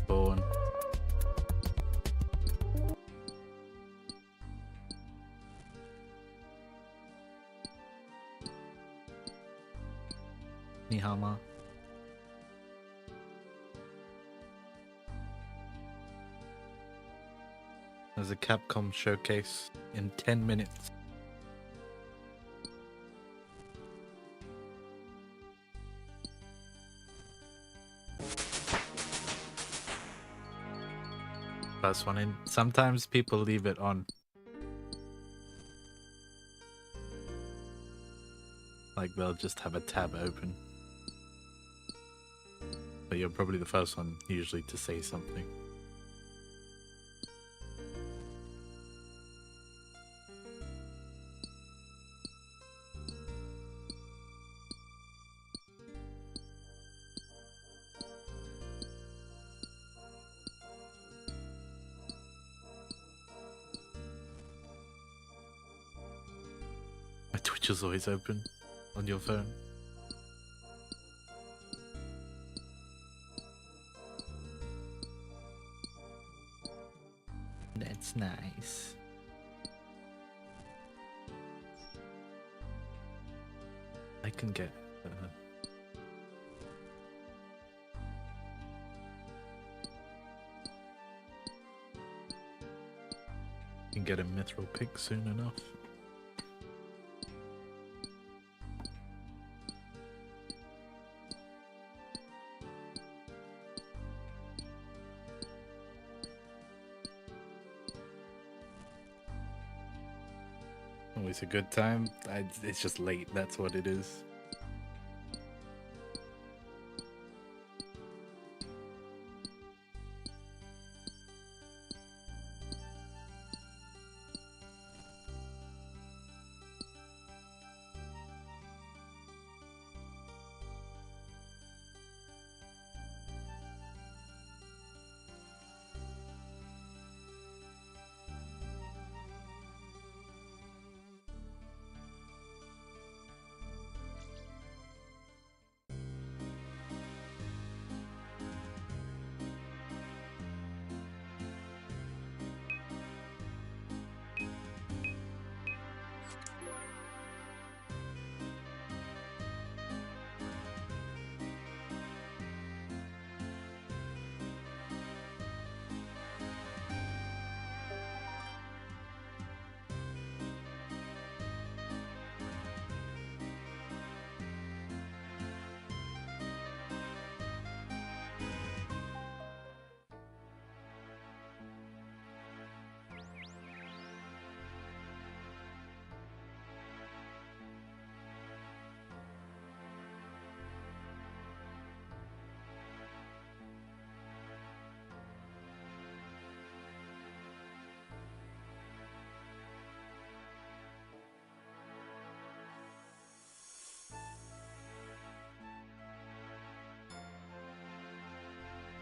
Born. Nihama. There's a Capcom showcase in 10 minutes. First one in. Sometimes people leave it on. Like they'll just have a tab open. But you're probably the first one usually to say something. My Twitch is always open on your phone. That's nice. I can get can get a mithril pick soon enough. Always a good time. It's just late, that's what it is.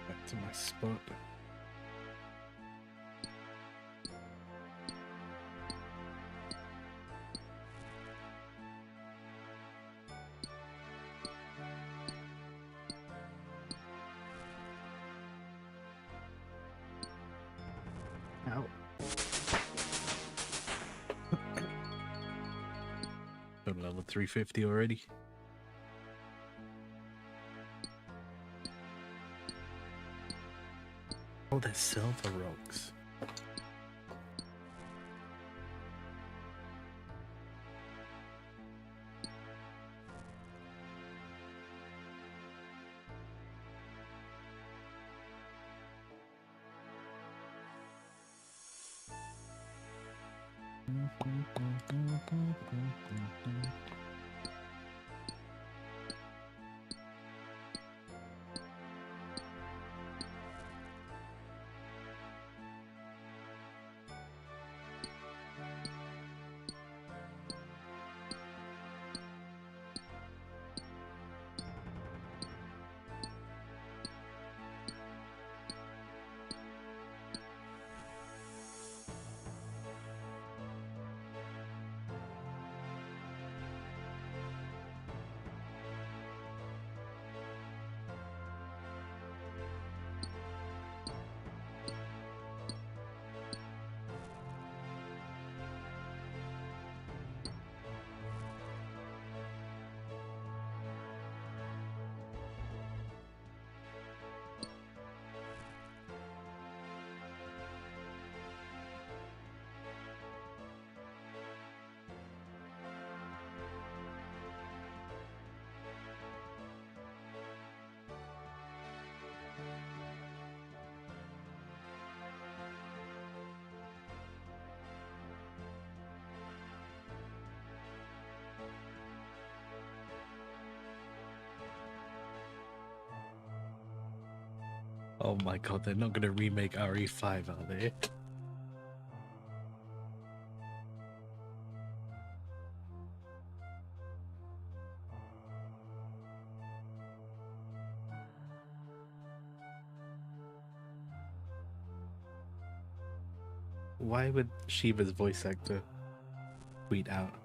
Back to my spot. Ow. Got level 350 already. Oh, there's silver rocks. Oh my god, they're not gonna remake RE5, are they? Why would Shiva's voice actor tweet out?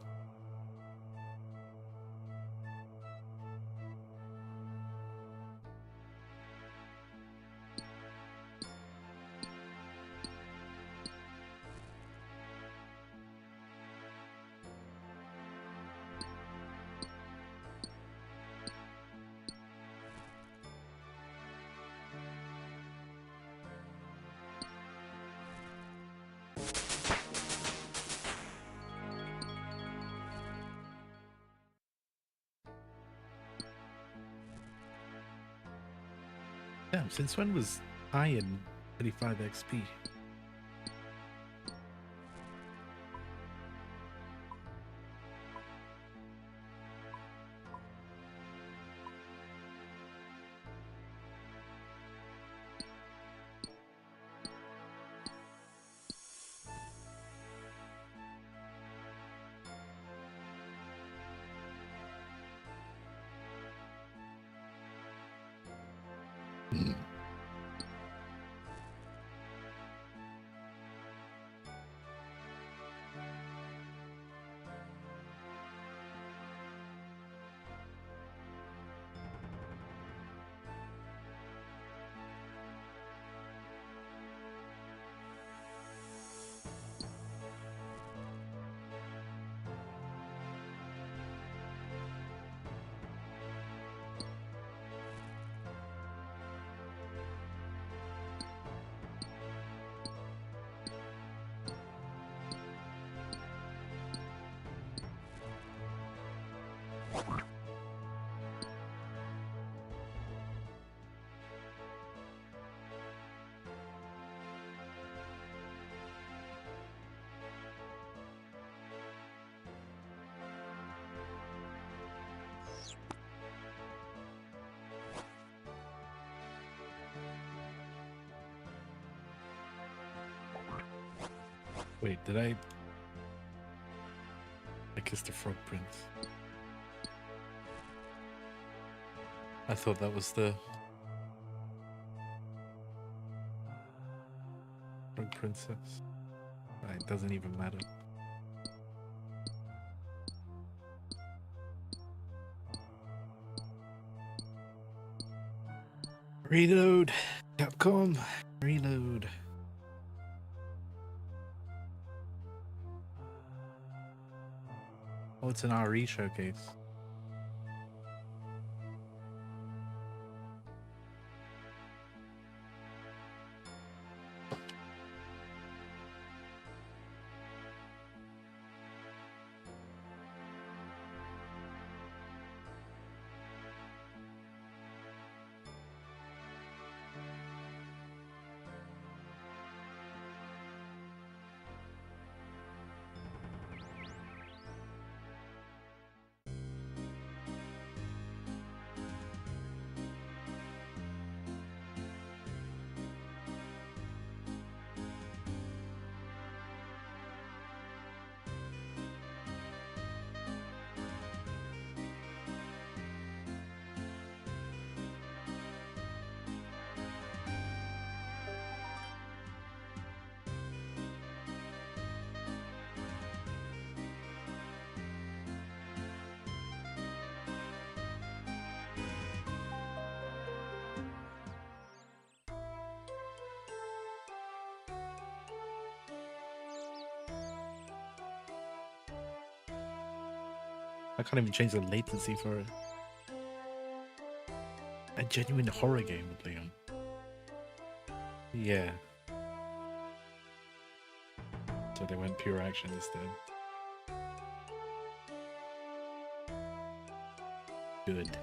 Damn, since when was I in 35 XP? Wait, did I kiss the Frog Prince? I thought that was the Frog Princess. It doesn't even matter. Reload! Capcom! Reload! Oh, it's an RE showcase. I can't even change the latency for it. A genuine horror game with Leon. Yeah. So they went pure action instead. Good.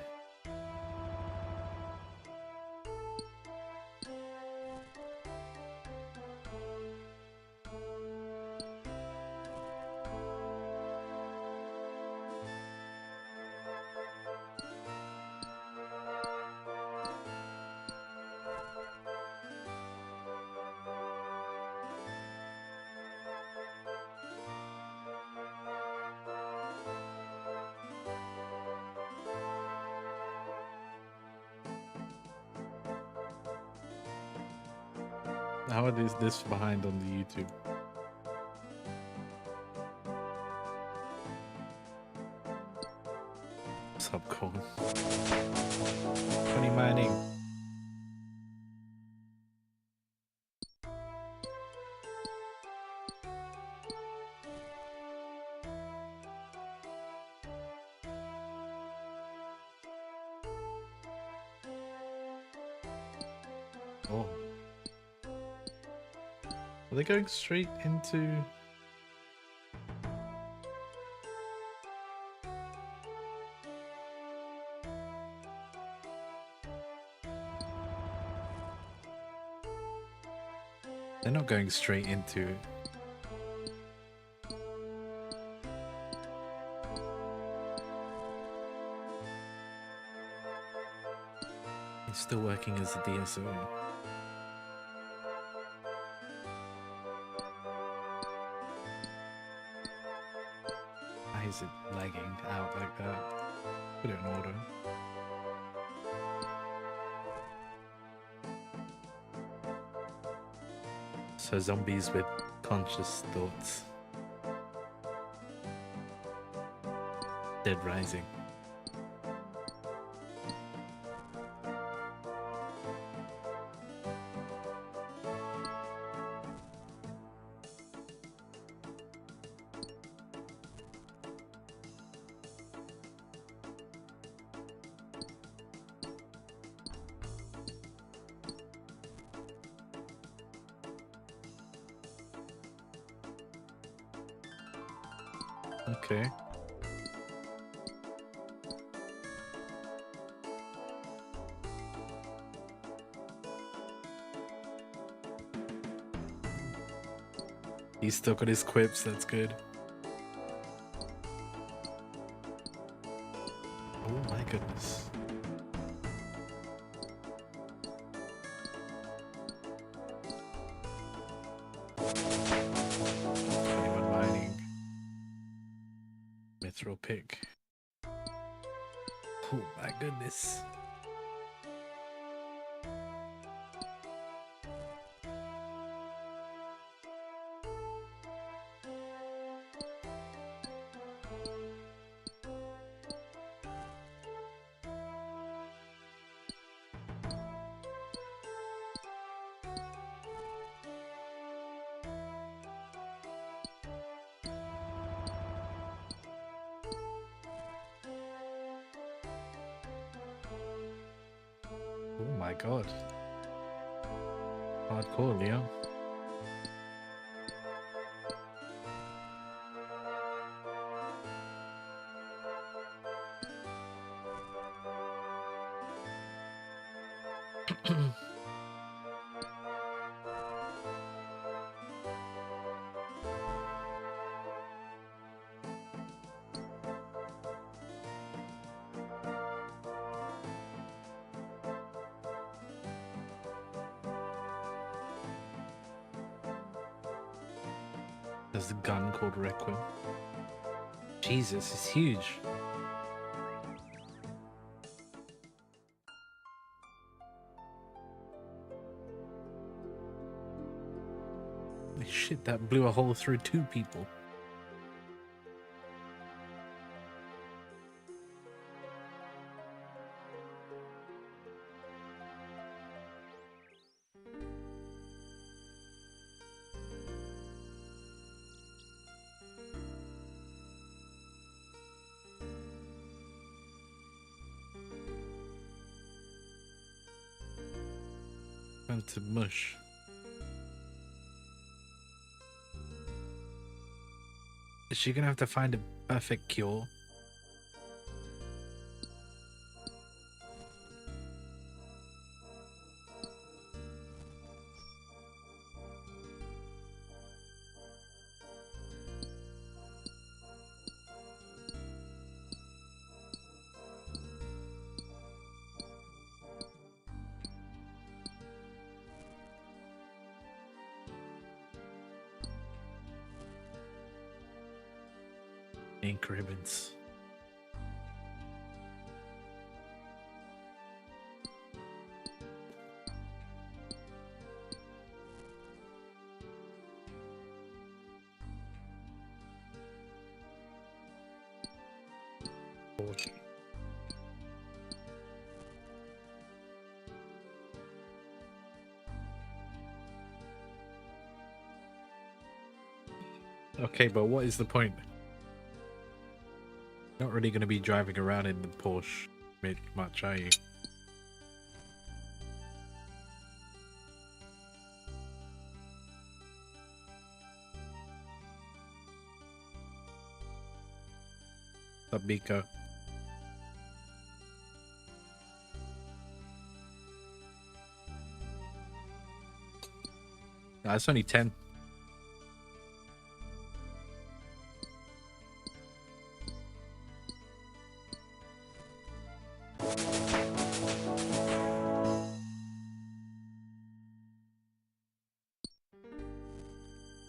How are this behind on the YouTube? Subcon. 20 mining. Oh. Are they going straight into... They're not going straight into it. He's still working as a DSO. Why is it lagging out like that? Put it in order. So zombies with conscious thoughts. Dead Rising. Okay. He's still got his quips, that's good. Oh my goodness. Mithril pick. Oh my goodness. Oh my god. Hardcore, Leo. There's a gun called Requiem. Jesus, it's huge. Holy shit, that blew a hole through 2 people. Went to mush. Is she gonna have to find a perfect cure? Ink ribbons. Porsche. Okay, but what is the point? Not really going to be driving around in the Porsche much, are you? Biko. Nah, it's only 10.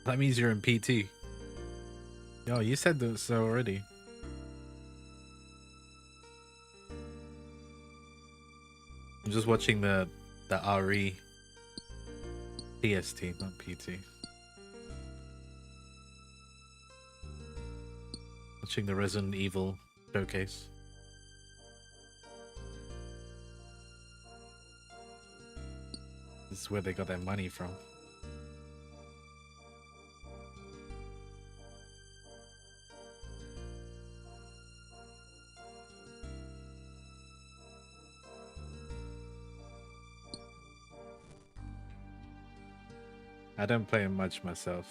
That means you're in PT. Yo, you said that so already. I'm just watching the RE PST, not PT. Watching the Resident Evil showcase. This is where they got their money from. I don't play him much myself.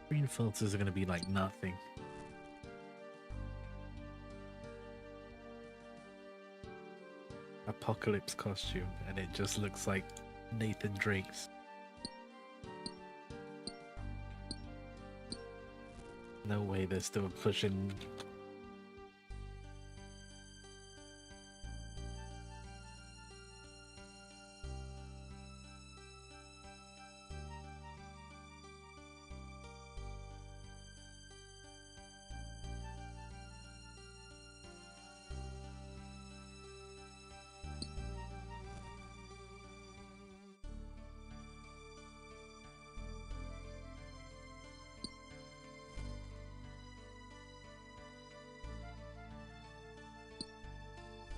Green filters are gonna be like nothing. Apocalypse costume, and it just looks like Nathan Drake's. No way they're still pushing.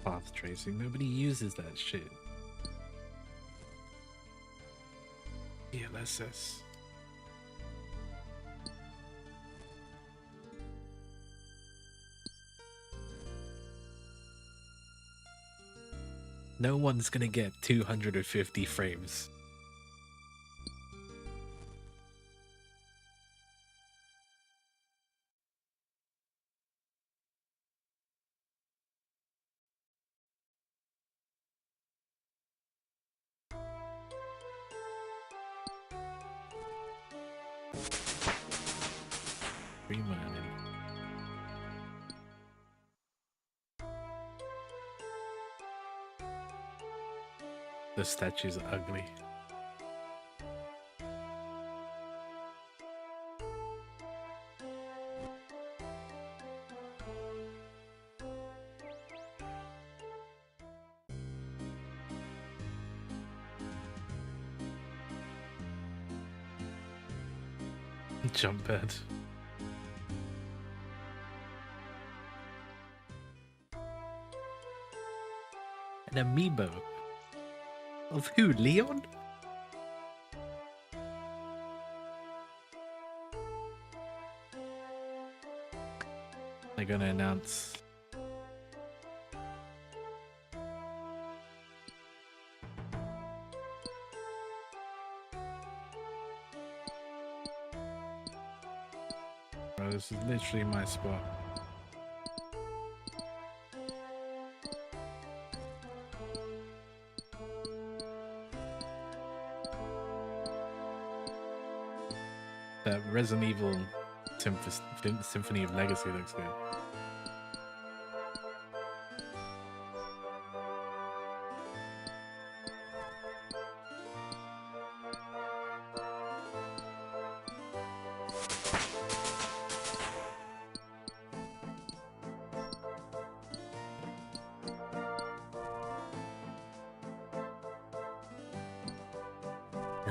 Path tracing. Nobody uses that shit. DLSS. No one's gonna get 250 frames. The statues are ugly. Jump pad. An amiibo. Of who? Leon? They're gonna announce. Bro, this is literally my spot. That Resident Evil Symphony of Legacy looks good.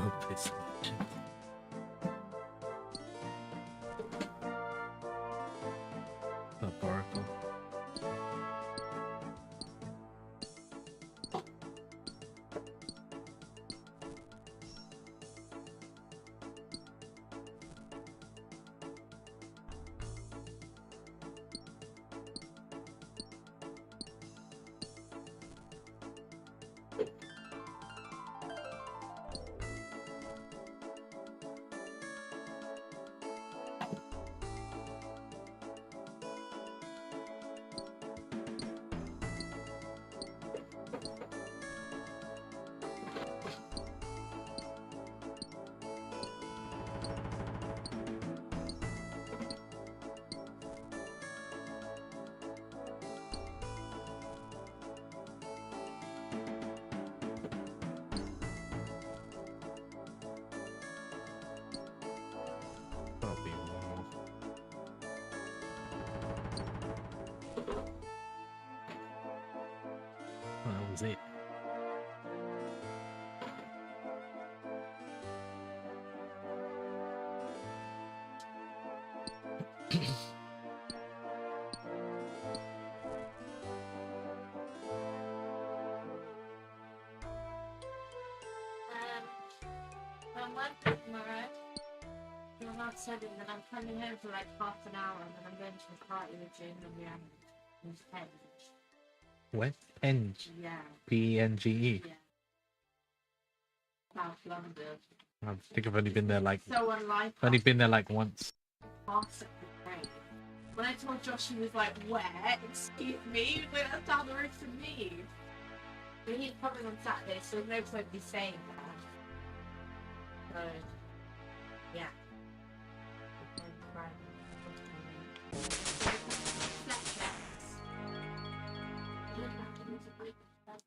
Opus Legend. Up Oracle. That'll be more. Well, that was it. I'm working tomorrow. I'm not studying, then I'm coming home for like half an hour, and then I'm going to the party with Jane and Rihanna in Penge. What? Penge? Yeah. P-E-N-G-E? Yeah. South London. I think I've only been there like... So unlike I've only been there like once. Classic great. When I told Josh, he was like, where? Excuse me? Like, that's down the road from me. But he's coming on Saturday, so there's no point me saying that. So, yeah.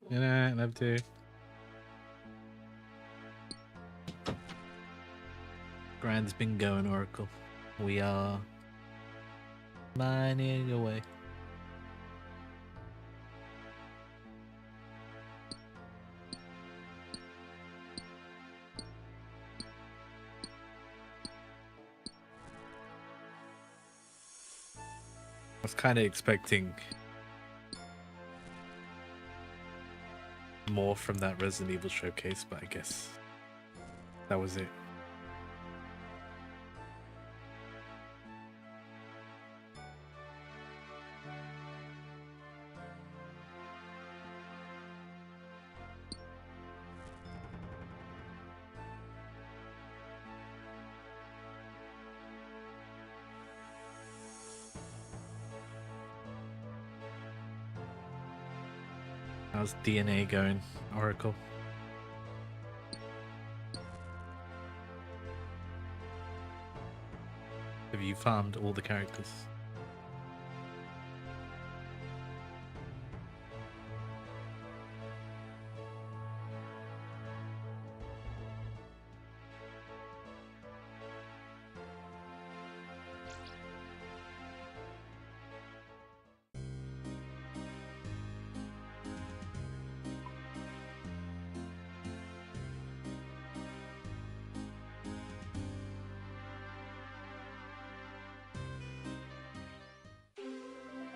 You know, I'd love to. Grand's been going, Oracle. We are mining away. I was kind of expecting more from that Resident Evil showcase, but I guess that was it. How's DNA going, Oracle? Have you farmed all the characters?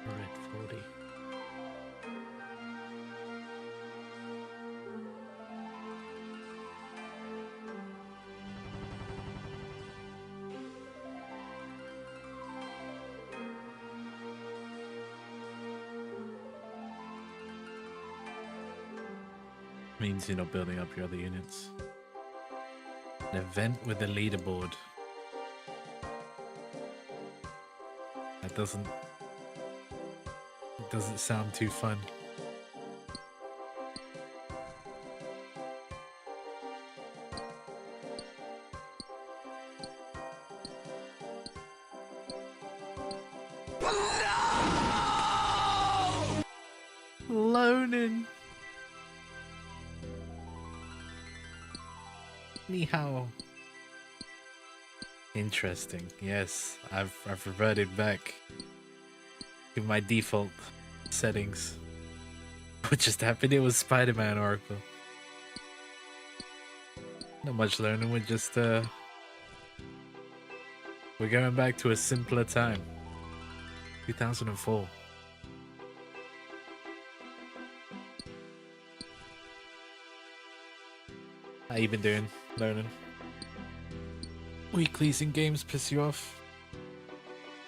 Red 40. Means you're not building up your other units. An event with a leaderboard. That doesn't sound too fun. Lonin. Ni hao. Interesting. Yes, I've reverted back to my default settings. What just happened? It was Spider-Man Oracle. Not much learning. We're just we're going back to a simpler time. 2004. How you been doing? Learning. Weeklies in games piss you off?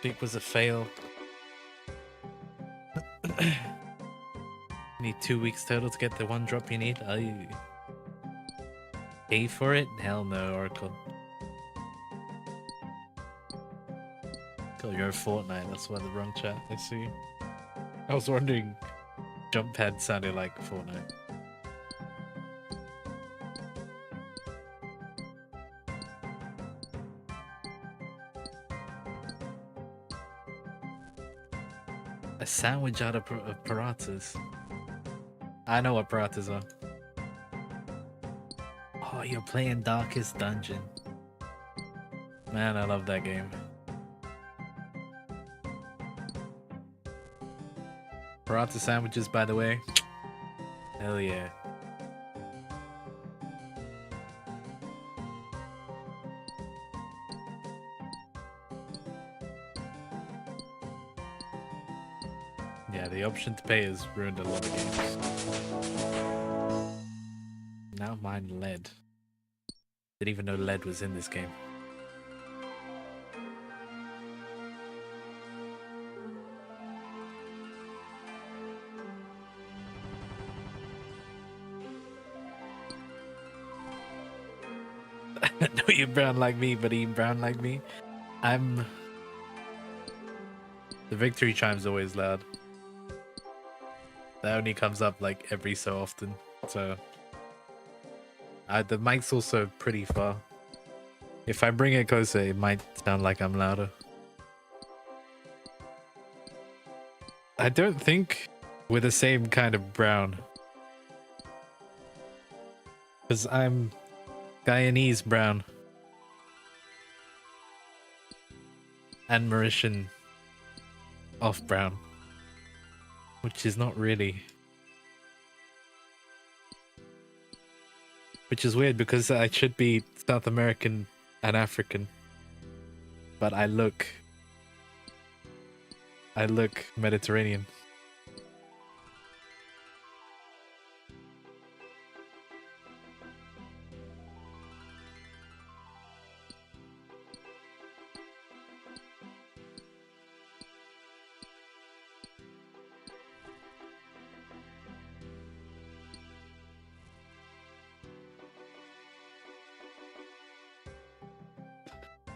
Think was a fail. Need 2 weeks total to get the one drop you need. I pay for it? Hell no, Oracle. Call your Fortnite. That's why the wrong chat. I see. I was wondering. Jump pad sounded like Fortnite. A sandwich out of paratas. I know what paratas are. Oh, you're playing Darkest Dungeon. Man, I love that game. Parata sandwiches, by the way. Hell yeah. Yeah, the option to pay has ruined a lot of games. Now mine lead. Didn't even know lead was in this game. No, you're brown like me, but eating brown like me. The victory chime's always loud. That only comes up like every so often, so the mic's also pretty far. If I bring it closer, it might sound like I'm louder. I don't think we're the same kind of brown, because I'm Guyanese brown and Mauritian off brown, which is not really, which is weird because I should be South American and African, but I look Mediterranean.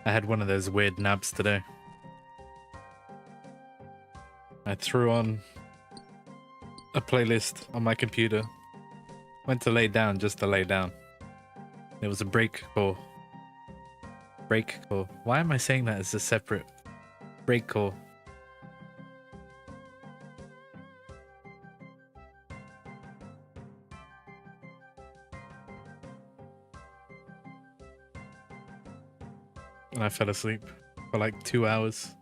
I had one of those weird naps today. I threw on a playlist on my computer. Went to lay down just to lay down. There was a break call. Break call. Why am I saying that as a separate break call? And I fell asleep for like 2 hours.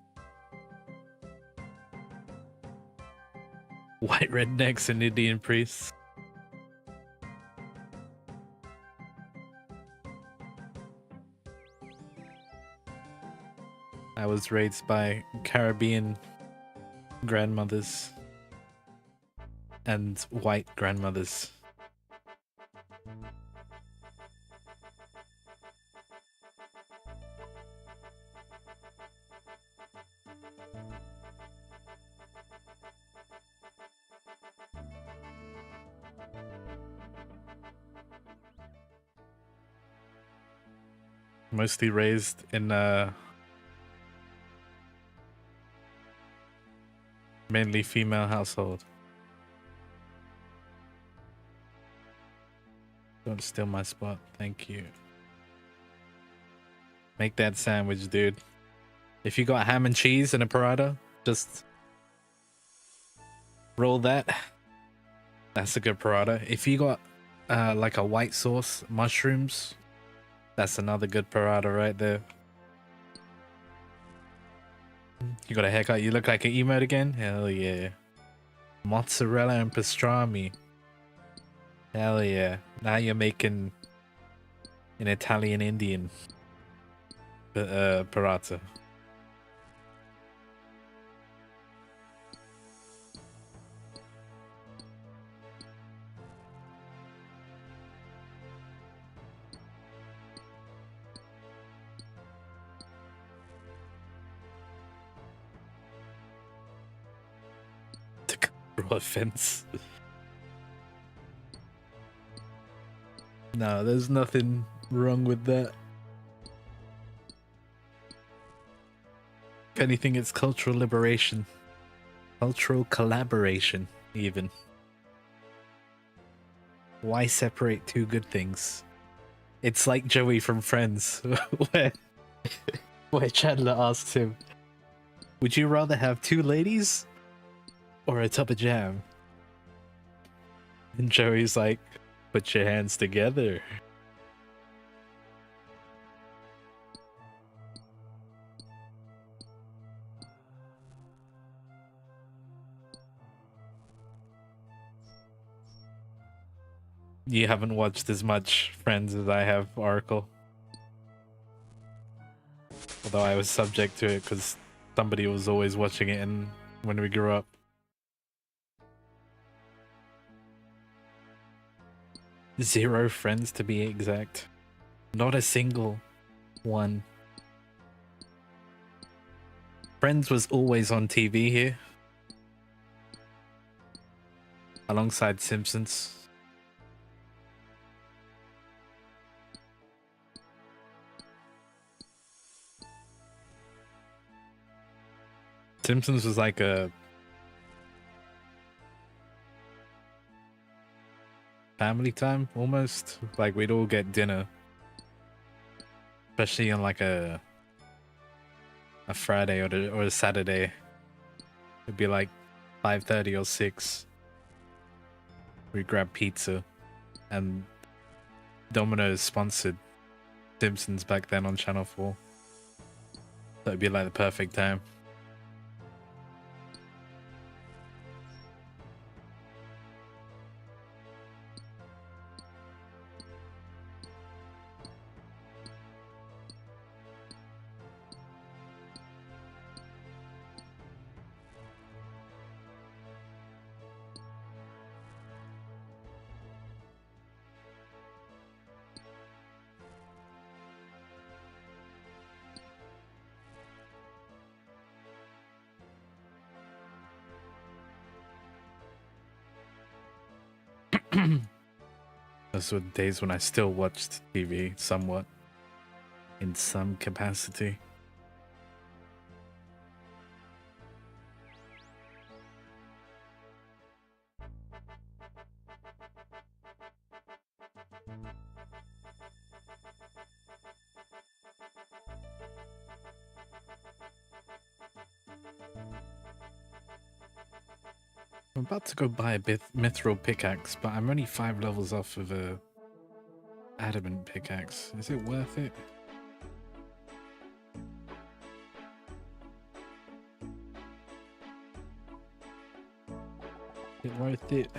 White rednecks and Indian priests. I was raised by Caribbean grandmothers and white grandmothers. Mostly raised in mainly female household. Don't steal my spot, thank you. Make that sandwich, dude. If you got ham and cheese and a burrata, just roll that. That's a good burrata. If you got like a white sauce, mushrooms, that's another good burrata right there. You got a haircut, you look like an emote again? Hell yeah. Mozzarella and pastrami. Hell yeah. Now you're making an Italian Indian Parata. To offense. No, there's nothing wrong with that. If anything, it's cultural liberation. Cultural collaboration, even. Why separate two good things? It's like Joey from Friends, where Chandler asks him, would you rather have two ladies or a tub of jam? And Joey's like, put your hands together. You haven't watched as much Friends as I have, Oracle. Although I was subject to it because somebody was always watching it when we grew up. Zero friends to be exact. Not a single one. Friends was always on TV here. Alongside Simpsons. Simpsons was like a family time almost. Like we'd all get dinner, especially on like a Friday or a Saturday. It'd be like 5:30 or 6. We'd grab pizza, and Domino's sponsored Simpsons back then on Channel 4. That'd be like the perfect time. Those were days when I still watched TV somewhat, in some capacity. I'm about to go buy a mithril pickaxe, but I'm only 5 levels off of a adamant pickaxe. Is it worth it? Is it worth it?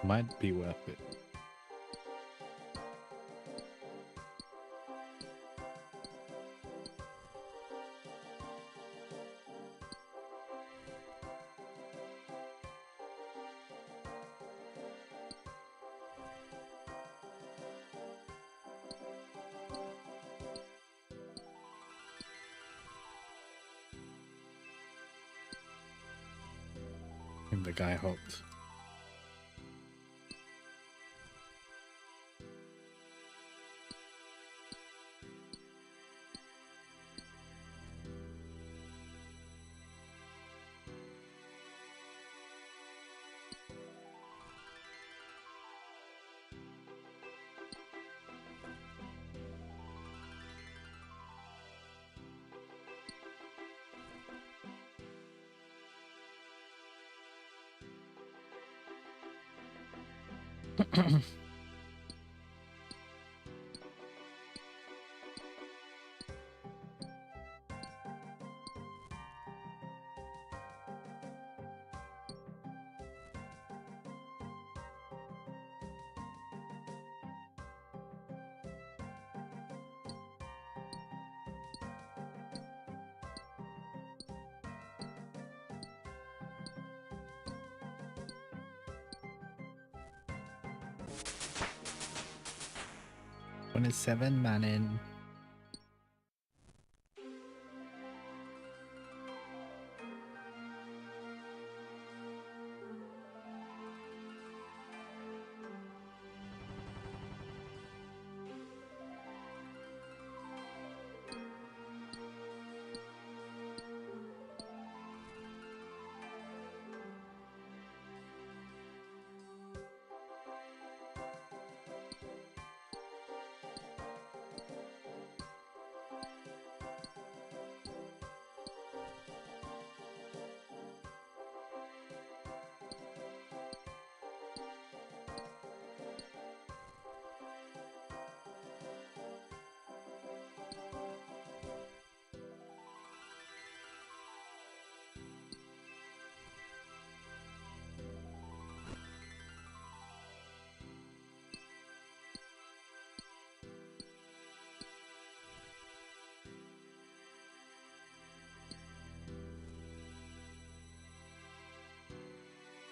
Might be worth it. And the guy hopped. $27 man.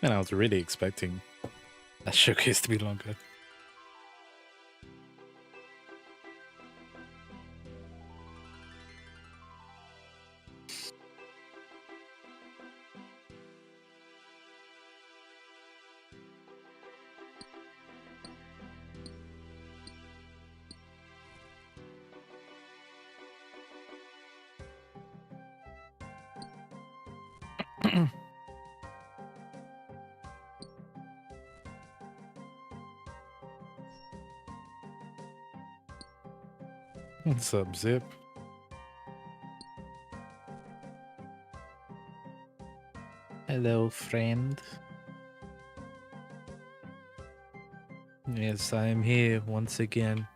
And I was really expecting that showcase to be longer. What's up, Zip? Hello, friend. Yes, I am here once again.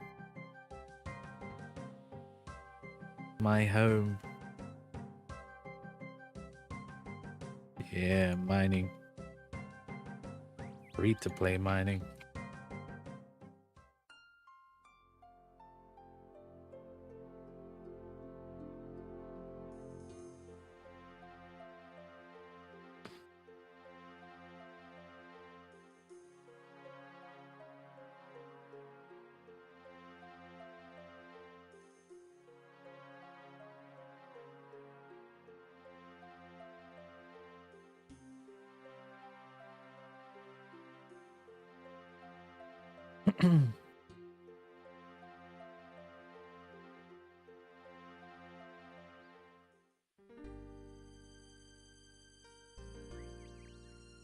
My home. Yeah, mining. Free to play mining.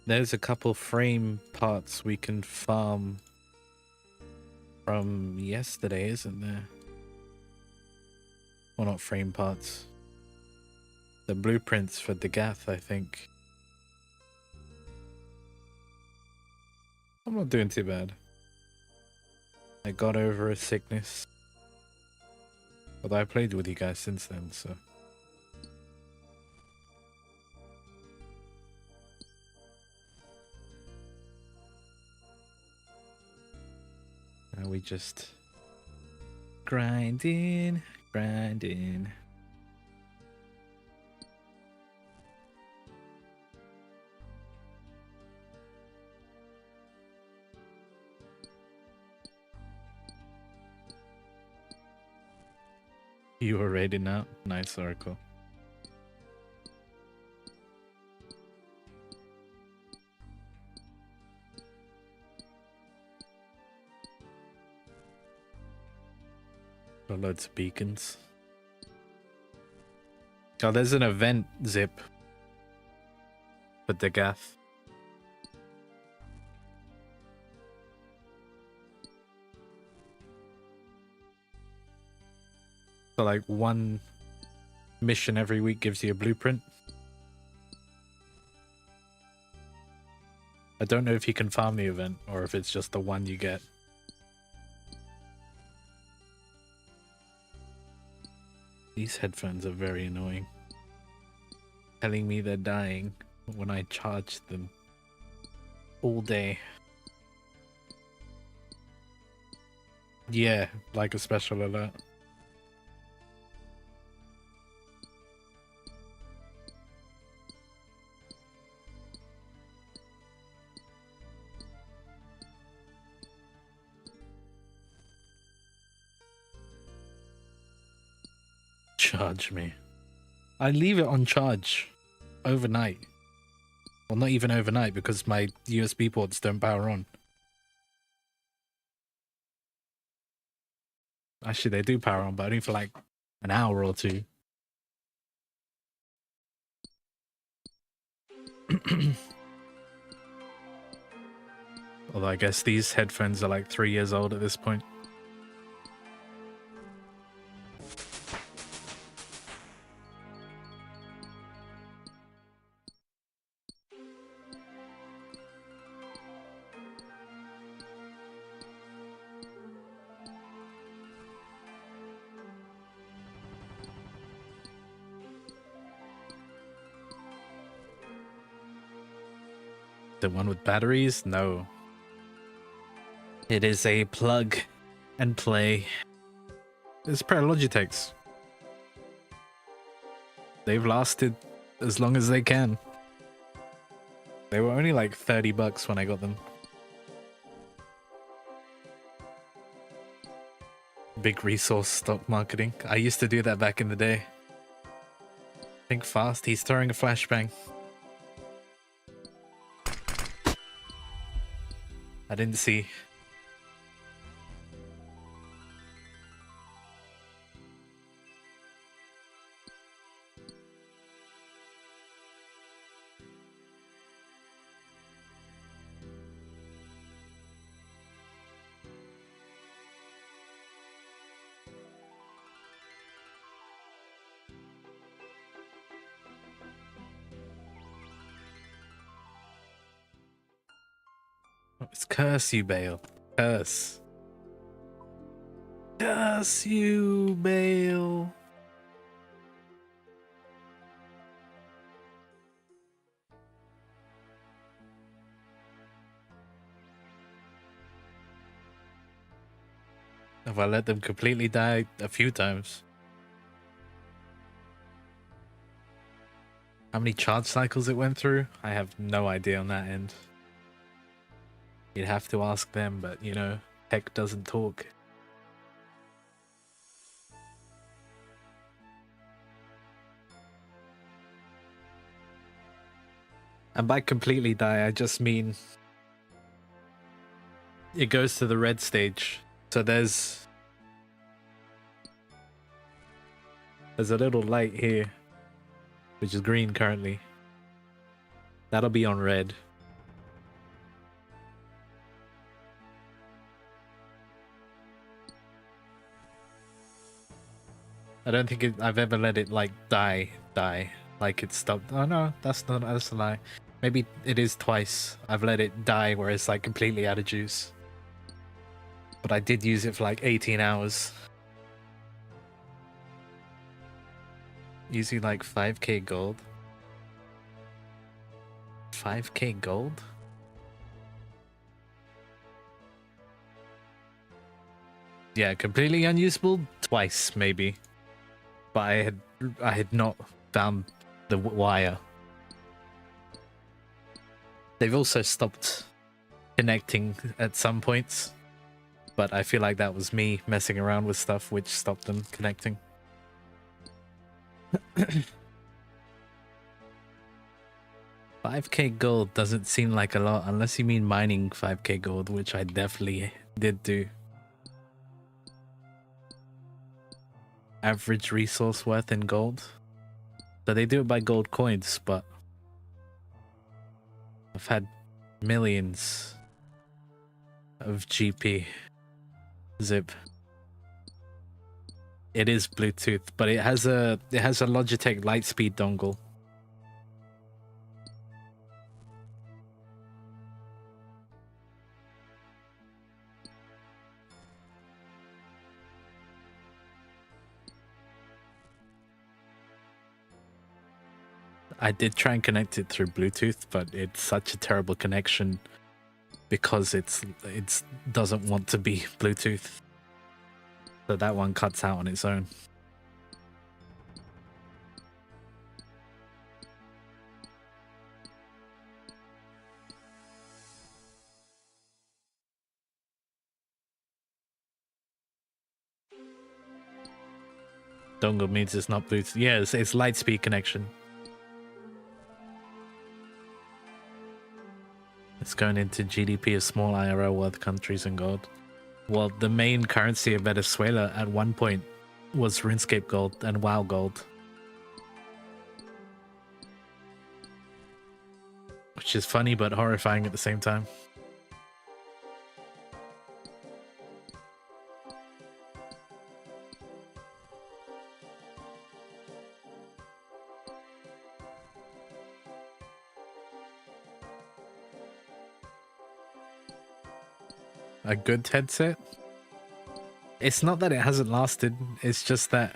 There's a couple frame parts we can farm from yesterday, isn't there? Well, not frame parts. The blueprints for Degath, I think. I'm not doing too bad. I got over a sickness. Although I played with you guys since then, so... Now we just... grinding. You were raiding out? Nice, Oracle. Got loads of beacons. Oh, there's an event zip for the gaff. So like one mission every week gives you a blueprint. I don't know if you can farm the event or if it's just the one you get. These headphones are very annoying. Telling me they're dying when I charge them all day. Yeah, like a special alert. Charge me. I leave it on charge overnight. Well, not even overnight because my USB ports don't power on. Actually, they do power on, but only for like an hour or two. Although I guess these headphones are like 3 years old at this point. The one with batteries? No. It is a plug and play. It's a pair of Logitechs. They've lasted as long as they can. They were only like $30 when I got them. Big resource stock marketing. I used to do that back in the day. Think fast, he's throwing a flashbang. I didn't see. It's curse you, Bale. Curse. Curse you, Bale. Have I let them completely die a few times? How many charge cycles it went through? I have no idea on that end. You'd have to ask them, but you know, tech doesn't talk. And by completely die, I just mean it goes to the red stage. So there's a little light here, which is green currently. That'll be on red. I don't think I've ever let it like die, like it stopped. Oh no, that's a lie. Maybe it is twice. I've let it die where it's like completely out of juice. But I did use it for like 18 hours. Using like 5k gold. 5k gold? Yeah, completely unusable twice maybe. But I had not found the wire. They've also stopped connecting at some points, but I feel like that was me messing around with stuff which stopped them connecting. $5k gold doesn't seem like a lot unless you mean mining 5k gold, which I definitely did do. average resource worth in gold. So they do it by gold coins, but I've had millions of GP. Zip. It is Bluetooth, but it has a Logitech Lightspeed dongle. I did try and connect it through Bluetooth, but it's such a terrible connection because it's doesn't want to be Bluetooth. So that one cuts out on its own. Dongle means it's not Bluetooth. Yeah, it's Lightspeed connection. It's going into GDP of small IRL world countries and gold. Well, the main currency of Venezuela at one point was RuneScape gold and WoW gold. Which is funny but horrifying at the same time. A good headset? It's not that it hasn't lasted, it's just that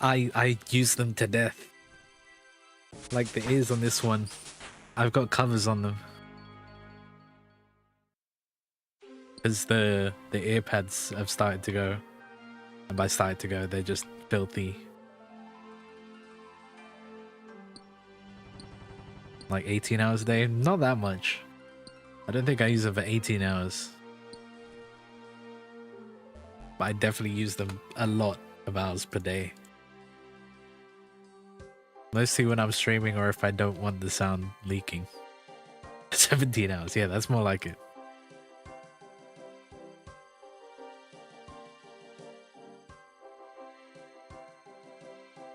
I use them to death. Like the ears on this one, I've got covers on them. Because the ear pads have started to go, and by started to go, they're just filthy. Like 18 hours a day? Not that much. I don't think I use them for 18 hours. But I definitely use them a lot of hours per day. Mostly when I'm streaming or if I don't want the sound leaking. 17 hours, yeah, that's more like it.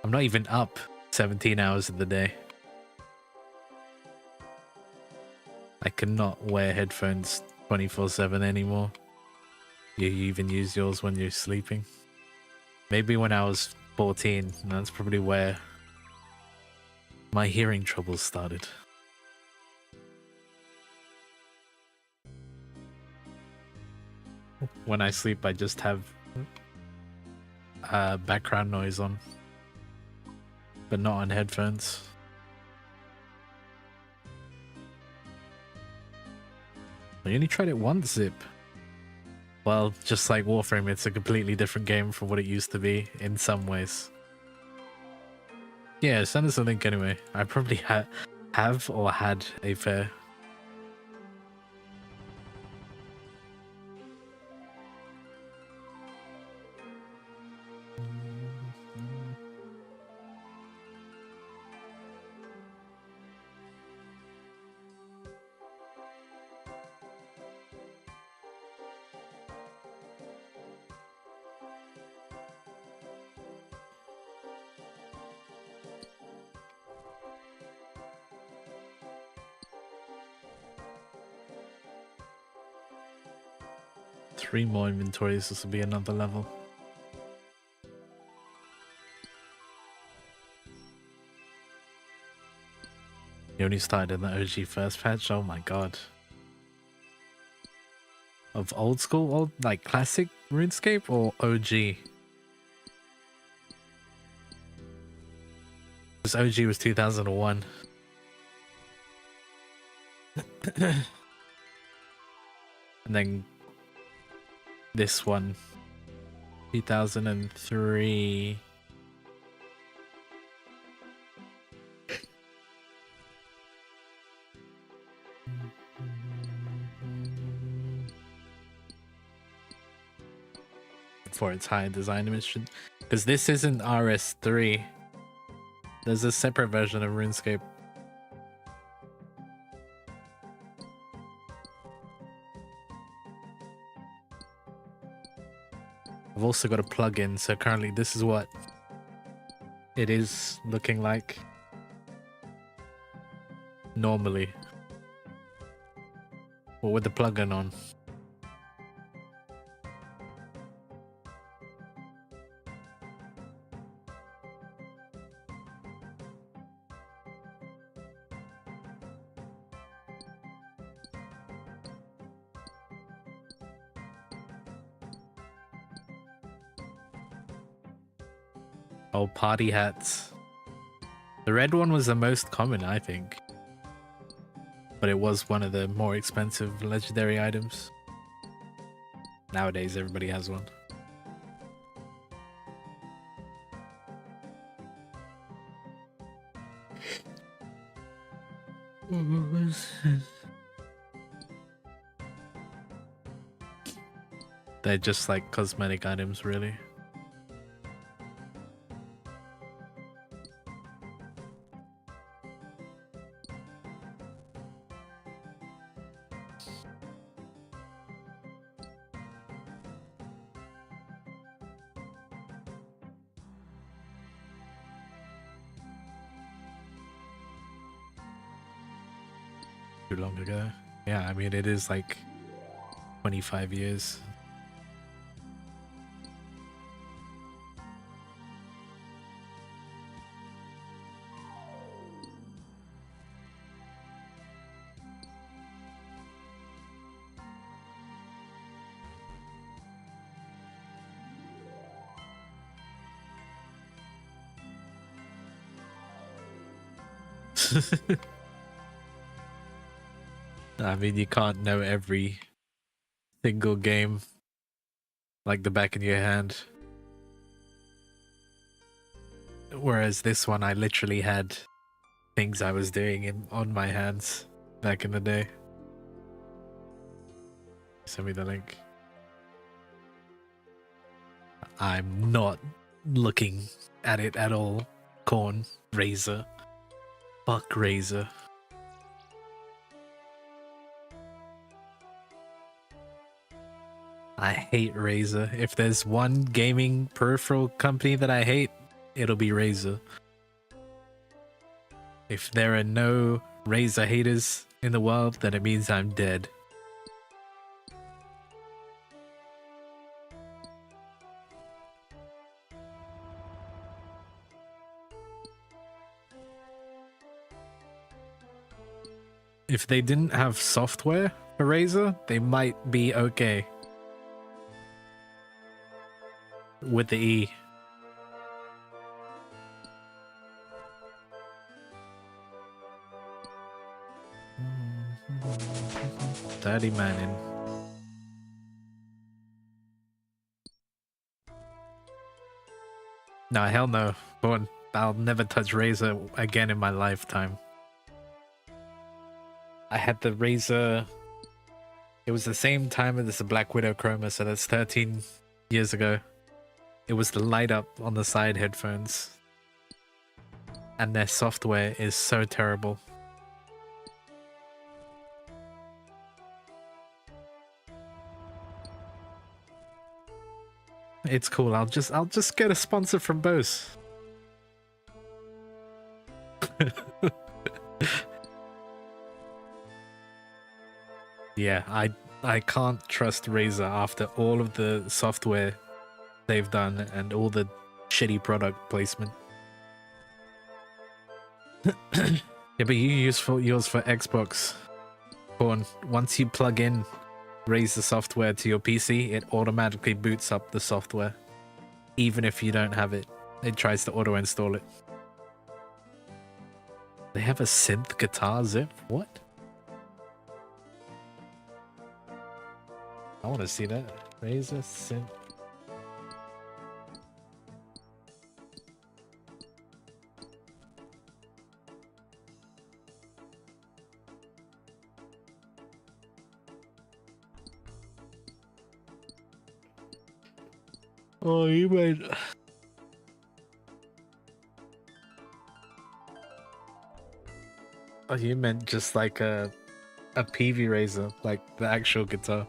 I'm not even up 17 hours of the day. I cannot wear headphones 24/7 anymore. You even use yours when you're sleeping? Maybe when I was 14, and that's probably where my hearing troubles started. When I sleep, I just have background noise on, but not on headphones. I only tried it once, Zip. Well, just like Warframe, it's a completely different game from what it used to be in some ways. Yeah, send us a link anyway. I probably have or had a fair. Three more inventories, this will be another level. You only started in the OG first patch? Oh my god. Of old school, old like classic RuneScape or OG? This OG was 2001. And then this one 2003. For its high design dimension, because this isn't RS3. There's a separate version of RuneScape. I've also got a plug-in, so currently this is what it is looking like normally. Or with the plug-in on. Oh, party hats. The red one was the most common, I think. But it was one of the more expensive legendary items. Nowadays, everybody has one. They're just like cosmetic items, really. Too long ago. Yeah, I mean, it is like 25 years. I mean, you can't know every single game like the back of your hand. Whereas this one, I literally had things I was doing on my hands back in the day. Send me the link. I'm not looking at it at all. Corn, Razor. Fuck Razor. I hate Razer. If there's one gaming peripheral company that I hate, it'll be Razer. If there are no Razer haters in the world, then it means I'm dead. If they didn't have software for Razer, they might be okay. With the E. Dirty Manning. No, hell no. I'll never touch Razer again in my lifetime. I had the Razer. It was the same time as the Black Widow Chroma, so that's 13 years ago. It was the light up on the side headphones. And their software is so terrible. It's cool. I'll just get a sponsor from Bose. Yeah, I can't trust Razer after all of the software they've done and all the shitty product placement. Yeah, but you use yours for Xbox. Once you plug in Razer software to your PC, it automatically boots up the software. Even if you don't have it, it tries to auto-install it. They have a synth guitar zip? What? I want to see that. Razer synth. Oh, you made... Oh, you meant just like a PV Razer, like the actual guitar.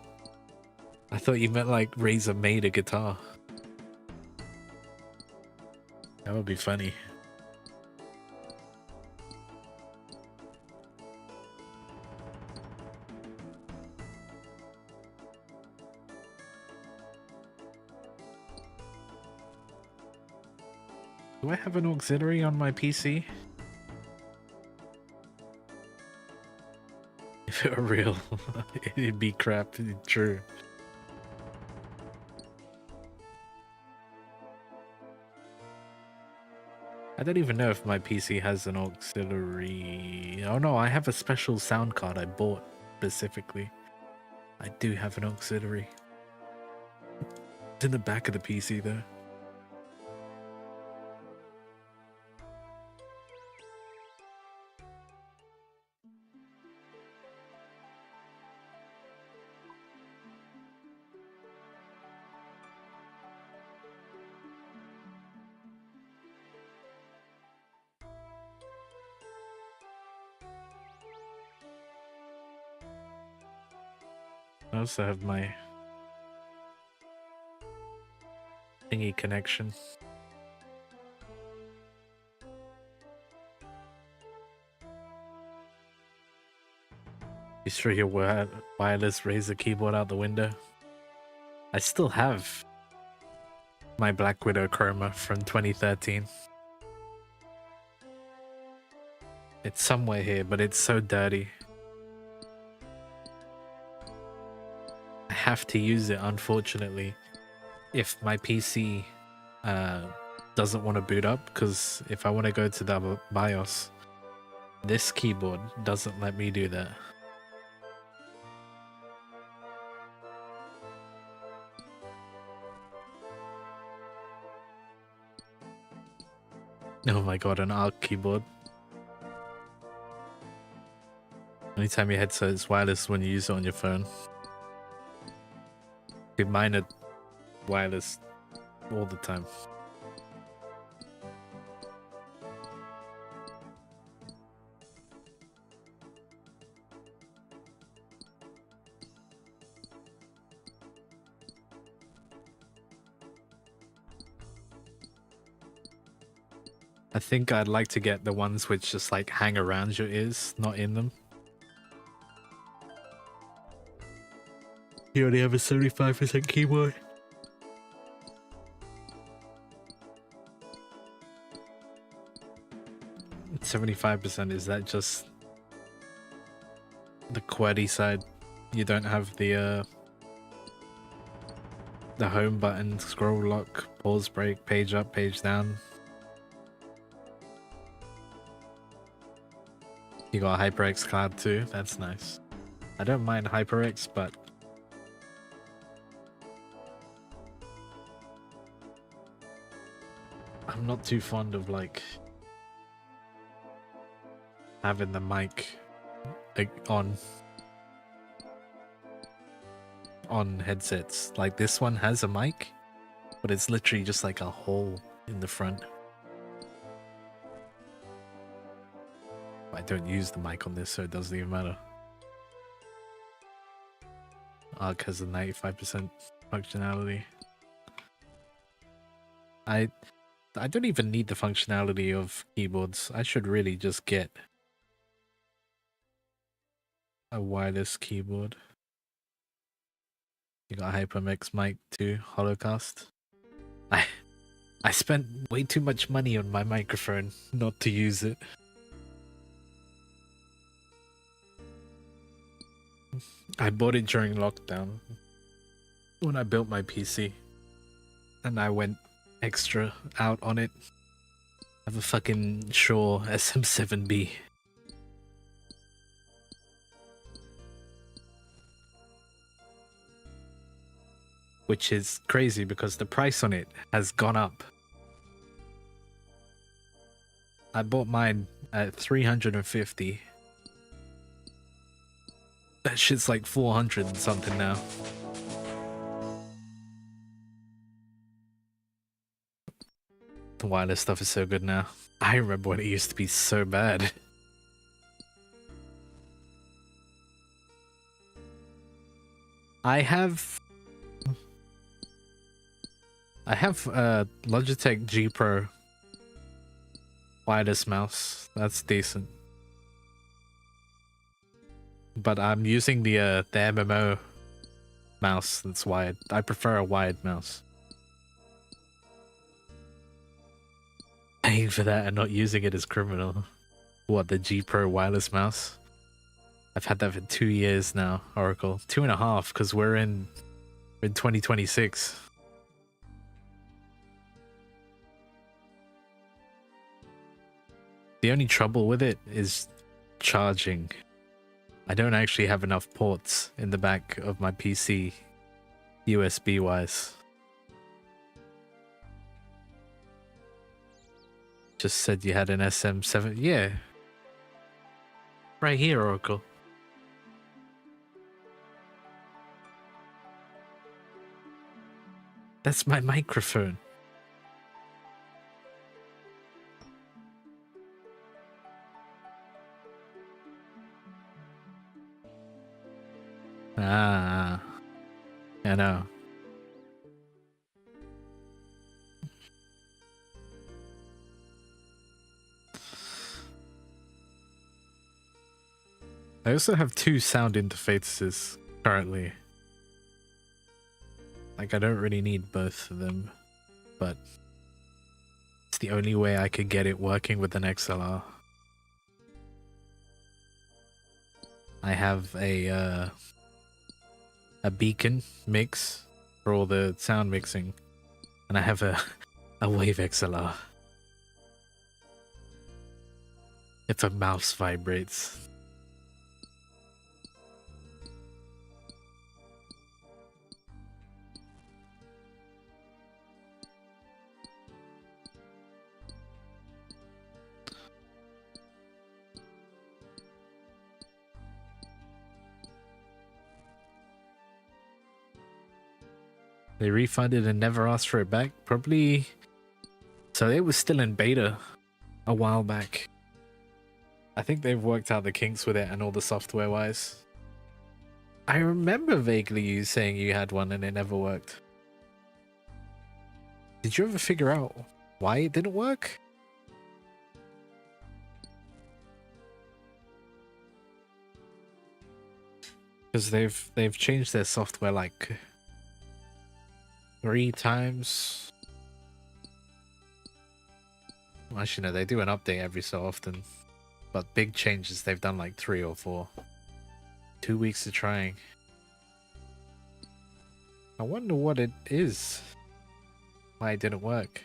I thought you meant like Razer made a guitar. That would be funny. Do I have an auxiliary on my PC? If it were real, it'd be crap. True. I don't even know if my PC has an auxiliary. Oh no, I have a special sound card I bought specifically. I do have an auxiliary. It's in the back of the PC though. I also have my thingy connection. You throw your wireless Razer keyboard out the window. I still have my Black Widow Chroma from 2013. It's somewhere here, but it's so dirty. I have to use it, unfortunately, if my PC doesn't want to boot up, because if I want to go to the BIOS, this keyboard doesn't let me do that. Oh my god, an ARC keyboard. Anytime your headset is wireless when you use it on your phone. Mine are wireless all the time. I think I'd like to get the ones which just like hang around your ears, not in them. You only have a 75% keyboard. It's 75%, is that just the QWERTY side? You don't have the home button, scroll lock, pause break, page up, page down. You got HyperX Cloud too, that's nice. I don't mind HyperX, but I'm not too fond of like having the mic like on headsets. Like this one has a mic, but it's literally just like a hole in the front. I don't use the mic on this, so it doesn't even matter. ARC has a 95% functionality. I don't even need the functionality of keyboards. I should really just get a wireless keyboard. You got HyperX mic too, Holocast. I spent way too much money on my microphone not to use it. I bought it during lockdown when I built my PC, and I went extra out on it. I have a fucking Shure SM7B. Which is crazy because the price on it has gone up. I bought mine at 350. That shit's like 400 and something now. The wireless stuff is so good now. I remember when it used to be so bad. I have Logitech G Pro Wireless mouse. That's decent. But I'm using the MMO mouse that's wired. I prefer a wired mouse. Paying for that and not using it is criminal. What, the G Pro wireless mouse? I've had that for 2 years now, Oracle. 2.5, because we're in 2026. The only trouble with it is charging. I don't actually have enough ports in the back of my PC, USB wise. Just said you had an SM7. Yeah. Right here, Oracle. That's my microphone. Ah, I know. I also have 2 sound interfaces currently. Like, I don't really need both of them, but it's the only way I could get it working with an XLR. I have a beacon mix for all the sound mixing, and I have a Wave XLR. If a mouse vibrates. They refunded and never asked for it back? Probably. So it was still in beta a while back. I think they've worked out the kinks with it and all the software wise. I remember vaguely you saying you had one and it never worked. Did you ever figure out why it didn't work? Because they've changed their software like 3 times. Well, actually, no, they do an update every so often. But big changes, they've done like 3 or 4. 2 weeks of trying. I wonder what it is. Why it didn't work.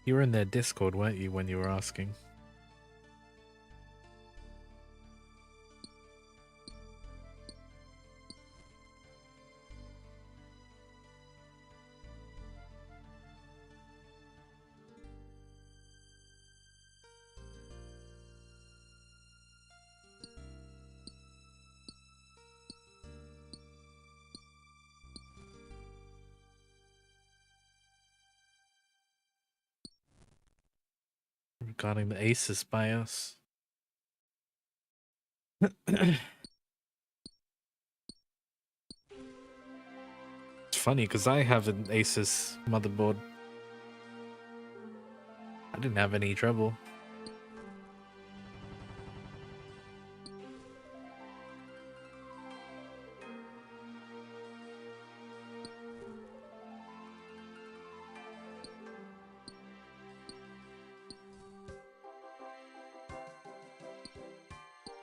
You were in their Discord, weren't you, when you were asking? Regarding the Asus BIOS. It's funny because I have an Asus motherboard. I didn't have any trouble.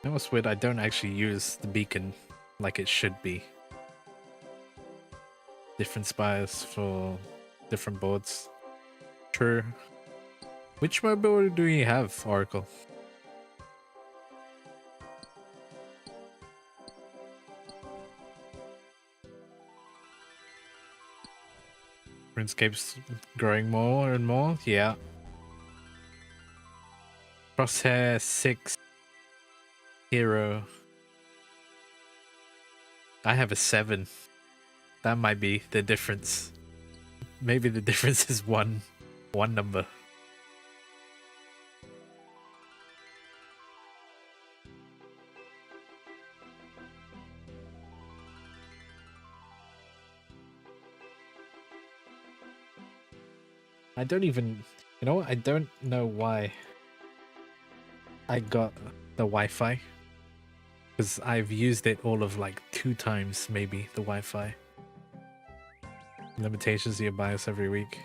That was weird. I don't actually use the beacon like it should be. Different spires for different boards. True. Which motherboard do you have, Oracle? RuneScape's growing more and more, yeah. Crosshair 6 Hero. I have a 7. That might be the difference. Maybe the difference is one number. I don't even, you know what? I don't know why I got the Wi-Fi. Because I've used it all of like 2 times, maybe, the Wi-Fi. Limitations to your BIOS every week.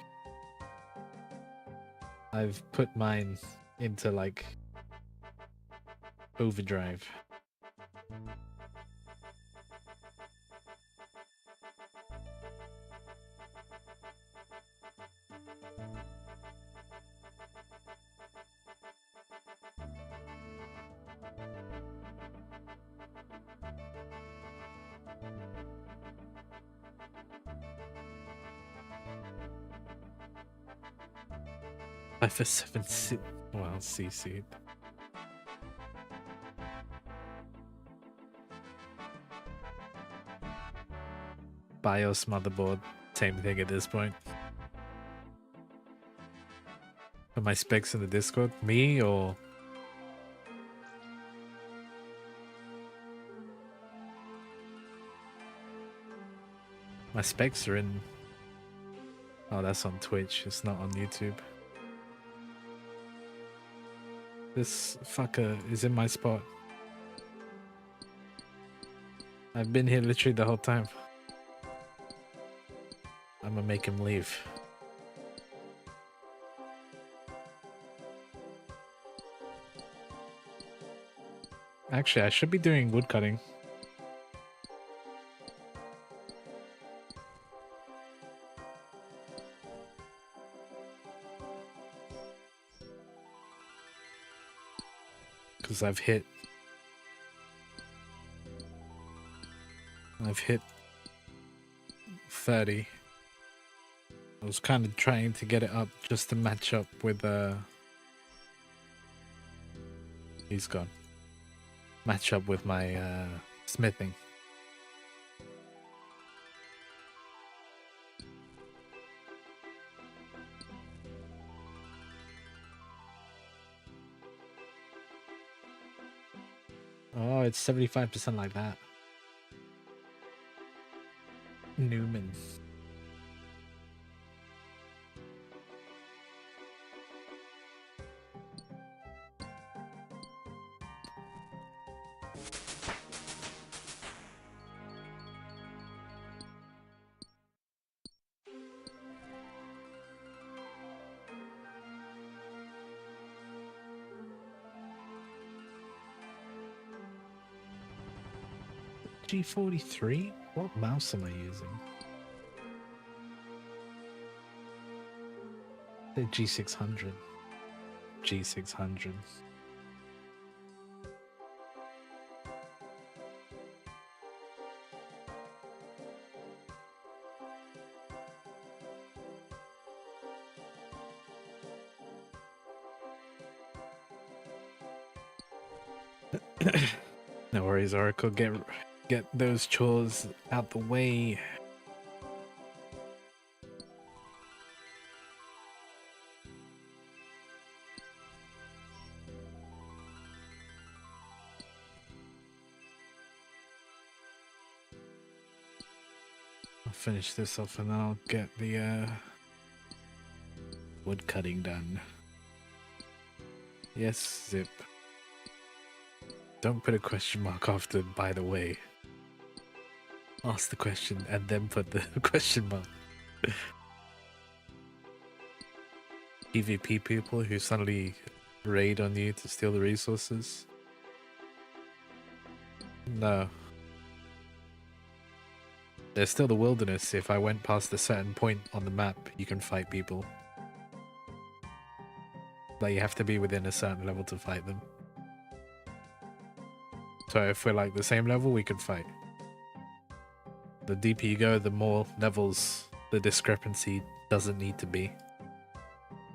I've put mine into like overdrive. For 7 well, CC. BIOS, motherboard, same thing at this point. Are my specs in the Discord? Me or my specs are in. Oh, that's on Twitch. It's not on YouTube. This fucker is in my spot. I've been here literally the whole time. I'm gonna make him leave. Actually, I should be doing woodcutting. Because I've hit 30. I was kind of trying to get it up just to match up with he's gone. Match up with my smithing. Oh, it's 75% like that. Newman. G43? What mouse am I using? The G600. G600. No worries, Oracle. Get those chores out the way. I'll finish this off and then I'll get the wood cutting done. Yes, Zip. Don't put a question mark after by the way. Ask the question and then put the question mark. PvP people who suddenly raid on you to steal the resources. No. There's still the wilderness. If I went past a certain point on the map, you can fight people. But you have to be within a certain level to fight them. So if we're like the same level, we can fight. The deeper you go, the more levels the discrepancy doesn't need to be.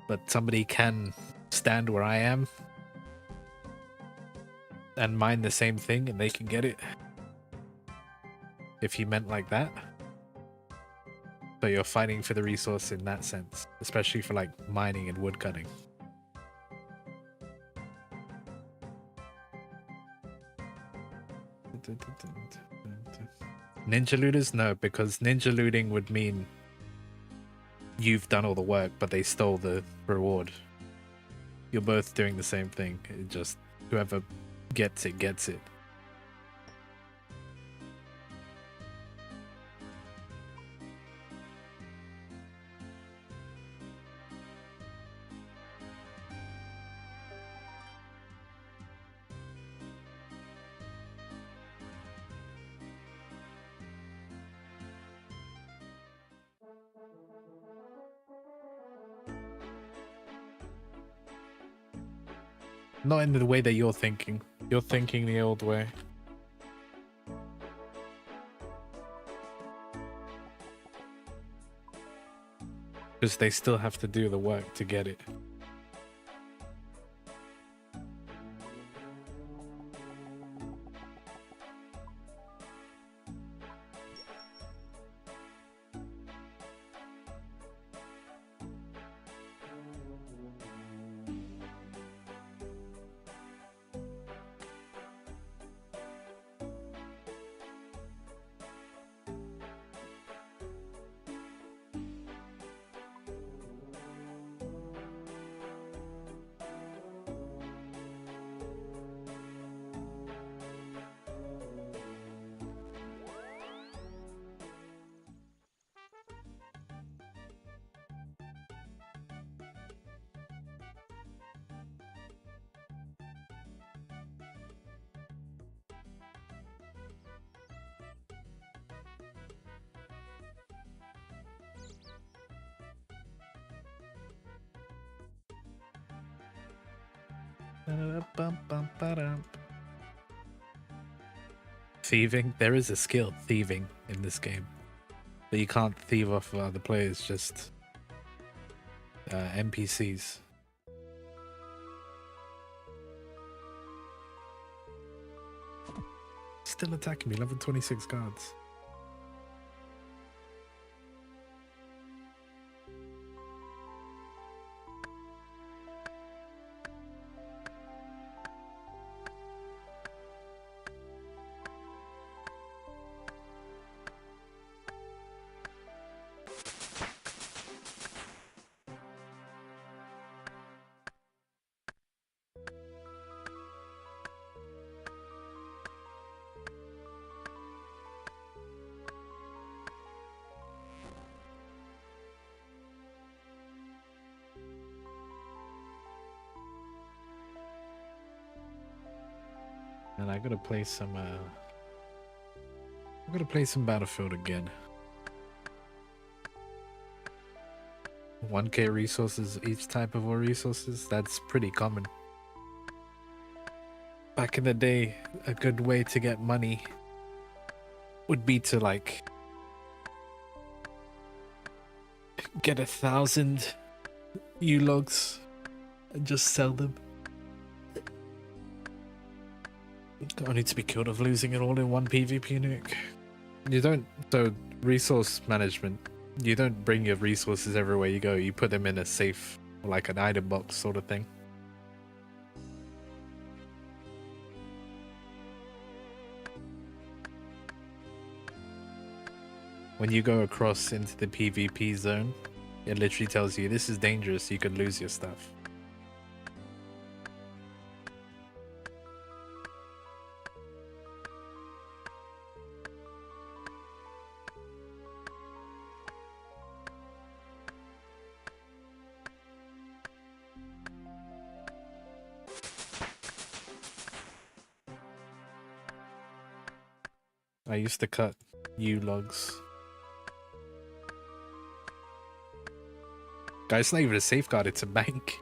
But somebody can stand where I am and mine the same thing and they can get it. If you meant like that. So you're fighting for the resource in that sense, especially for like mining and woodcutting. Ninja looters? No, because ninja looting would mean you've done all the work, but they stole the reward. You're both doing the same thing. It just whoever gets it gets it. Not in the way that you're thinking. You're thinking the old way. Because they still have to do the work to get it. Thieving? There is a skill, thieving, in this game. But you can't thieve off of other players, just NPCs. Still attacking me, level 26 guards. And I gotta play some Battlefield again. 1k resources each type of resources, that's pretty common. Back in the day, a good way to get money would be to like get 1,000 U-logs and just sell them. Only to be killed of losing it all in one PvP nuke. You don't, so resource management, you don't bring your resources everywhere you go, you put them in a safe, like an item box sort of thing. When you go across into the PvP zone, it literally tells you this is dangerous, you could lose your stuff. I used to cut U-logs. Guys, it's not even a safeguard, it's a bank.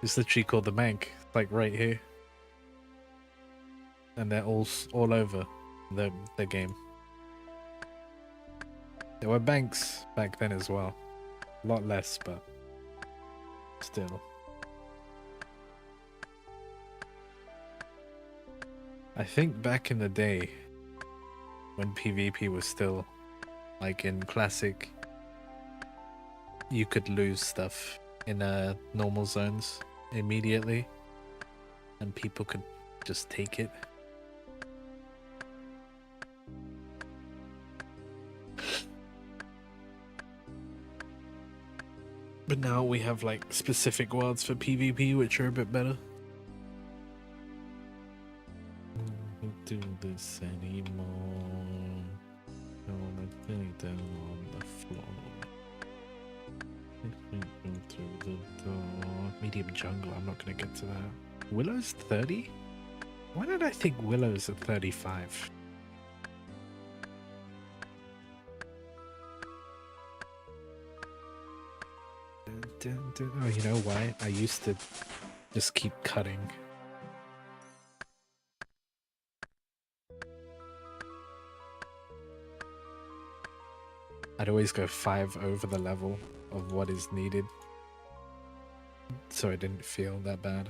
It's literally called the bank. It's like right here. And they're all over the game. There were banks back then as well. A lot less, but still. I think back in the day, when PvP was still like in classic, you could lose stuff in normal zones immediately and people could just take it. But now we have like specific worlds for PvP, which are a bit better. Don't do this anymore. No one lay down on the floor. Go through the door. Medium jungle. I'm not gonna get to that. Willow's 30? Why did I think Willow's at 35? Oh, you know why? I used to just keep cutting. I'd always go 5 over the level of what is needed, so it didn't feel that bad.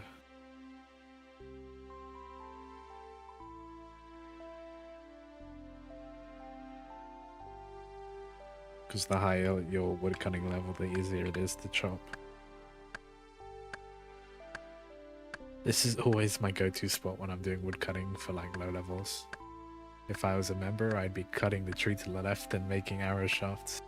Because the higher your woodcutting level, the easier it is to chop. This is always my go-to spot when I'm doing woodcutting for like low levels. If I was a member, I'd be cutting the tree to the left and making arrow shafts.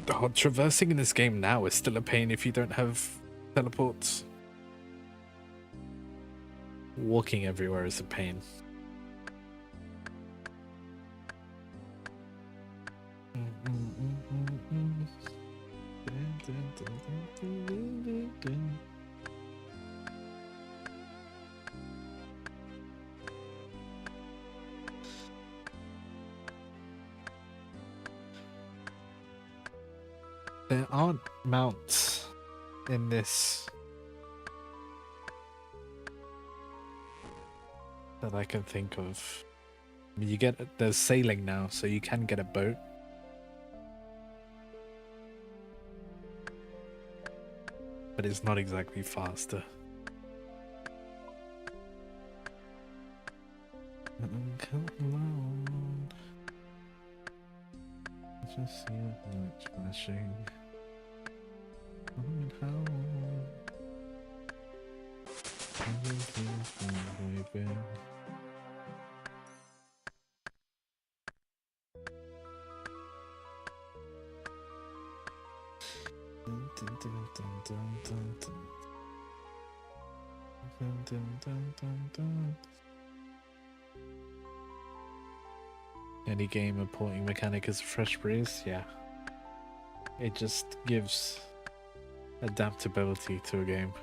Oh, traversing in this game now is still a pain if you don't have teleports. Walking everywhere is a pain. There aren't mounts in this that I can think of. I mean, there's sailing now, so you can get a boat. But it's not exactly faster. Come on. Just see the lights flashing. Coming home. Baby. Dun, dun, dun, dun, dun, dun, dun. Dun, dun, dun, dun, dun. Any game importing mechanic is a fresh breeze, yeah. It just gives adaptability to a game.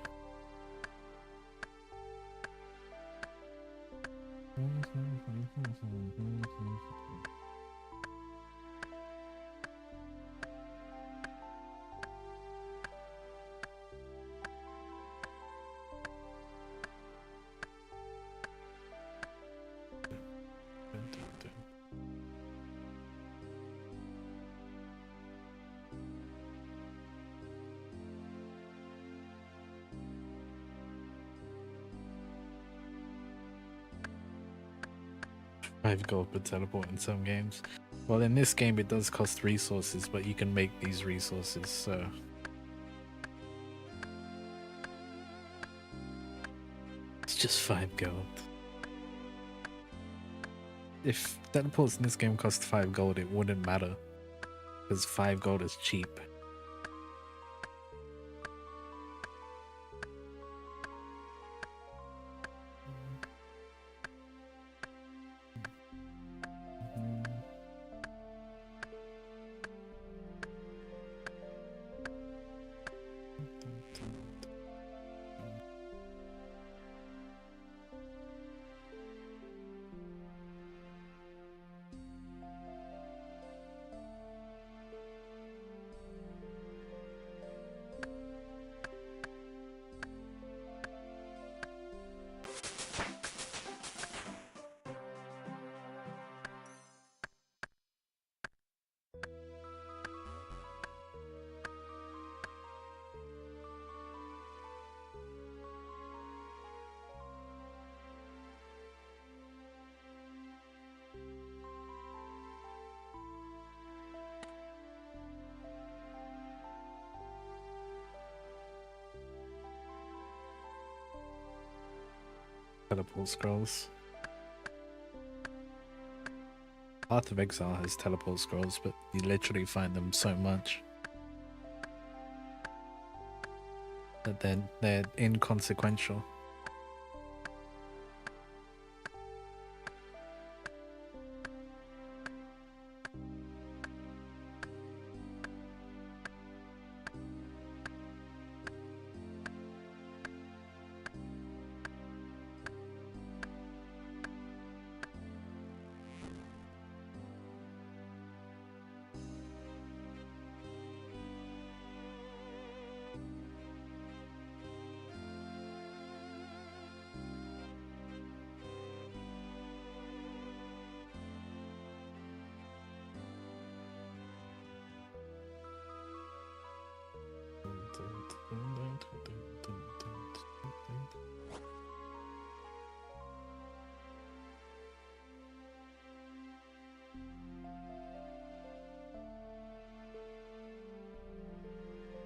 $5 per teleport in some games. Well, in this game it does cost resources, but you can make these resources, so... It's just $5. If teleports in this game cost $5, it wouldn't matter. Because $5 is cheap. teleport scrolls. Path of Exile has teleport scrolls, but you literally find them so much that they're inconsequential.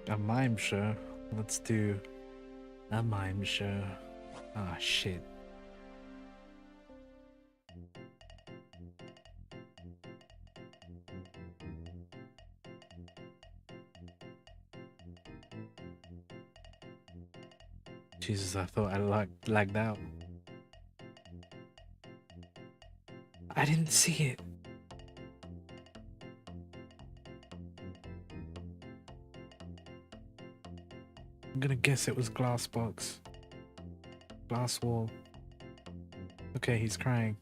A mime show. Let's do a mime show. Ah, shit. Jesus, I thought I lagged out. I didn't see it. I'm gonna guess it was glass box. Glass wall. Okay, he's crying.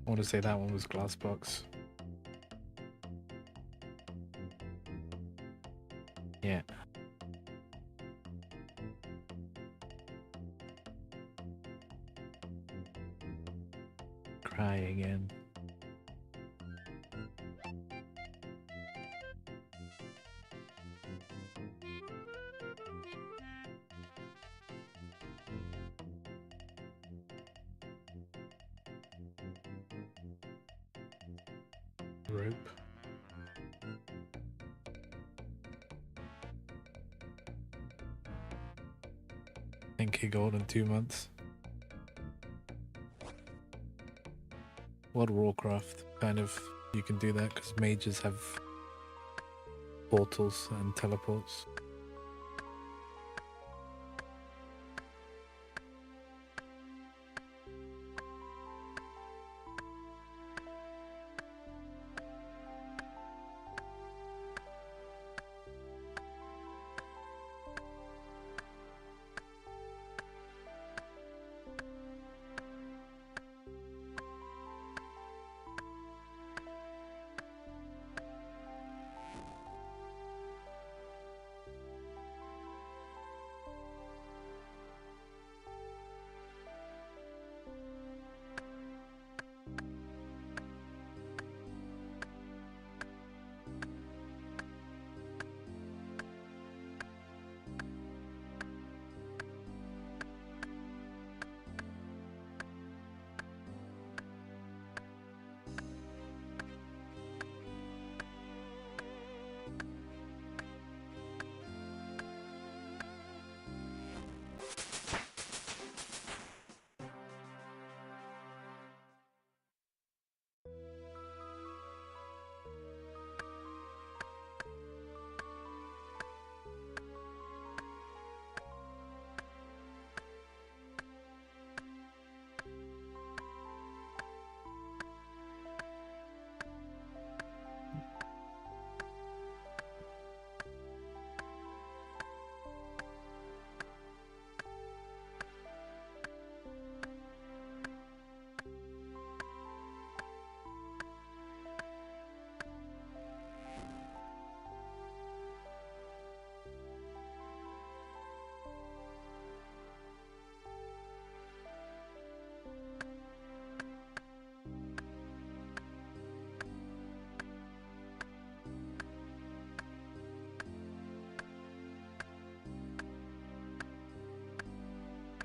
I want to say that one was glass box. Yeah. Cry again. Rope. Thank gold in 2 months. World of Warcraft, kind of, you can do that because mages have portals and teleports.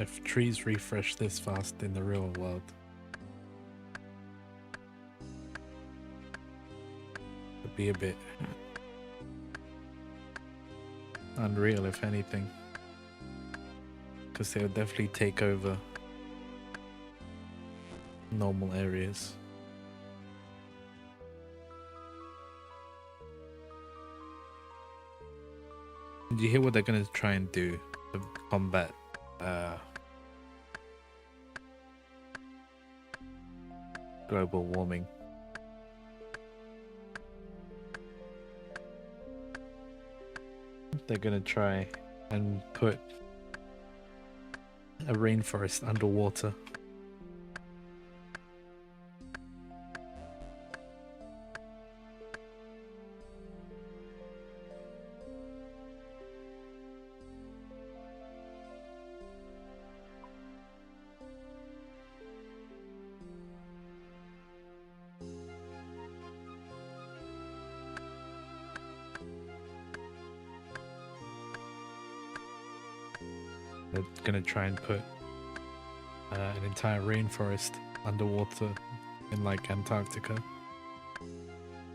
If trees refresh this fast in the real world, it'd be a bit unreal, if anything, because they would definitely take over normal areas. Do you hear what they're gonna try and do to combat global warming? They're gonna try and put a rainforest underwater. They're gonna try and put an entire rainforest underwater in like Antarctica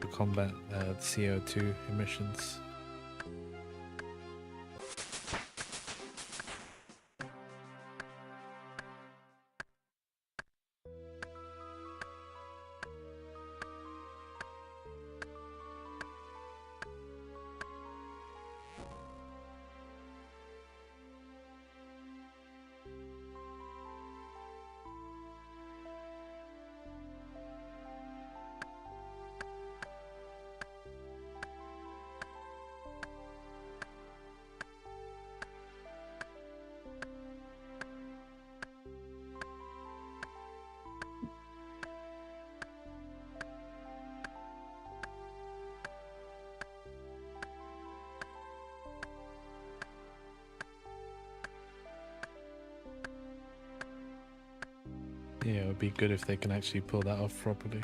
to combat CO2 emissions. Yeah, it would be good if they can actually pull that off properly.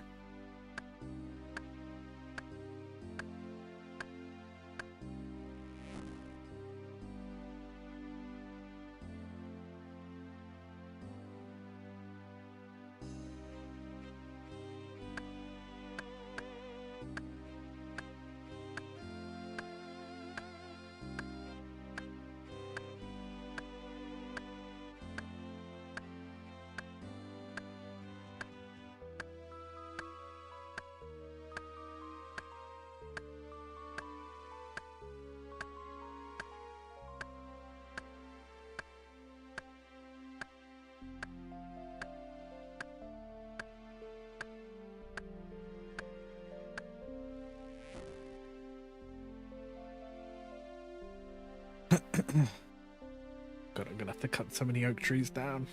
God, I'm gonna have to cut so many oak trees down.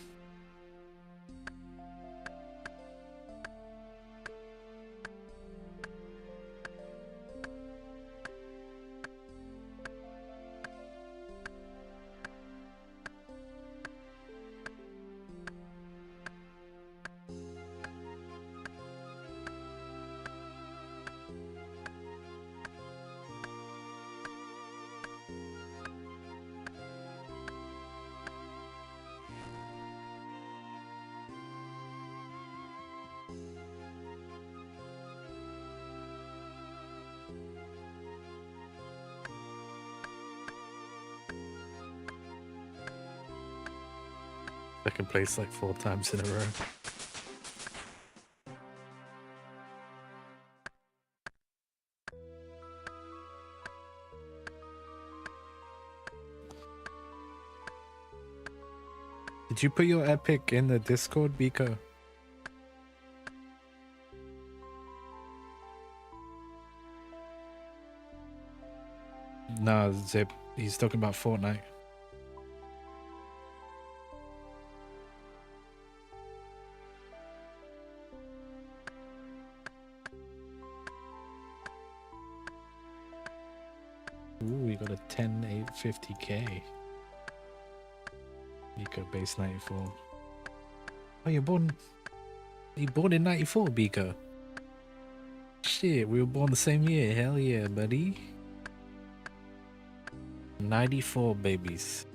Second place like 4 times in a row. Did you put your epic in the Discord, Biko? No, Zip. He's talking about Fortnite. Ooh, we got a 10,850k. Biko base 94. Oh, you're born in 94, Biko. Shit, we were born the same year. Hell yeah, buddy. 94 babies.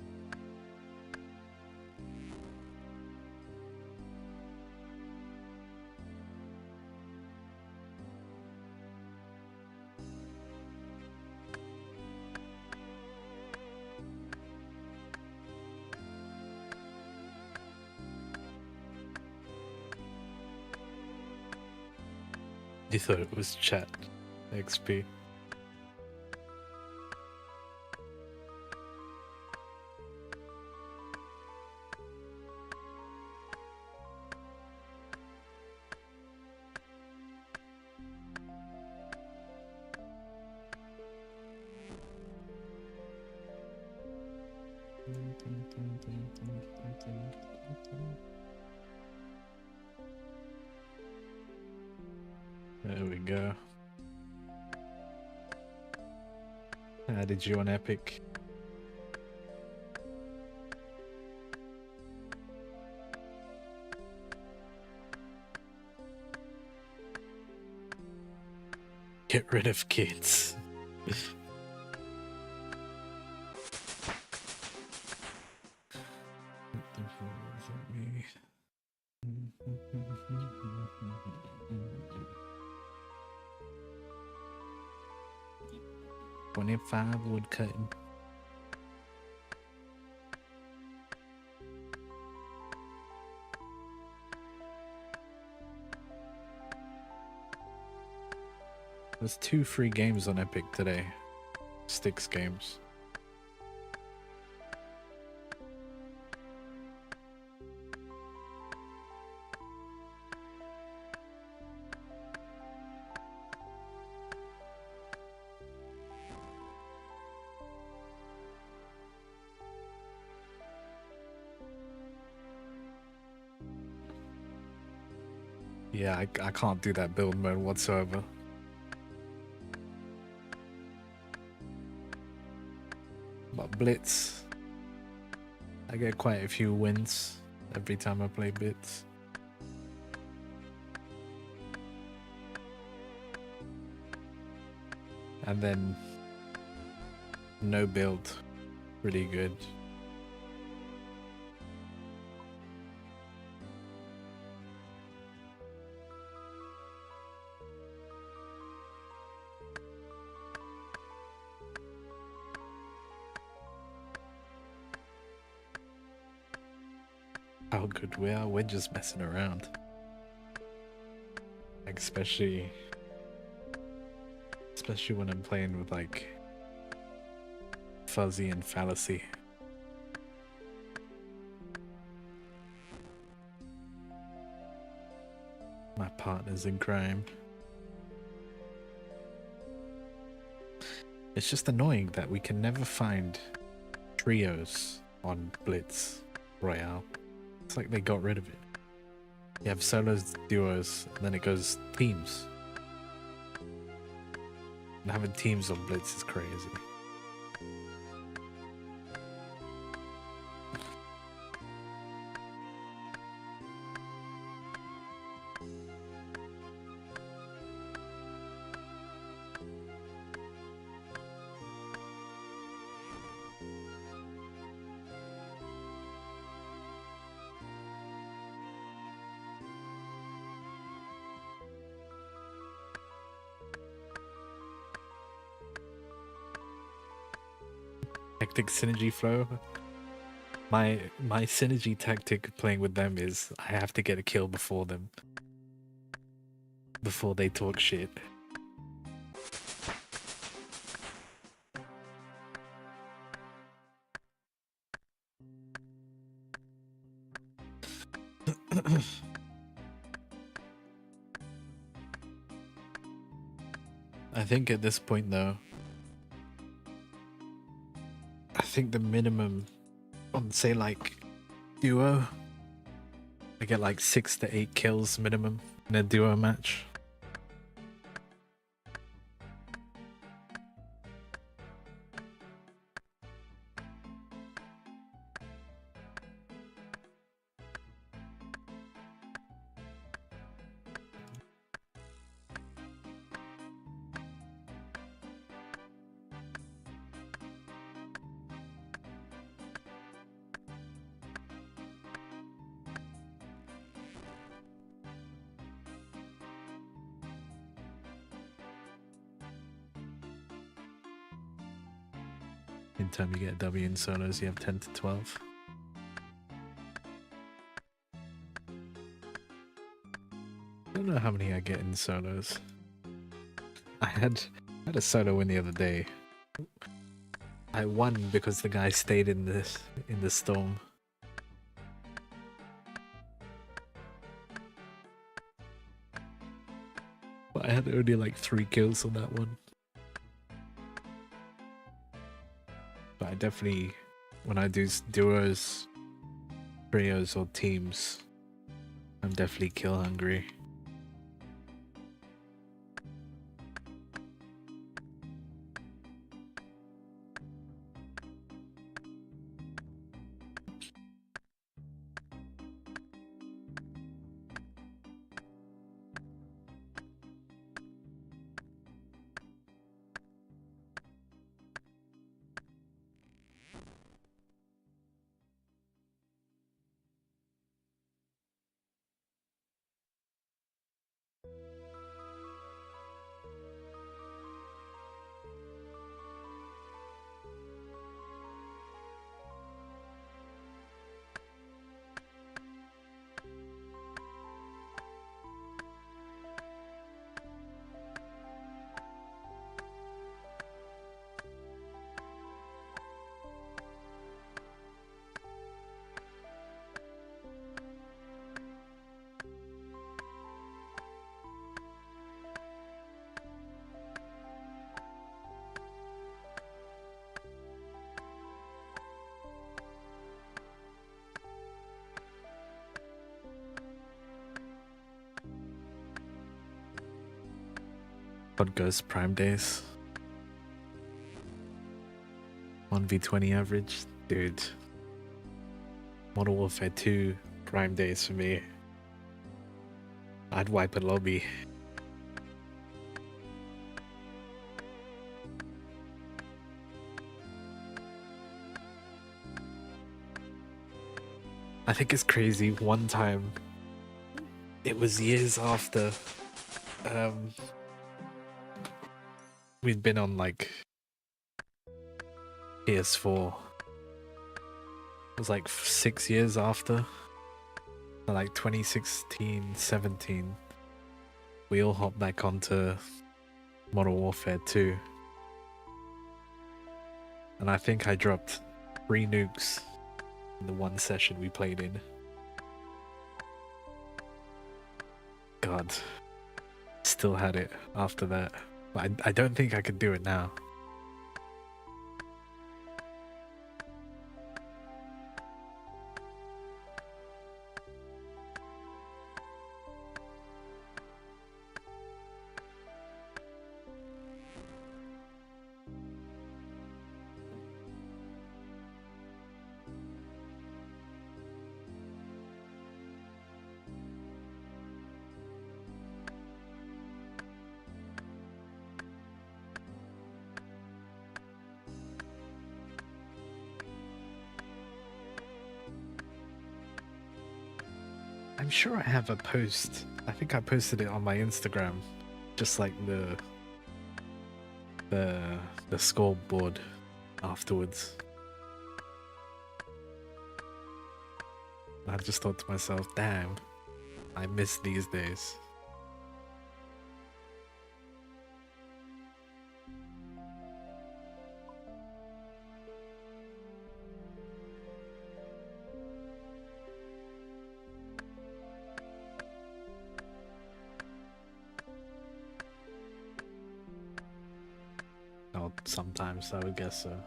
You thought it was chat XP. There we go. How did you on Epic? Get rid of kids. $25 wood cutting. There's 2 free games on Epic today. Sticks games. Yeah, I can't do that build mode whatsoever. But Blitz, I get quite a few wins every time I play Blitz. And then no build, really good. How good we are, we're just messing around. Like especially when I'm playing with like Fuzzy and Fallacy. My partners in crime. It's just annoying that we can never find trios on Blitz Royale. It's like they got rid of it. You have solos, duos, and then it goes teams. And having teams on Blitz is crazy. Hectic synergy flow. My synergy tactic playing with them is I have to get a kill before them. Before they talk shit. I think at this point though, I think the minimum on say like duo, I get like 6 to 8 kills minimum in a duo match. Anytime you get a W in solos, you have 10 to 12. I don't know how many I get in solos. had a solo win the other day. I won because the guy stayed in the storm. But I had only like 3 kills on that one. But I definitely, when I do duos, trios, or teams, I'm definitely kill hungry. Podcast Prime Days. 1v20 average. Dude. Modern Warfare 2 Prime Days for me. I'd wipe a lobby. I think it's crazy. One time, it was years after we'd been on like PS4. It was like 6 years after. Like 2016, 17. We all hopped back onto Modern Warfare 2. And I think I dropped 3 nukes in the one session we played in. God. Still had it after that. But I don't think I could do it now. I'm sure I have a post. I think I posted it on my Instagram. Just like the scoreboard afterwards. I just thought to myself, damn, I miss these days. Oh, sometimes I would guess so.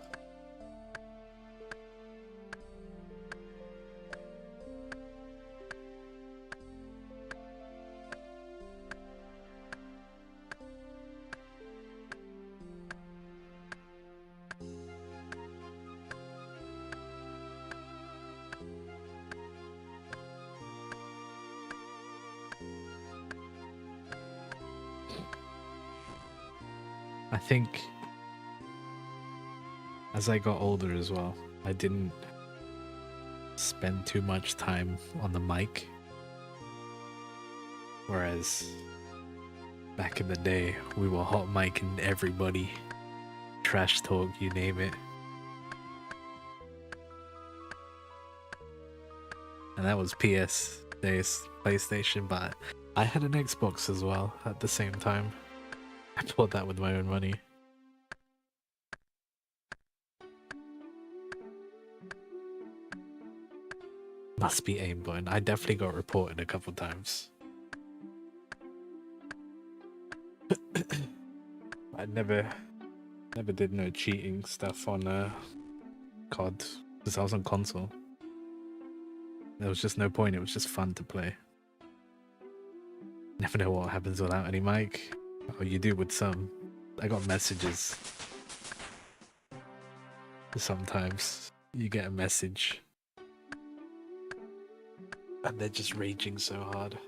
I think as I got older as well, I didn't spend too much time on the mic. Whereas back in the day, we were hot micing everybody, trash talk, you name it. And that was PS days, PlayStation, but I had an Xbox as well at the same time. I bought that with my own money. Must be aimbot. I definitely got reported a couple times. I never did no cheating stuff on COD because I was on console. There was just no point. It was just fun to play. Never know what happens without any mic. Oh, you do with some. I got messages. Sometimes you get a message and they're just raging so hard.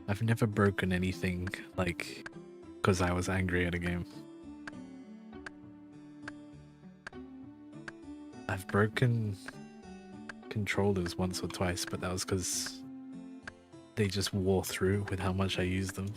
I've never broken anything like because I was angry at a game. I've broken controllers once or twice, but that was because they just wore through with how much I used them.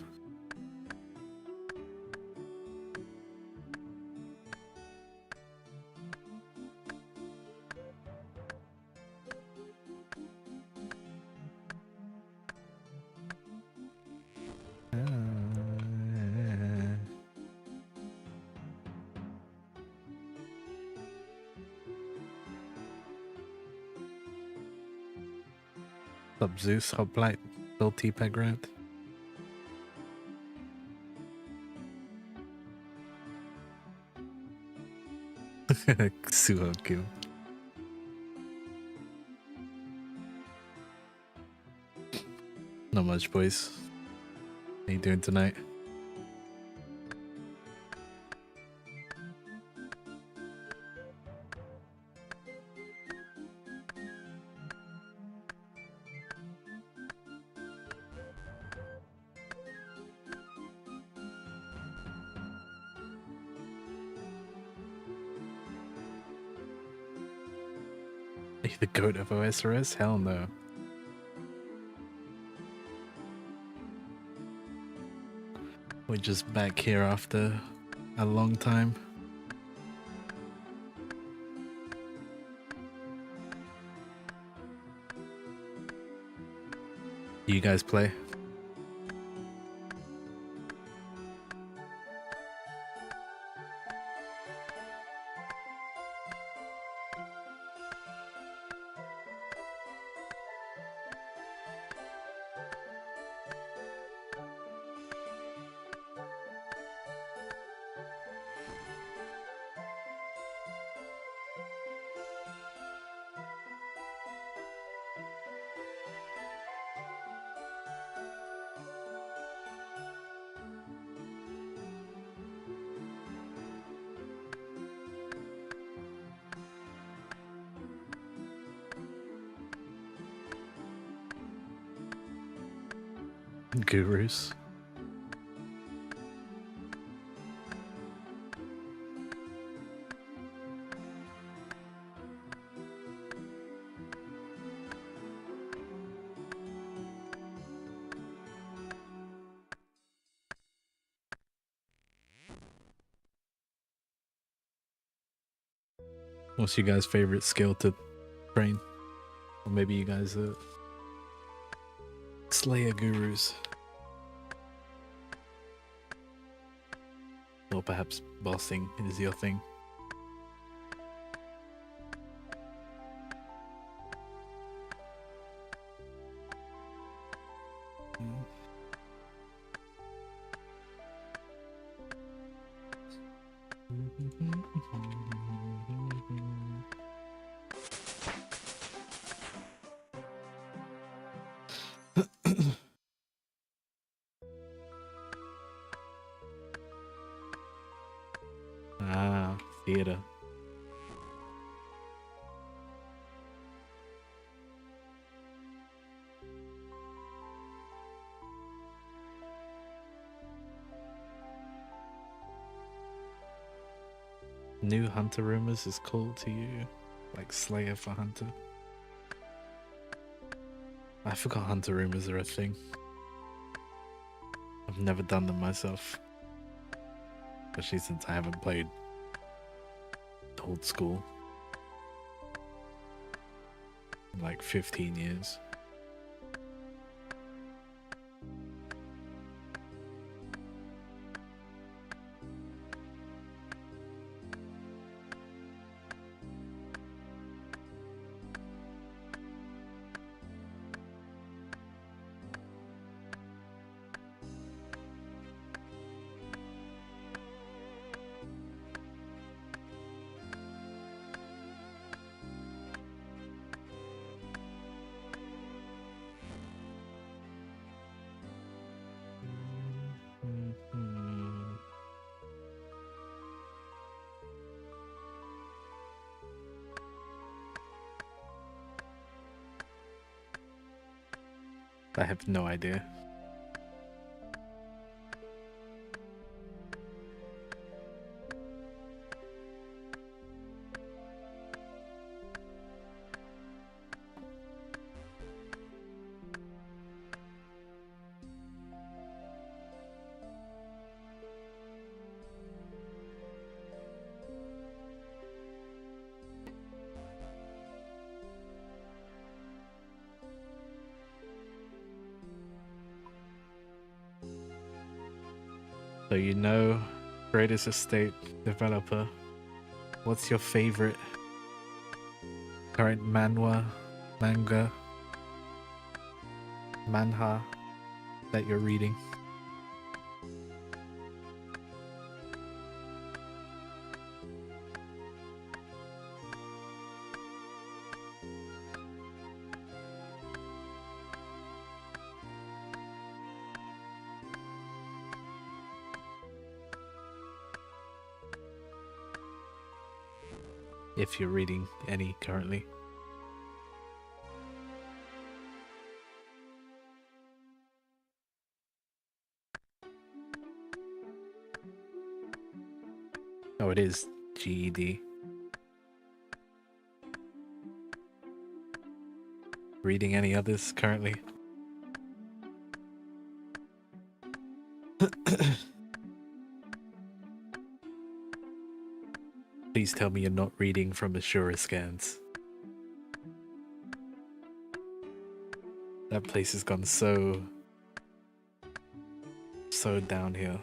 Up Zeus, hop blight, Bill T-Peg round. Suho kill. Not much, boys. How you doing tonight? Are you the goat of OSRS? Hell no. We're just back here after a long time. You guys play? Gurus. What's your guys' favorite skill to train? Or maybe you guys Slayer gurus. Or perhaps bossing is your thing. Ah, theater. New Hunter rumors is cool to you? Like Slayer for Hunter? I forgot Hunter rumors are a thing. I've never done them myself. Especially since I haven't played old school in like 15 years. I have no idea. So you know, greatest estate developer. What's your favorite current manga, manhwa that you're reading? If you're reading any currently. Oh, it is GED. Reading any others currently? Please tell me you're not reading from Ashura Scans. That place has gone so downhill.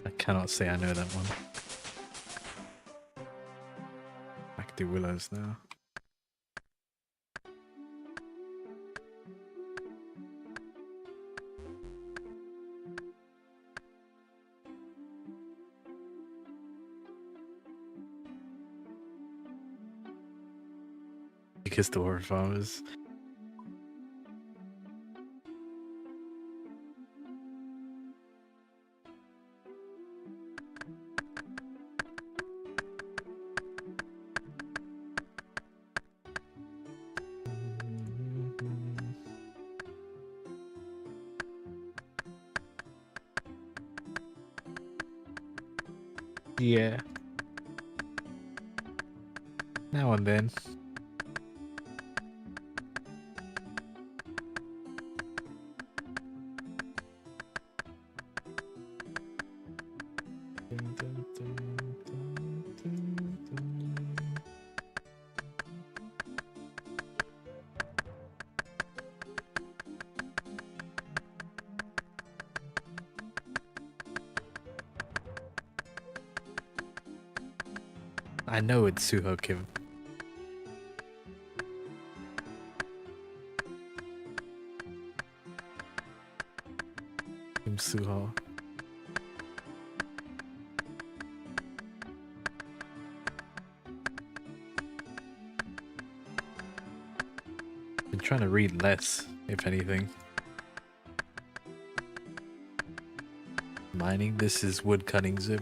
I cannot say I know that one. I could do Willows now. Because the horror farmers. Yeah. Now and then. I know it's Suho Kim. Kim Suho. Been trying to read less, if anything. Mining, this is wood cutting zip.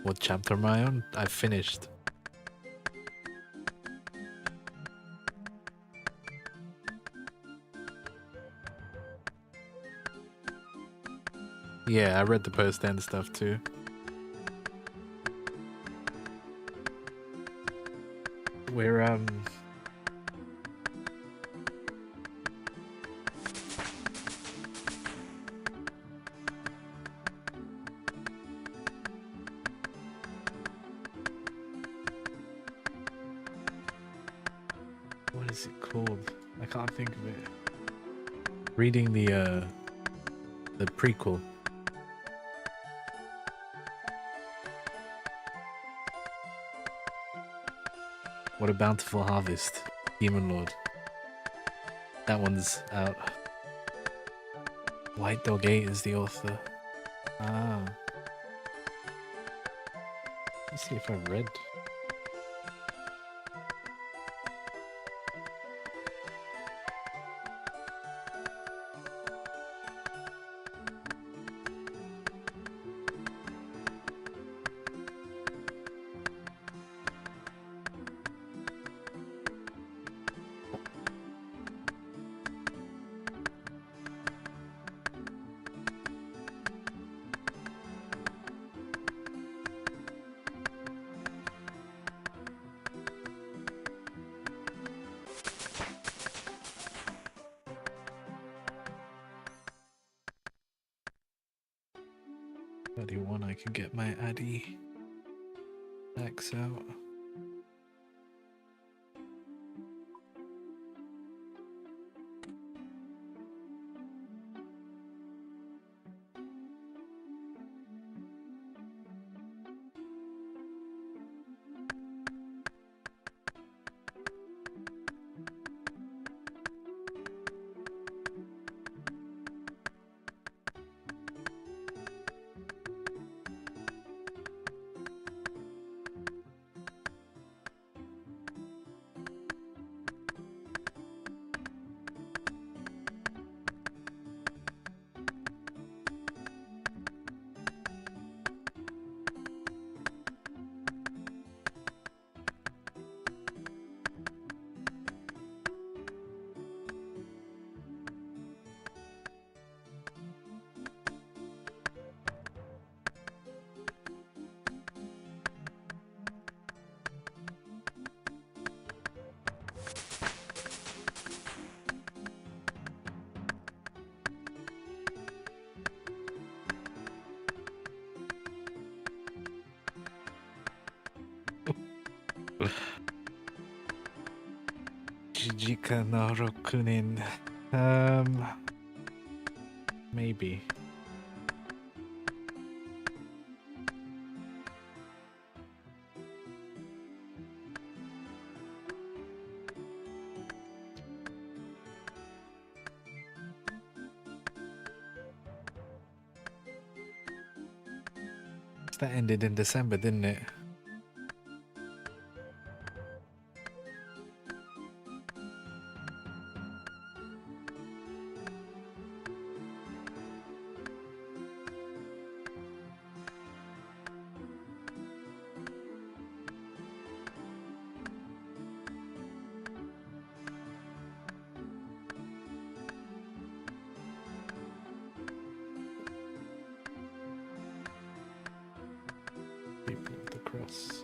What chapter am I on? I finished. Yeah, I read the post and stuff too. We're what is it called? I can't think of it. Reading the prequel. What a Bountiful Harvest, Demon Lord. That one's out. White Dog 8 is the author. Ah. Let's see if I've read. I can get my Addy X out. Jijika no Rokunin. Maybe. That ended in December, didn't it? People of the Cross.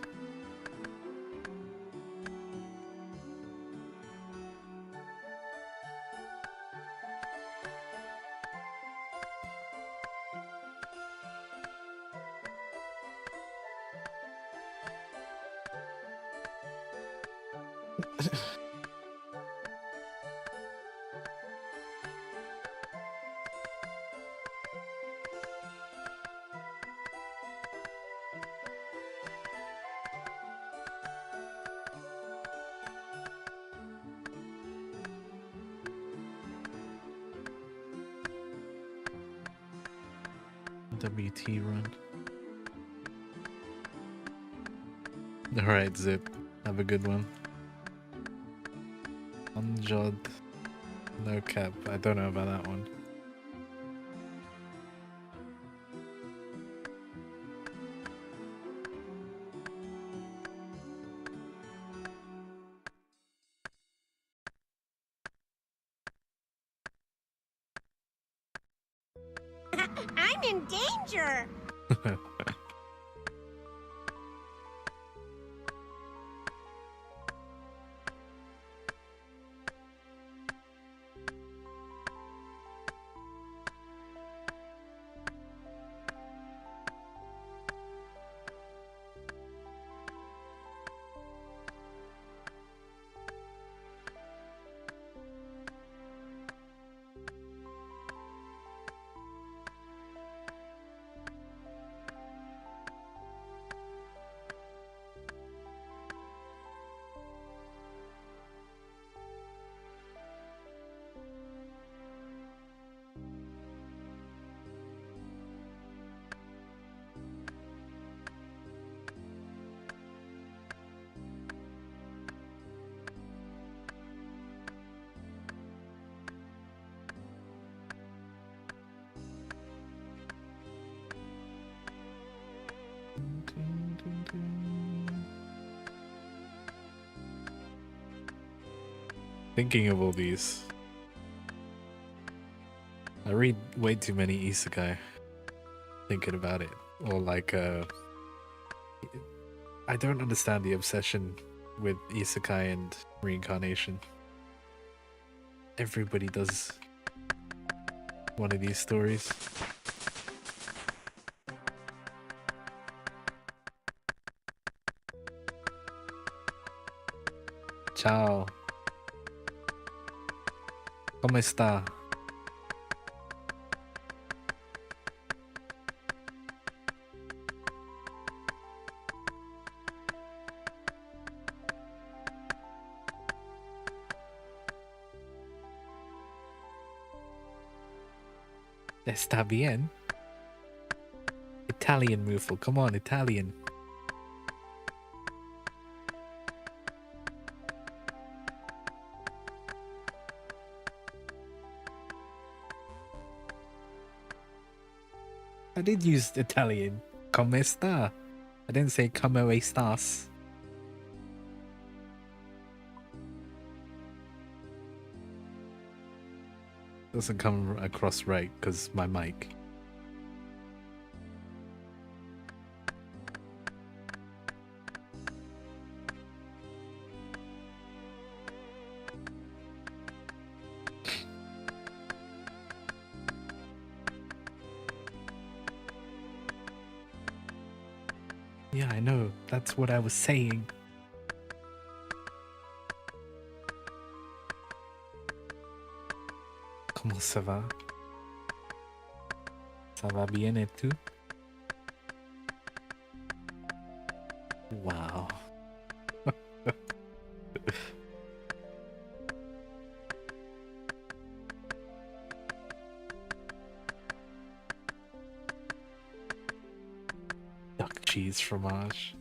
WT run. Alright, Zip. Have a good one. Unjod. No cap. I don't know about that one. I'm in danger! Thinking of all these, I read way too many isekai thinking about it. Or like, I don't understand the obsession with isekai and reincarnation. Everybody does one of these stories. Ciao. ¿Cómo está? Está bien. Italian, Mufel. Come on, Italian. I did use Italian. Come sta? I didn't say como estas. Doesn't come across right because my mic. Yeah, I know. That's what I was saying. Comment ça va? Ça va bien et tout? Wow. Duck cheese fromage.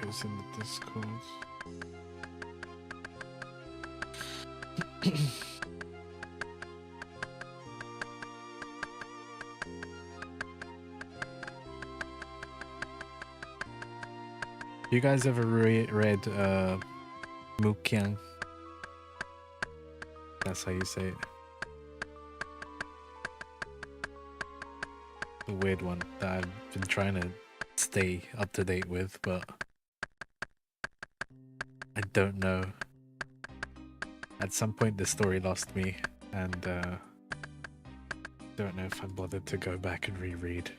Goes in the Discord. You guys ever read Mukyang? That's how you say it. The weird one that I've been trying to stay up to date with, but I don't know. At some point the story lost me, and don't know if I'm bothered to go back and reread.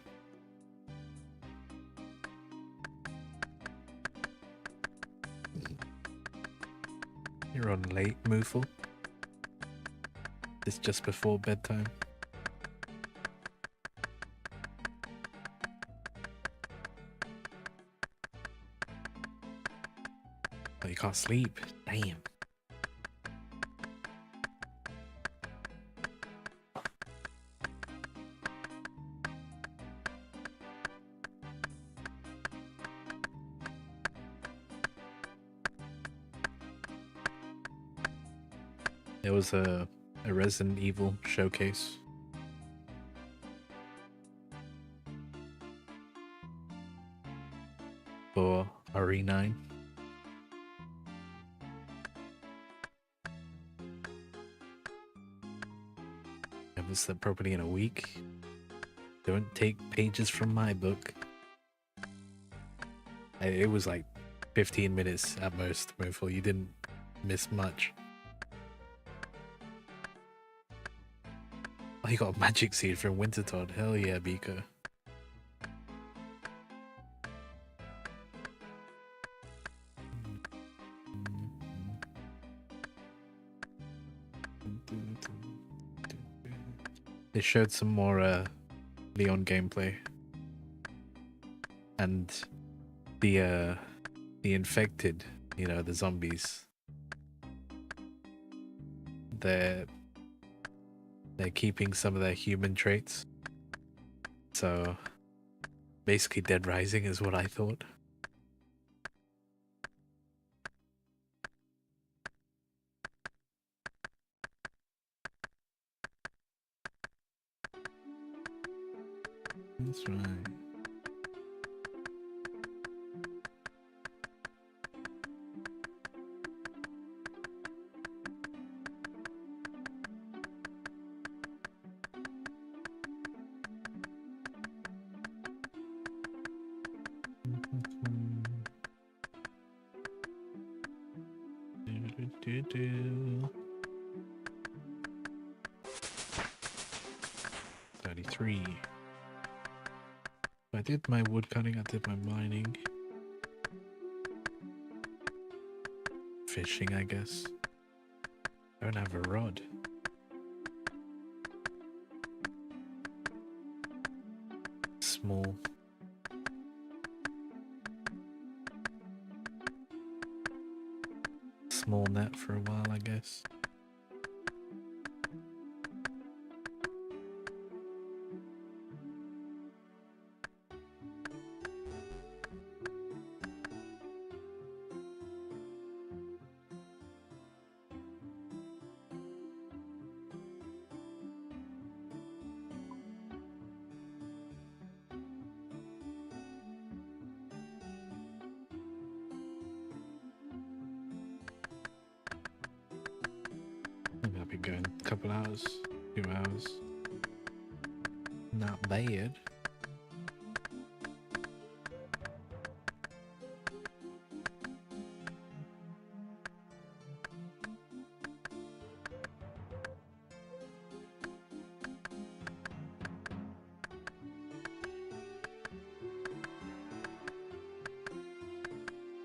You're on late, Moofle. It's just before bedtime. Oh, you can't sleep. Damn. There was a Resident Evil showcase. For RE9. It was probably in a week. Don't take pages from my book. It was like 15 minutes at most, Moofle. You didn't miss much. Oh, you got a magic seed from Wintertodd. Hell yeah, Beaker. They showed some more Leon gameplay. And the infected, you know, the zombies. They're keeping some of their human traits. So basically Dead Rising is what I thought. That's right. Do. 33. I did my wood cutting, I did my mining. Fishing, I guess. I don't have a rod. Small. Small net for a while, I guess. I'll be going a couple hours, 2 hours. Not bad.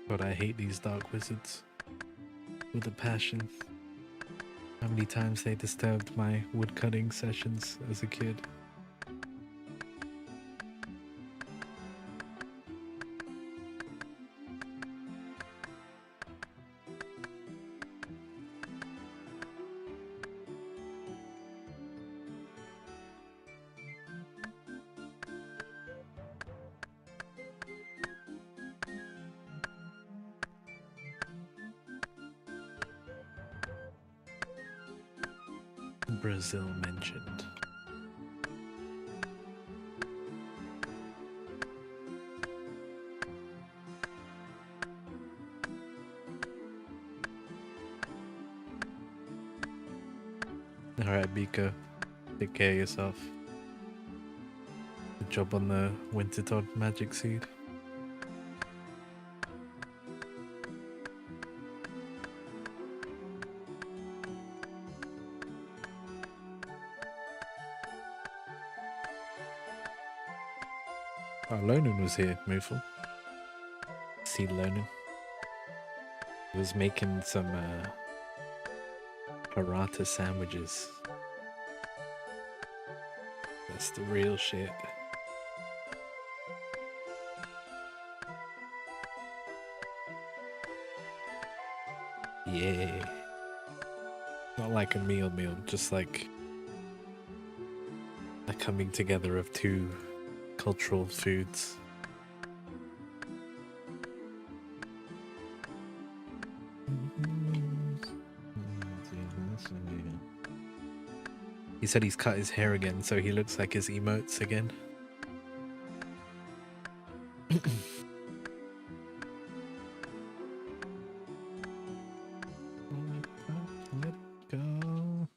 But I hate these dark wizards with a passion. How many times they disturbed my woodcutting sessions as a kid. Brazil mentioned. Alright, Bika. Take care of yourself. Good job on the Wintertodd magic seed. Oh, Lonan was here, Moofle. See Lonan. He was making some Paratha sandwiches. That's the real shit. Yeah. Not like a meal, just like a coming together of two cultural foods. He said he's cut his hair again, so he looks like his emotes again. Let it go.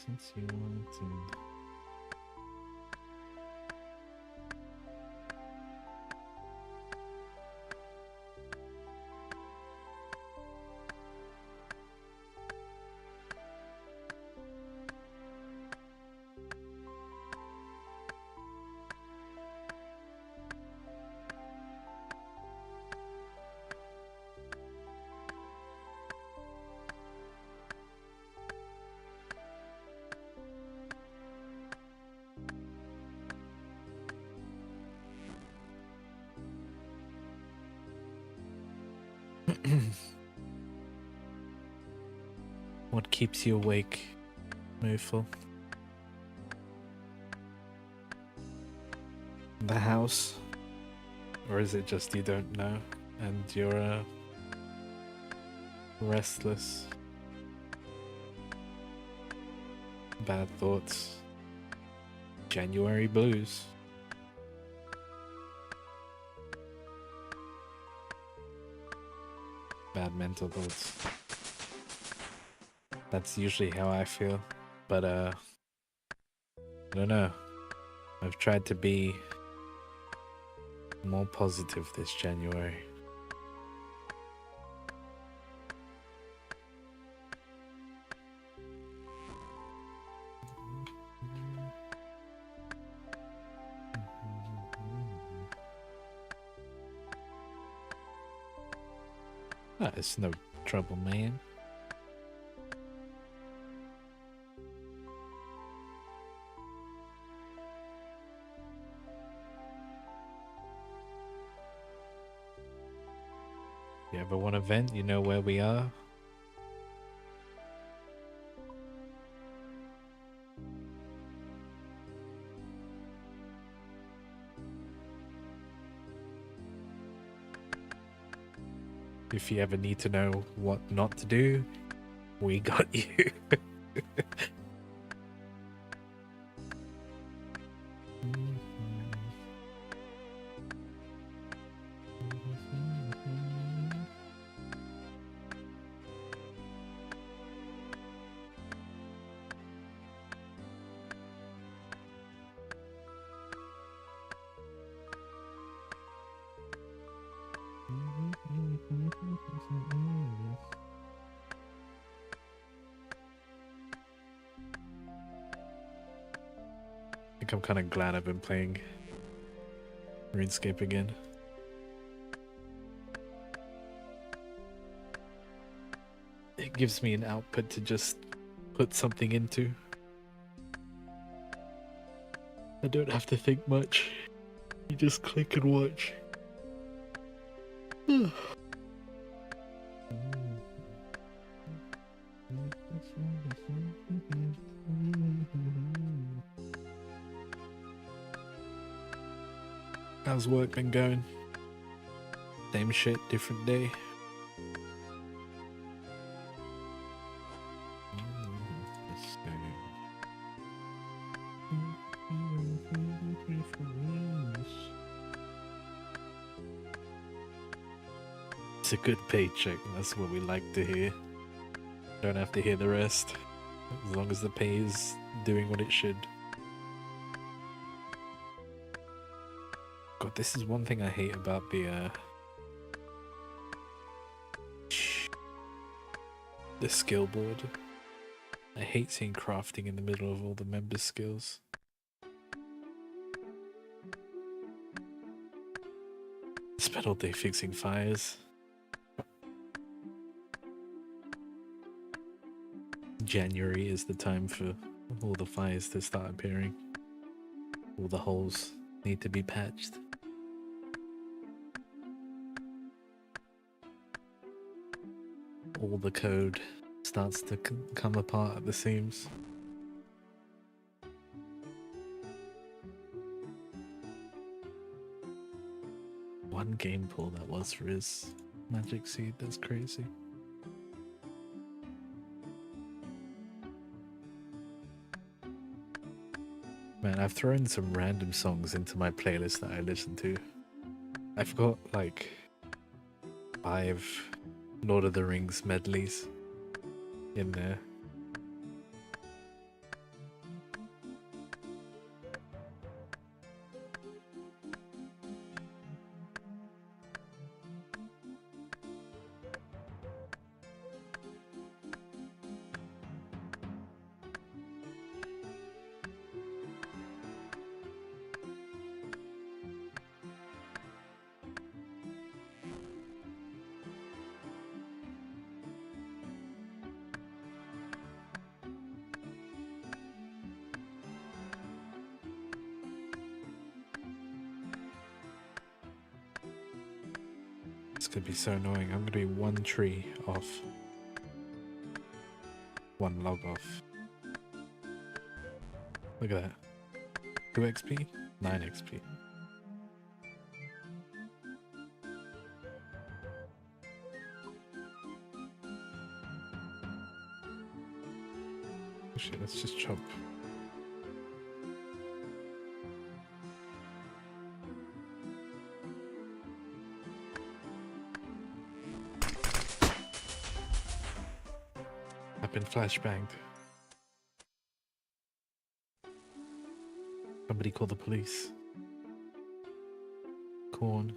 Since you wanted. What keeps you awake, Moofle? The house? Or is it just you don't know and you're restless? Bad thoughts. January blues. Bad mental thoughts. That's usually how I feel, but I don't know. I've tried to be more positive this January. Ah, it's no trouble, man. You ever want to vent, you know where we are. If you ever need to know what not to do, we got you. I think I'm kind of glad I've been playing RuneScape again. It gives me an output to just put something into. I don't have to think much. You just click and watch. How's work been going? Same shit, different day. It's a good paycheck, that's what we like to hear. Don't have to hear the rest, as long as the pay is doing what it should. God, this is one thing I hate about the The skill board. I hate seeing crafting in the middle of all the members' skills. Spent all day fixing fires. January is the time for all the fires to start appearing. All the holes need to be patched. All the code starts to come apart at the seams. One game pull that was for his magic seed, that's crazy. Man, I've thrown some random songs into my playlist that I listen to. I've got like 5 Lord of the Rings medleys in there. This could be so annoying. I'm gonna be 1 tree off. 1 log off. Look at that. 2 XP? 9 XP. Shit, let's just chop. I've been flashbanged. Somebody call the police. Corn.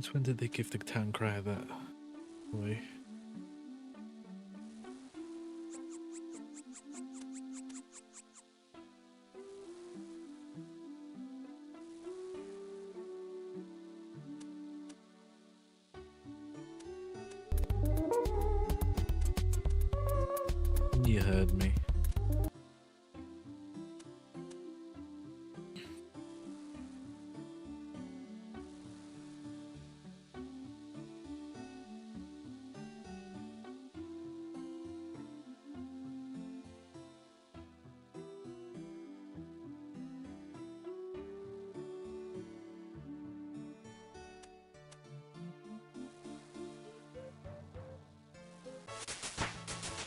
Since when did they give the town crier that boy? You heard me.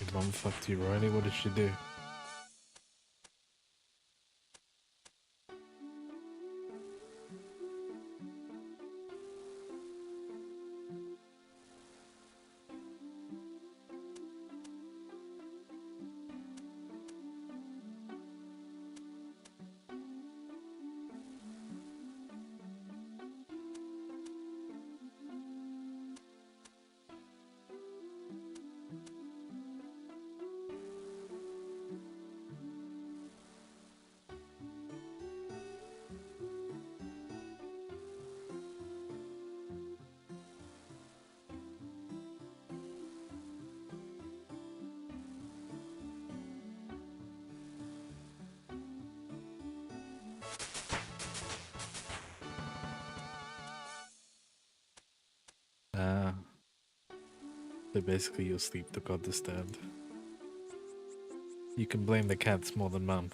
Your mom fucked you, Riley. What did she do? So basically your sleep got disturbed. You can blame the cats more than mum.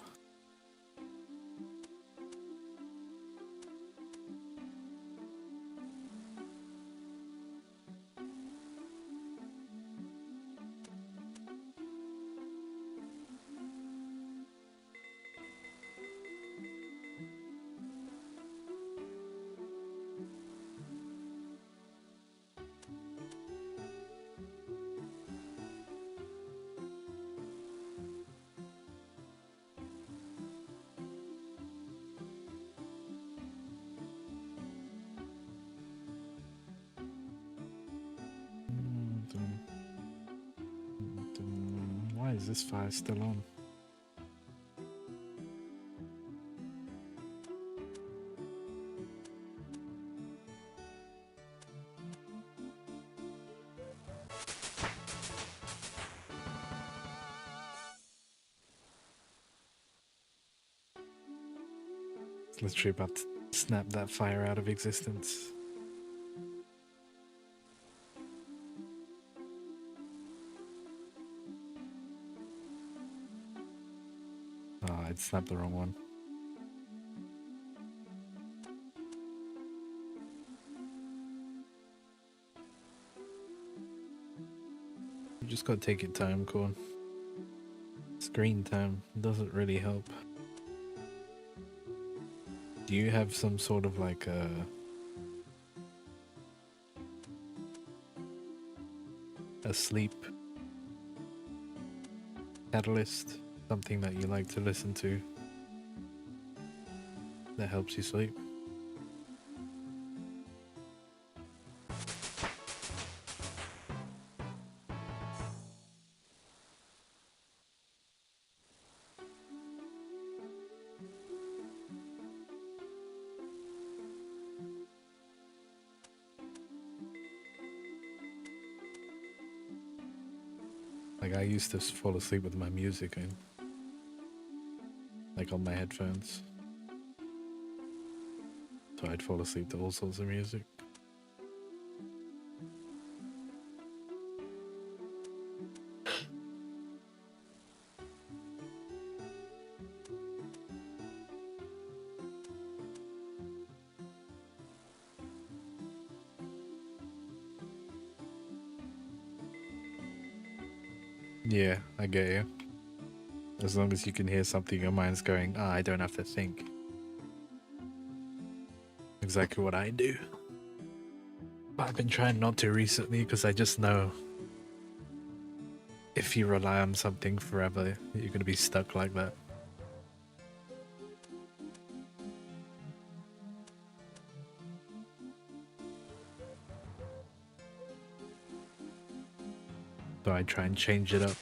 Why is this fire still on? It's literally about to snap that fire out of existence. Oh, I'd snapped the wrong one. You just gotta take your time, Corn. Screen time doesn't really help. Do you have some sort of like a sleep catalyst? Something that you like to listen to that helps you sleep? Like I used to fall asleep with my music in, like on my headphones. So I'd fall asleep to all sorts of music. Yeah, I get you. As long as you can hear something, your mind's going, ah, I don't have to think. Exactly what I do. But I've been trying not to recently because I just know if you rely on something forever, you're going to be stuck like that. So I try and change it up.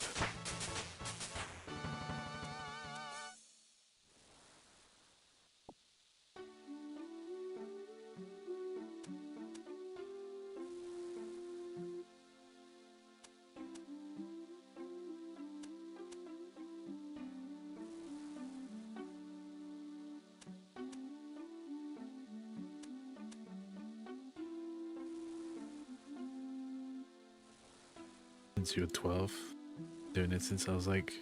Since you were 12, doing it since I was like,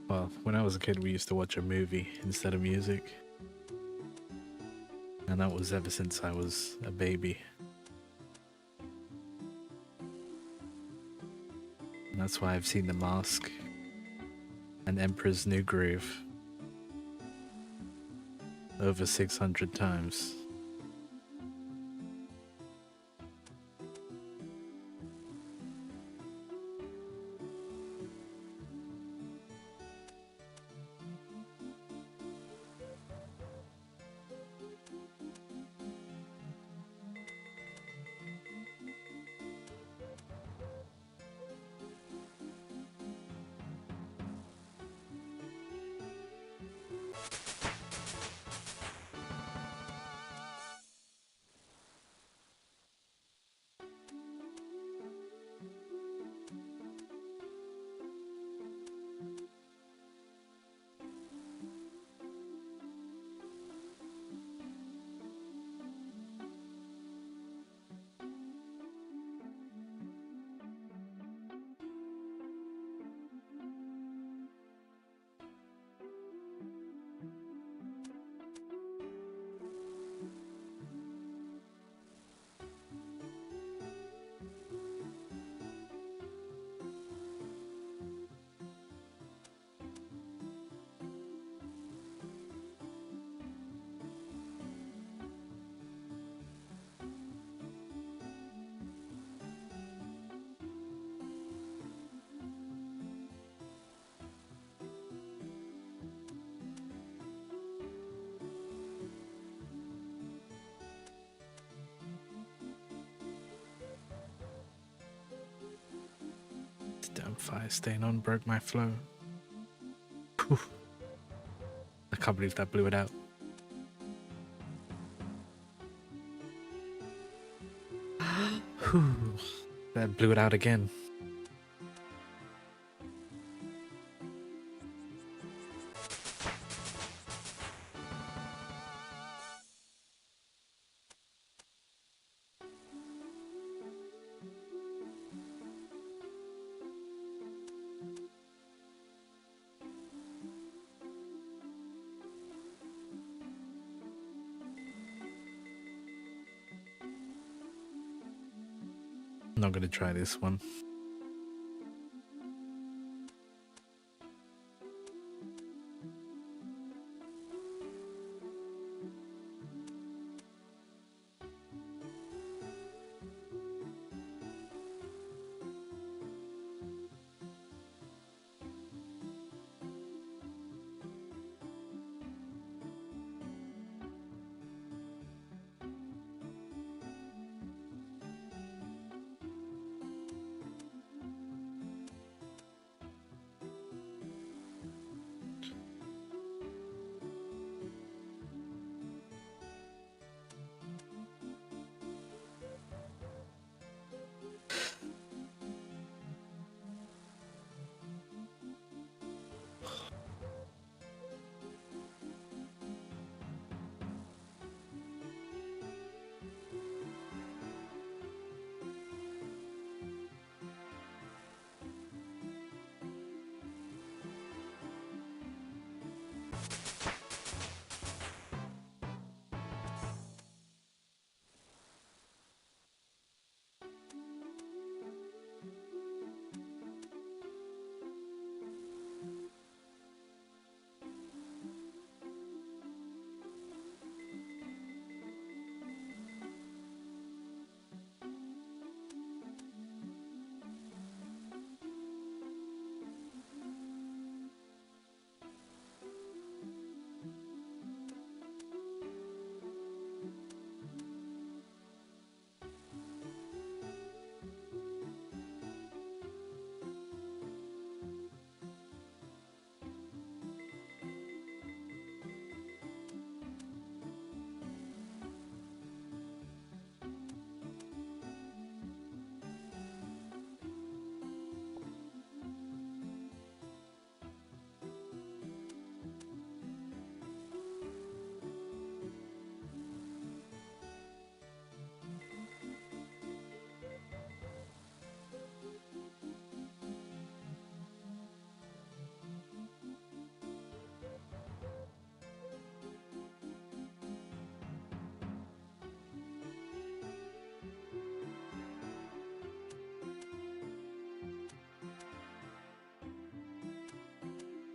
well, when I was a kid we used to watch a movie instead of music, and that was ever since I was a baby. And that's why I've seen The Mask and Emperor's New Groove over 600 times. Damn fire stain on broke my flow. Whew. I can't believe that blew it out. Whew. That blew it out again. Not gonna try this one.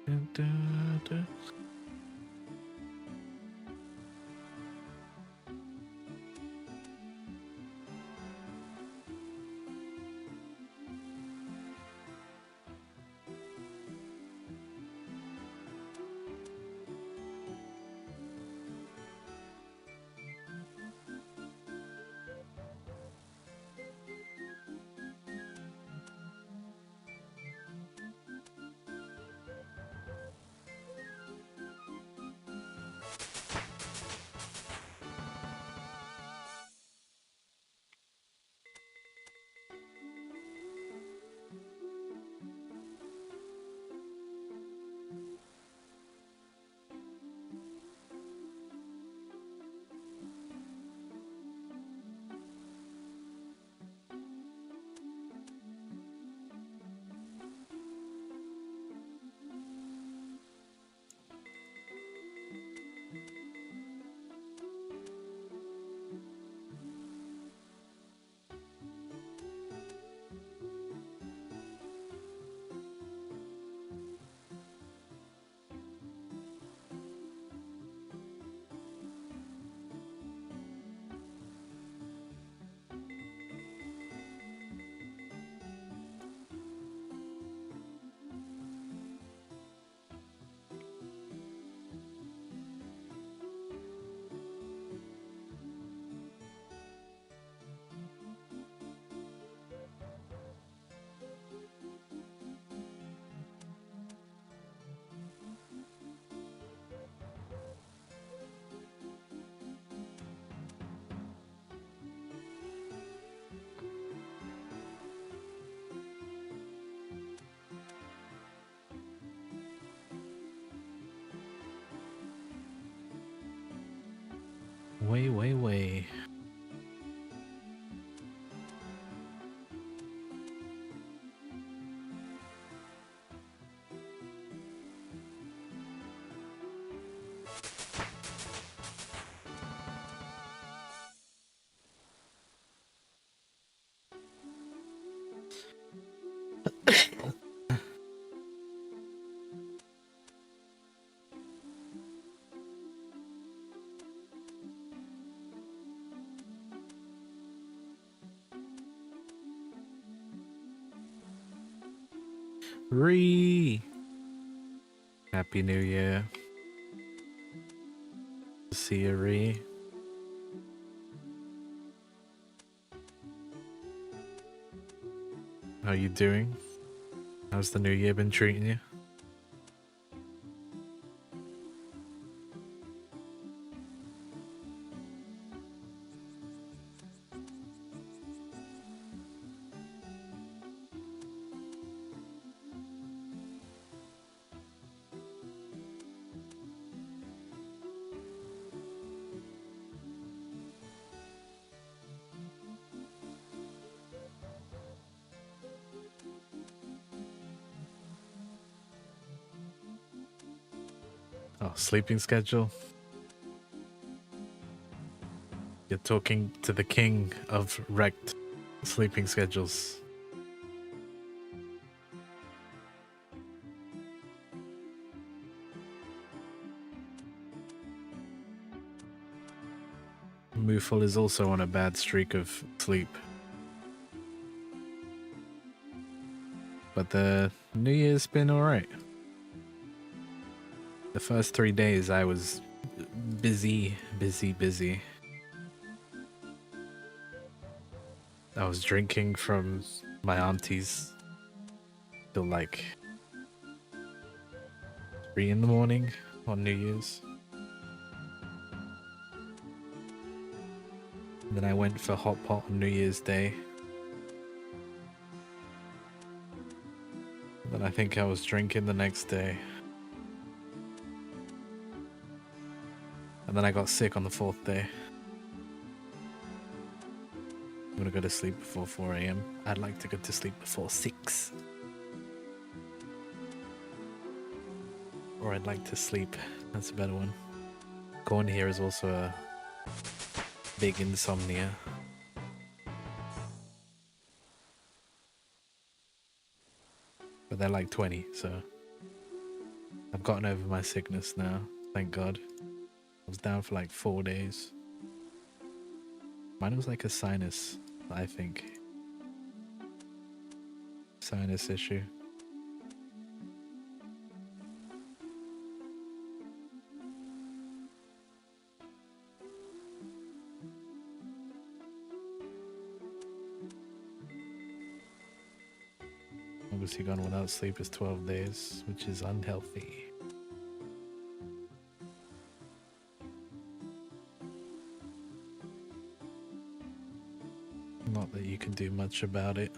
Dun, dun, dun. way. Happy New Year. See you, Ree. How you doing? How's the new year been treating you? Oh, sleeping schedule? You're talking to the king of wrecked sleeping schedules. Moofle is also on a bad streak of sleep. But the New Year's been alright. The first 3 days I was busy. I was drinking from my auntie's till like 3 in the morning on New Year's. Then I went for hot pot on New Year's Day. Then I think I was drinking the next day. And then I got sick on the 4th day. I'm gonna go to sleep before 4 AM. I'd like to go to sleep before 6. Or I'd like to sleep. That's a better one. Corn here is also a big insomnia. But they're like 20, so I've gotten over my sickness now, thank God. I was down for like 4 days. Mine was like a sinus, I think. Sinus issue. Obviously gone without sleep is 12 days, which is unhealthy. Not that you can do much about it.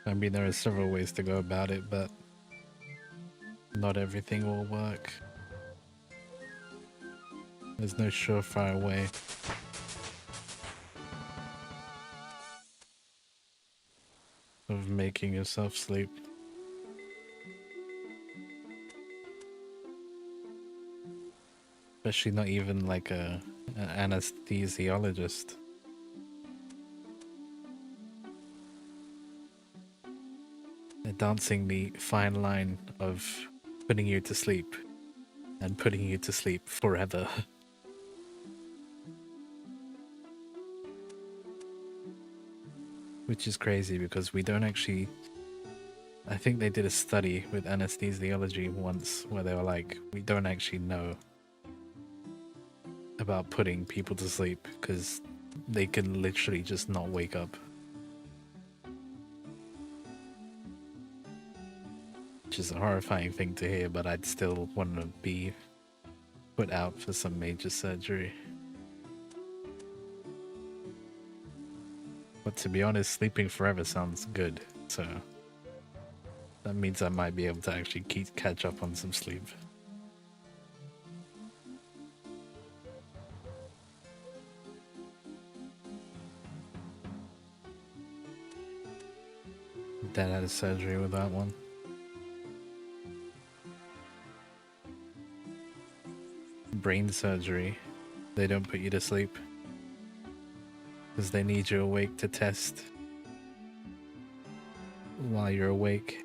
I mean, there are several ways to go about it, but not everything will work. There's no surefire way. Of making yourself sleep. Especially not even like an anesthesiologist. They're dancing the fine line of putting you to sleep and putting you to sleep forever. Which is crazy because we don't actually... I think they did a study with anesthesiology once where they were like, we don't actually know about putting people to sleep because they can literally just not wake up. Which is a horrifying thing to hear, but I'd still want to be put out for some major surgery. But to be honest, sleeping forever sounds good, so that means I might be able to actually catch up on some sleep. Dad had a surgery with that one. Brain surgery, they don't put you to sleep because they need you awake to test. While you're awake,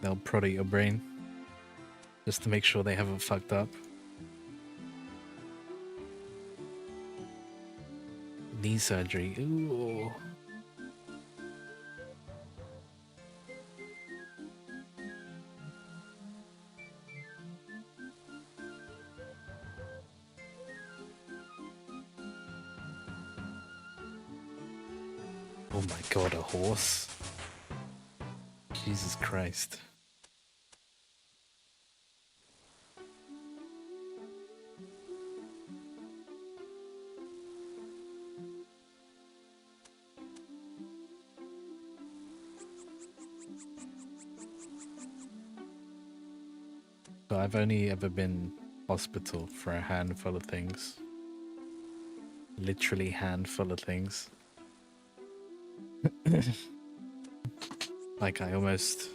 they'll prod at your brain just to make sure they haven't fucked up. Knee surgery, ooh. Oh my god, a horse? Jesus Christ. So I've only ever been hospital for a handful of things. Literally handful of things. Like I almost...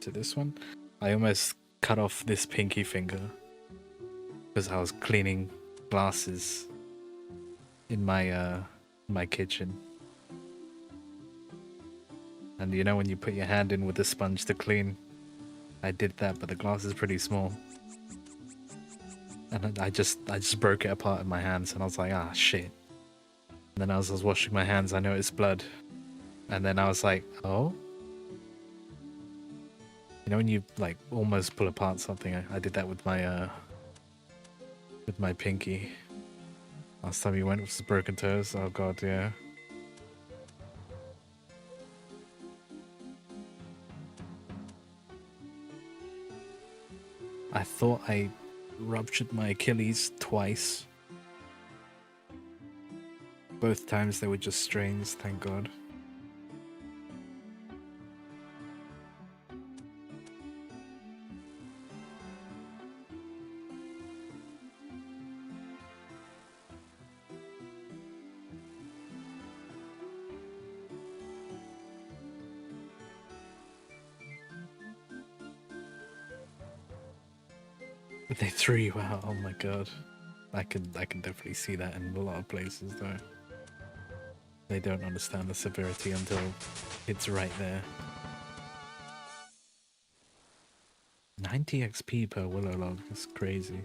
to this one? I almost cut off this pinky finger because I was cleaning glasses in my kitchen. And you know when you put your hand in with the sponge to clean? I did that, but the glass is pretty small. And I just broke it apart in my hands and I was like, ah, shit. And then as I was washing my hands, I noticed blood. And then I was like, oh? You know when you like almost pull apart something? I did that with my pinky. Last time you went was broken toes. Oh god, yeah. I thought I ruptured my Achilles twice. Both times they were just strains, thank god. But they threw you out, oh my god. I can definitely see that in a lot of places though. They don't understand the severity until it's right there. 90 XP per willow log, that's crazy.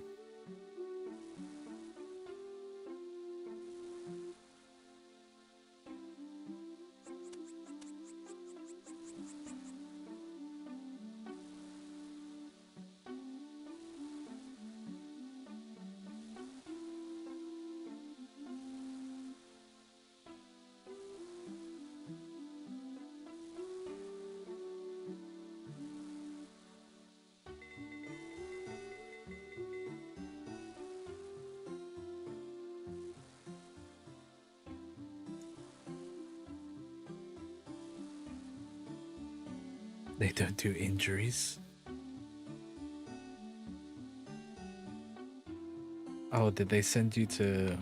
They don't do injuries. Oh, did they send you to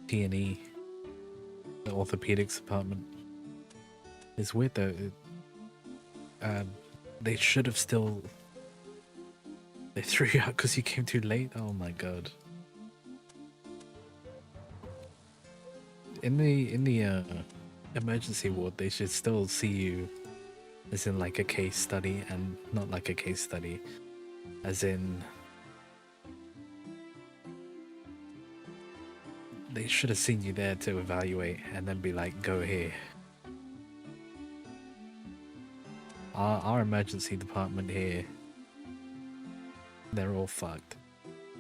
T&E, the orthopedics department? It's weird though. They should have still They threw you out because you came too late? Oh my god. In the emergency ward, they should still see you as in like a case study, and not like a case study, as in they should have seen you there to evaluate and then be like, go here. Our emergency department here, they're all fucked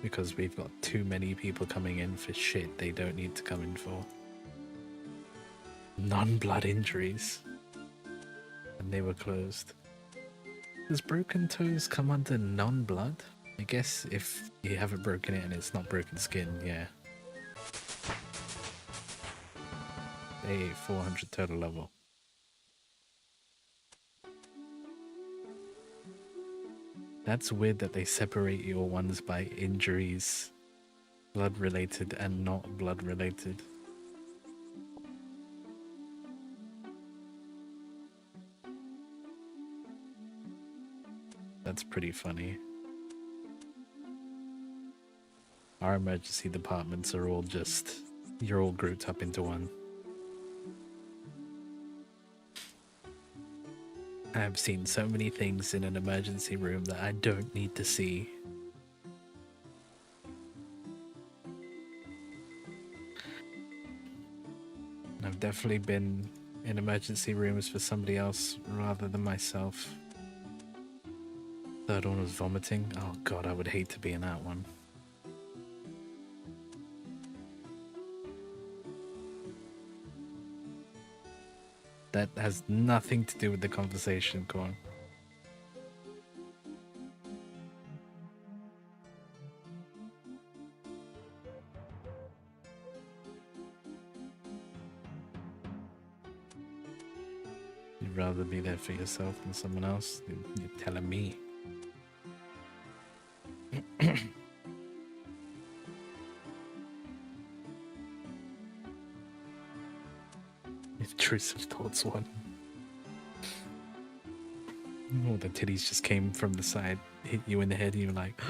because we've got too many people coming in for shit they don't need to come in for. Non-blood injuries, and they were closed. Does broken toes come under non-blood? I guess if you haven't broken it and it's not broken skin, yeah. Hey, 400 total level. That's weird that they separate your ones by injuries, blood related and not blood related. That's pretty funny. Our emergency departments are all just, you're all grouped up into one. I've seen so many things in an emergency room that I don't need to see. I've definitely been in emergency rooms for somebody else rather than myself. Third one was vomiting. Oh god, I would hate to be in that one. That has nothing to do with the conversation, Corn. You'd rather be there for yourself than someone else? You're telling me. Intrusive thoughts one. Oh, the titties just came from the side, hit you in the head, and you were like,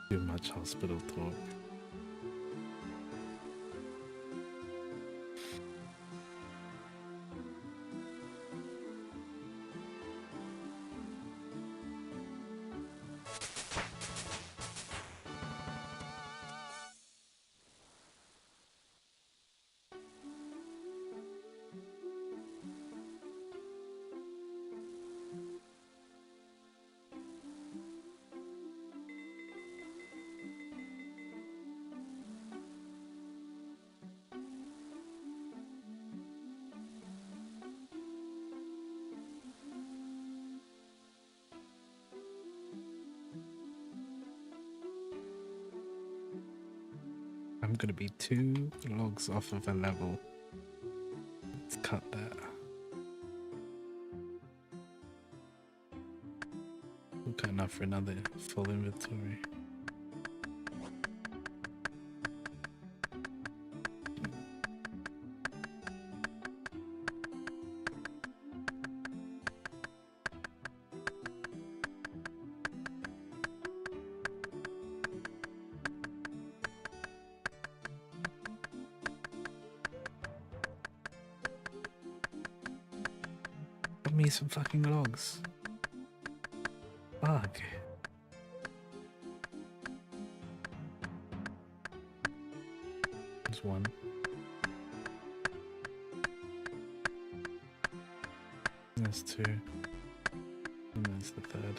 too much hospital talk. I'm gonna be 2 logs off of a level. Let's cut that. We'll cut enough for another full inventory. Give me some fucking logs. Fuck. There's one. There's 2. And there's the 3rd.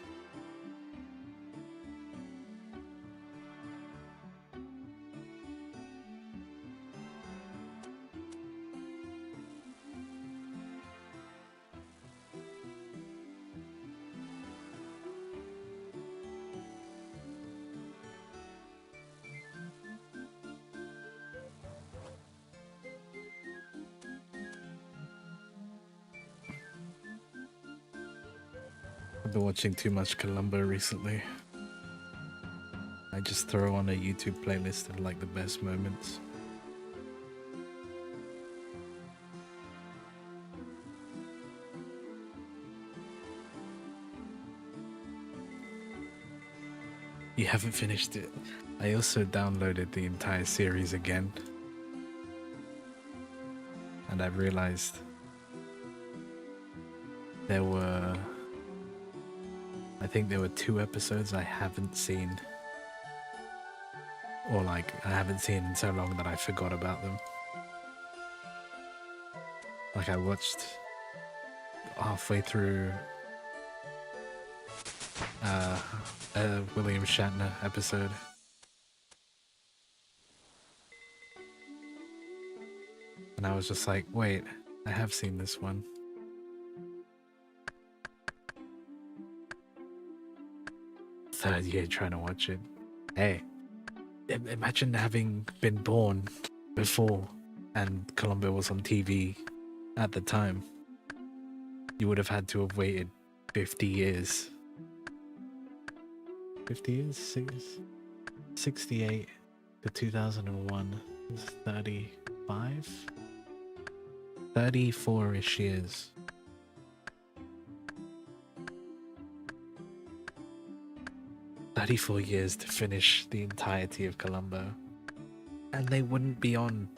I've been watching too much Columbo recently. I just throw on a YouTube playlist of like the best moments. You haven't finished it. I also downloaded the entire series again. And I realized I think there were 2 episodes I haven't seen. Or like, I haven't seen in so long that I forgot about them. Like I watched halfway through a William Shatner episode. And I was just like, wait, I have seen this one. Third year trying to watch it. Hey, imagine having been born before and Columbo was on TV at the time. You would have had to have waited 50 years. 50 years? 68 to 2001 is 35? 34-ish years. "34 years to finish the entirety of Columbo. And they wouldn't be on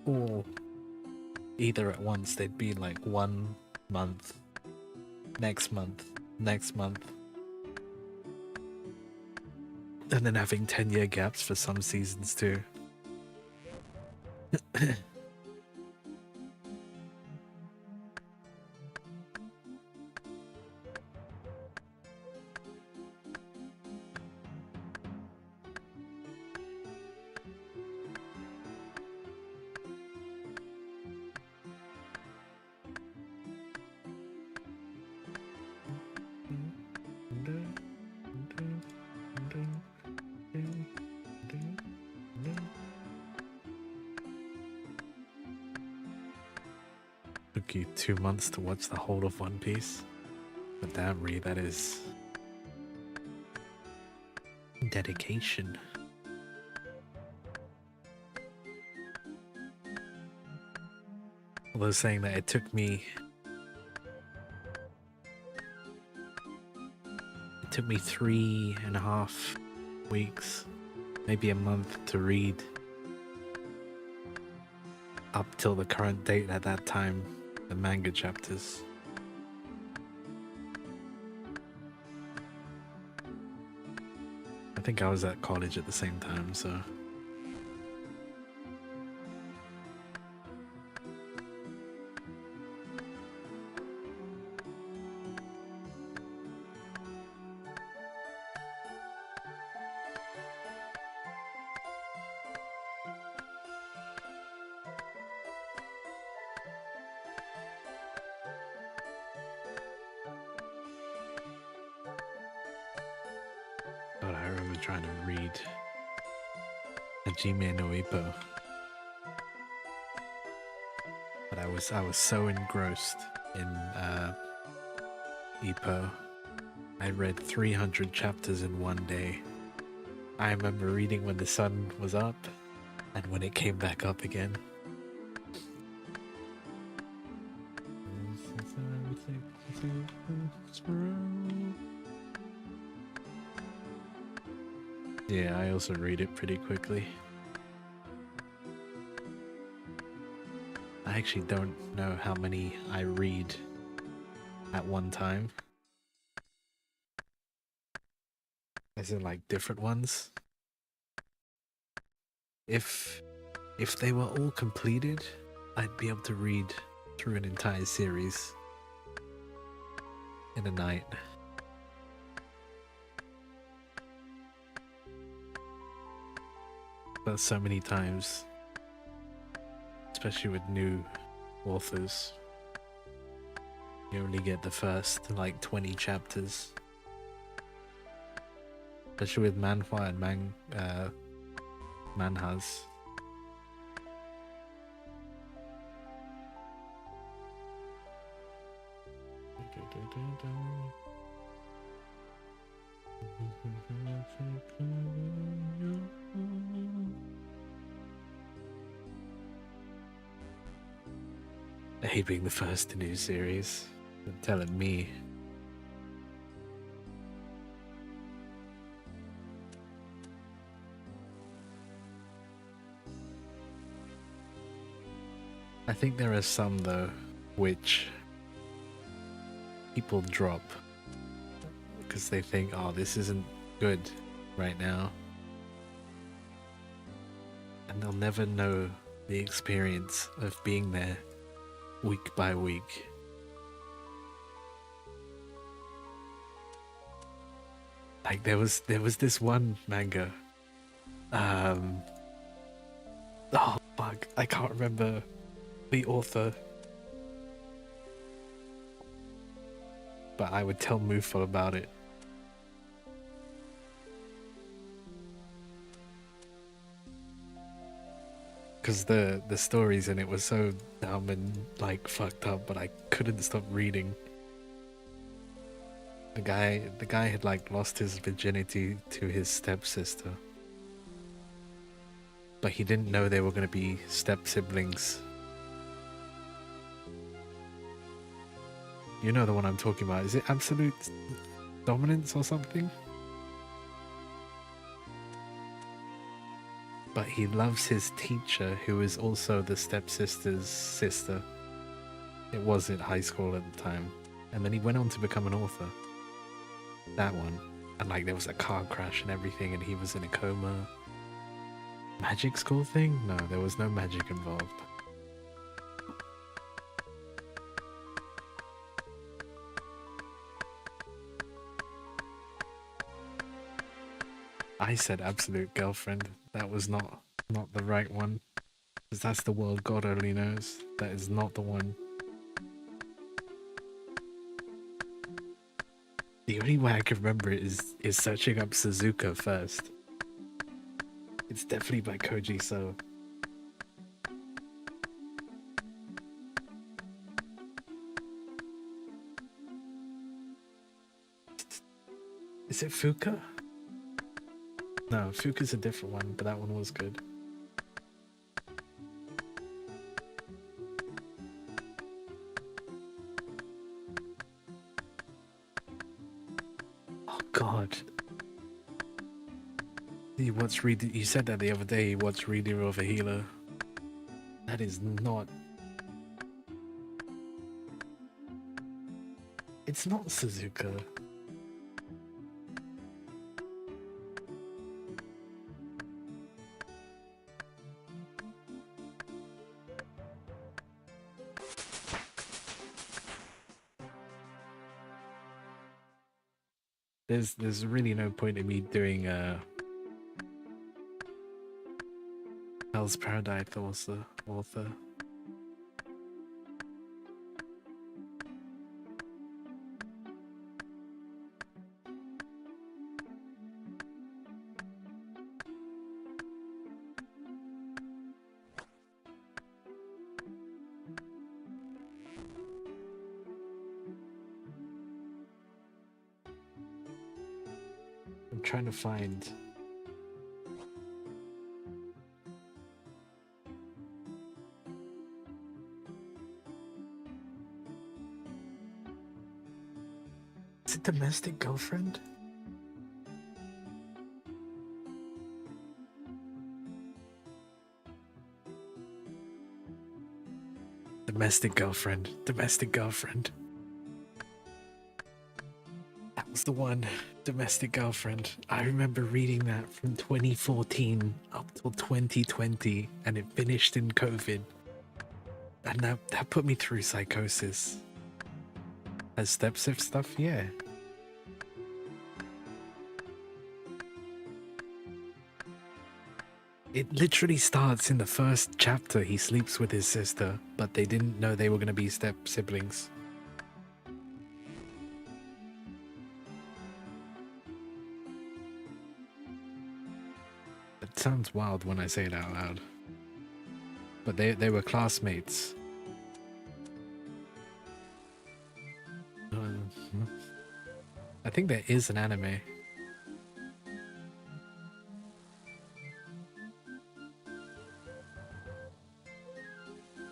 all either at once. They'd be like 1 month, next month, next month. And then having 10-year gaps for some seasons too. Took you 2 months to watch the whole of One Piece? But damn, Ree, that is dedication. Although saying that it took me 3.5 weeks, maybe a month to read up till the current date at that time, the manga chapters. I think I was at college at the same time, so... God, I remember trying to read Hajime no Ippo, but I was so engrossed in Ippo. I read 300 chapters in one day. I remember reading when the sun was up and when it came back up again. Yeah, I also read it pretty quickly. I actually don't know how many I read at one time. As in like different ones. If they were all completed, I'd be able to read through an entire series in a night. But so many times, especially with new authors, you only get the first like 20 chapters. Especially with manhwa and manhas. I hate being the first to new series. You're telling me. I think there are some though, which people drop because they think, oh, this isn't good right now. And they'll never know the experience of being there week by week. Like there was this one manga. Oh fuck, I can't remember the author. But I would tell Mufo about it. Because the stories in it were so dumb and like fucked up, but I couldn't stop reading. The guy had like lost his virginity to his stepsister. But he didn't know they were going to be step siblings. You know the one I'm talking about. Is it Absolute Dominance or something? But he loves his teacher, who is also the stepsister's sister. It was at high school at the time. And then he went on to become an author. That one. And like there was a car crash and everything, and he was in a coma. Magic school thing? No, there was no magic involved. I said Absolute Girlfriend. That was not the right one. Because that's the world God only knows. That is not the one. The only way I can remember it is searching up Suzuka first. It's definitely by Koji So. Is it Fuka? No, Fuka's a different one, but that one was good. Oh god. You said that the other day, what's Reader of a Healer? That is not... It's not Suzuka. There's really no point in me doing Hell's Paradise author. I'm trying to find... Is it Domestic Girlfriend? Domestic Girlfriend. Domestic Girlfriend. That was the one. Domestic Girlfriend. I remember reading that from 2014 up till 2020, and it finished in COVID. And that put me through psychosis. As step-sift stuff, yeah. It literally starts in the first chapter. He sleeps with his sister, but they didn't know they were going to be step siblings. It sounds wild when I say it out loud. But they were classmates. I think there is an anime.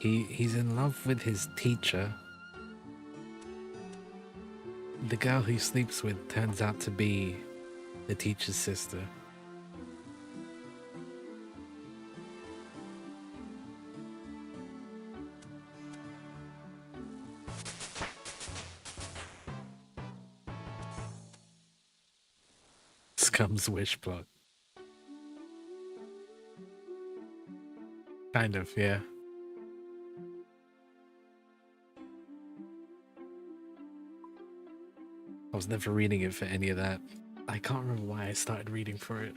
He's in love with his teacher. The girl he sleeps with turns out to be the teacher's sister. Scum's wish plot. Kind of, yeah. I was never reading it for any of that. I can't remember why I started reading for it.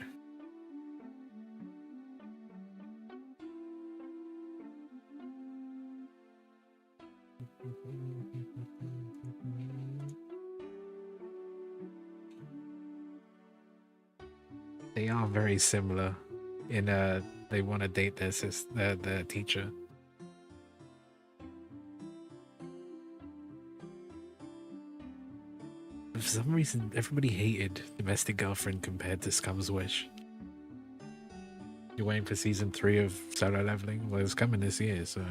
They are very similar in they want to date their teacher. For some reason, everybody hated Domestic Girlfriend compared to Scum's Wish. You're waiting for season 3 of Solo Leveling? Well, it's coming this year, so...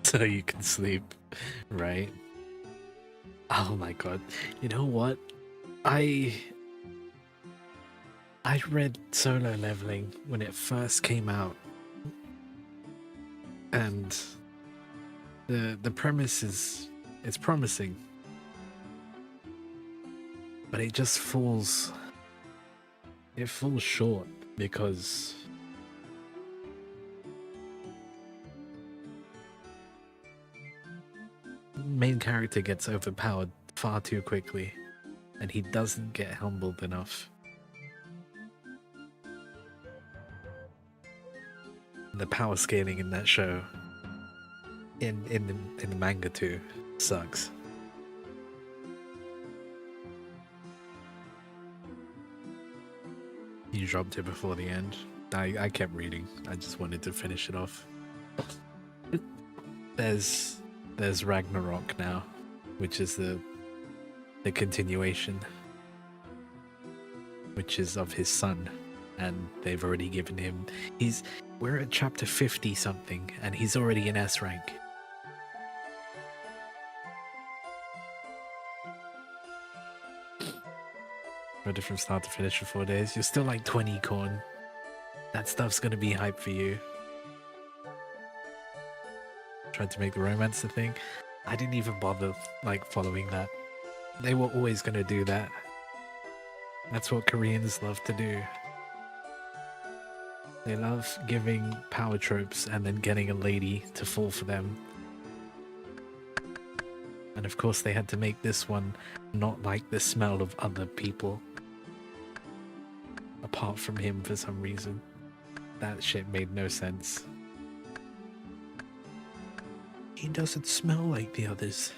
So you can sleep, right? Oh my god. You know what? I read Solo Leveling when it first came out, and the premise it's promising, but it just falls short because main character gets overpowered far too quickly, and he doesn't get humbled enough. The power scaling in that show, in the manga too, sucks. You dropped it before the end. I kept reading. I just wanted to finish it off. There's Ragnarok now, which is the continuation, which is of his son, and they've already given him. We're at chapter 50 something, and he's already in S rank. Read it from start to finish for 4 days. You're still like 20, Corn. That stuff's gonna be hype for you. Tried to make the romance a thing. I didn't even bother like following that. They were always gonna do that. That's what Koreans love to do. They love giving power tropes and then getting a lady to fall for them. And of course they had to make this one not like the smell of other people. Apart from him for some reason. That shit made no sense. He doesn't smell like the others.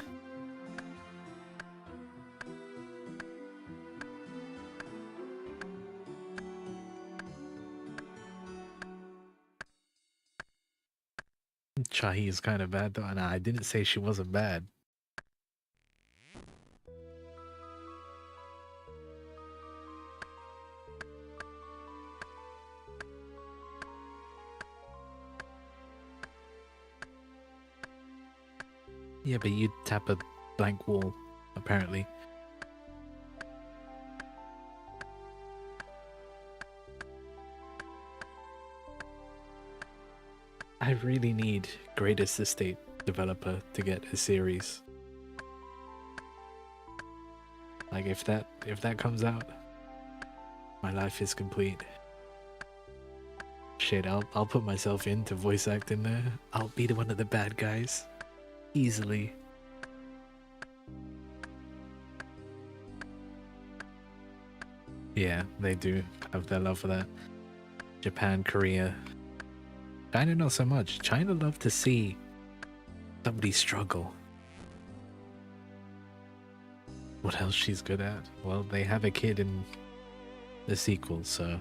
Chahi is kind of bad though, and I didn't say she wasn't bad. Yeah, but you tap a blank wall, apparently. I really need Greatest Estate developer to get a series. Like if that comes out, my life is complete. Shit, I'll put myself into voice acting there. I'll be one of the bad guys. Easily. Yeah, they do have their love for that. Japan, Korea. China not so much. China love to see somebody struggle. What else she's good at? Well, they have a kid in the sequel, so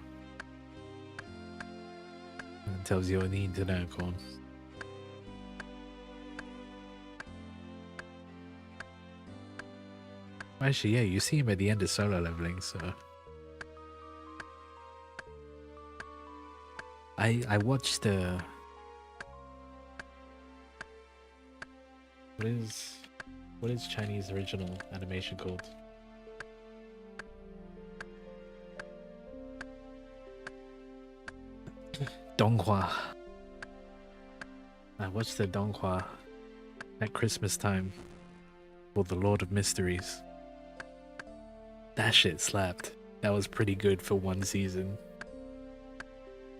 tells you what you need to know, Corn. Actually, yeah, you see him at the end of solo leveling, so... I watched the... What is Chinese original animation called? Donghua. I watched the Donghua at Christmas time for The Lord of Mysteries. That shit slapped. That was pretty good for one season.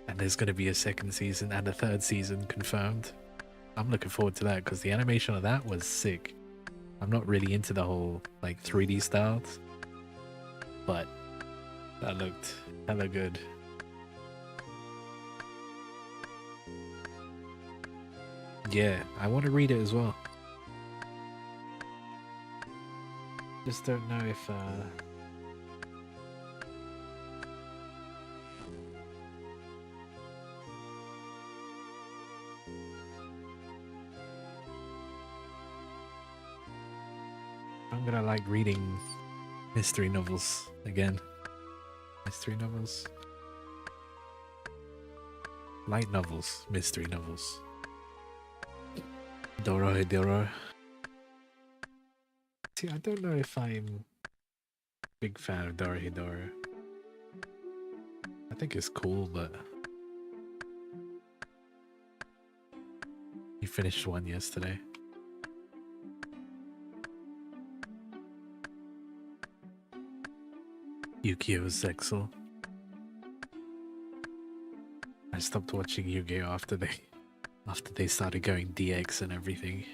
And there's gonna be a second season and a third season confirmed. I'm looking forward to that because the animation of that was sick. I'm not really into the whole like 3D styles, but that looked hella good. Yeah, I want to read it as well. Just don't know if I'm gonna like reading mystery novels again. Mystery novels? Light novels, mystery novels. Doro. See, I don't know if I'm a big fan of Doro. I think it's cool, but you finished one yesterday. Yu-Gi-Oh! Zexal. I stopped watching Yu-Gi-Oh! After they started going DX and everything.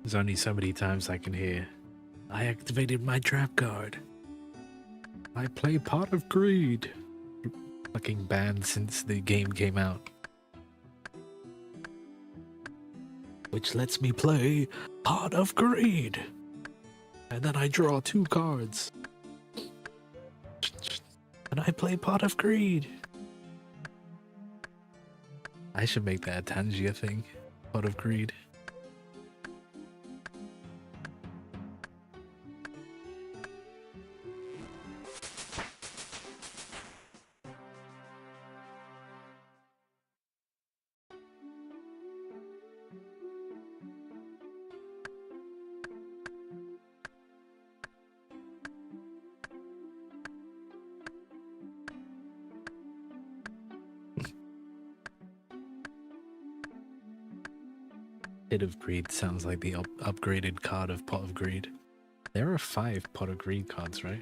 There's only so many times I can hear, I activated my trap card. I play Pot of Greed. Fucking banned since the game came out. Which lets me play Pot of Greed. And then I draw 2 cards. And I play Pot of Greed. I should make that a Tangia thing. Pot of Greed. Pit of Greed sounds like the upgraded card of Pot of Greed. There are 5 Pot of Greed cards, right?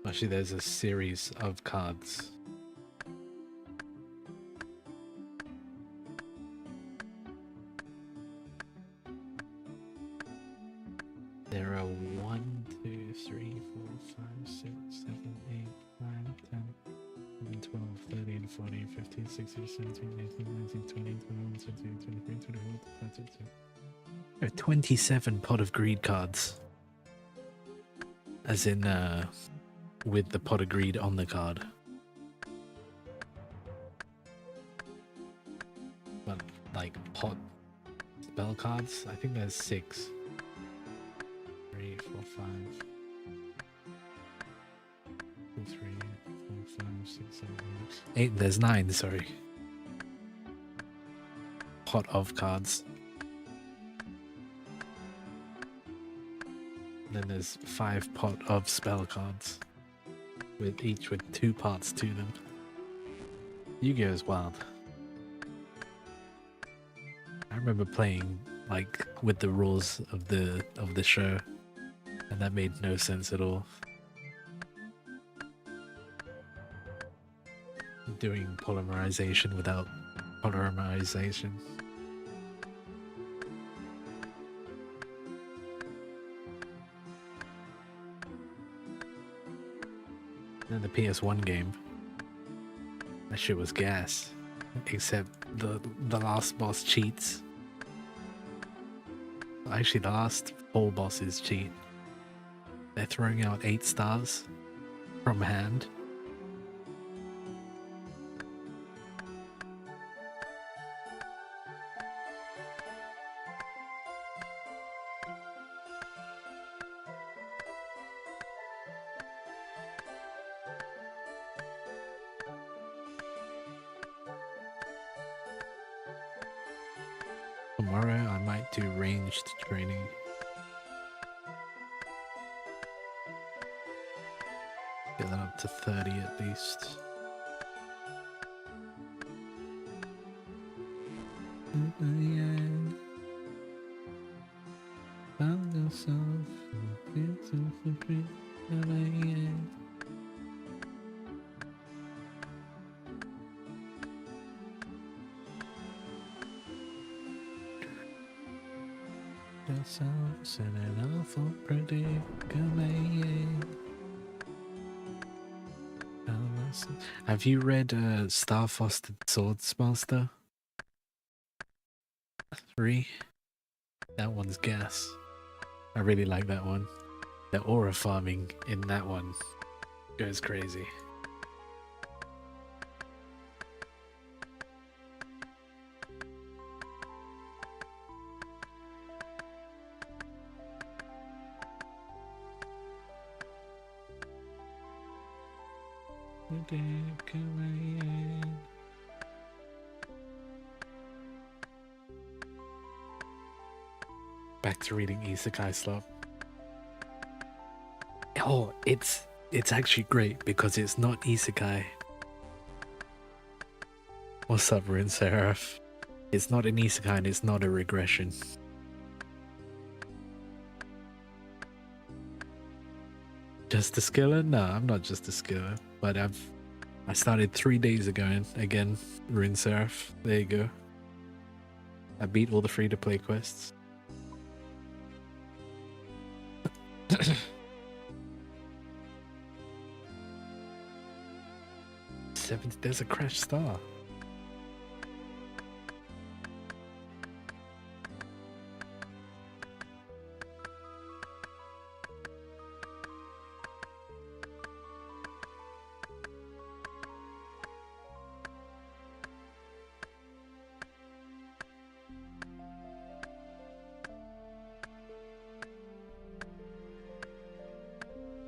Actually, there's a series of cards. There are 1, 2, 3, 4, 5, 6, 7, 8, 9, 10, 11, 12, 13, 14, 15, 16, 17, 18, 19, 20, 21, 22, 23, 24, 32. There are 27 Pot of Greed cards. As in, with the Pot of Greed on the card. But, like, pot spell cards? I think there's 6. 3, 4, 5. 2, 3, 4, 5, 6, 7, 8. 8, there's 9, sorry. Pot of cards. And then there's 5 pot of spell cards. With each with 2 parts to them. Yu-Gi-Oh! Is wild. I remember playing like with the rules of the show, and that made no sense at all. Doing polymerization without polymerization. the PS1 game. That shit was gas. Except the last boss cheats. Actually, the last 4 bosses cheat. They're throwing out 8 stars from hand. Tomorrow I might do ranged training. Get that up to 30 at least. Found yourself, in an awful predicament. Have you read Star Fostered Swordsmaster 3? That one's gas. I really like that one. The aura farming in that one goes crazy. Back to reading Isekai Slop. Oh, it's actually great because it's not Isekai. What's up, Rune Seraph? It's not an Isekai and it's not a regression. Just a skiller? No, I'm not just a skiller. But I started 3 days ago and again, Rune Seraph. There you go. I beat all the free-to-play quests. There's a crash star.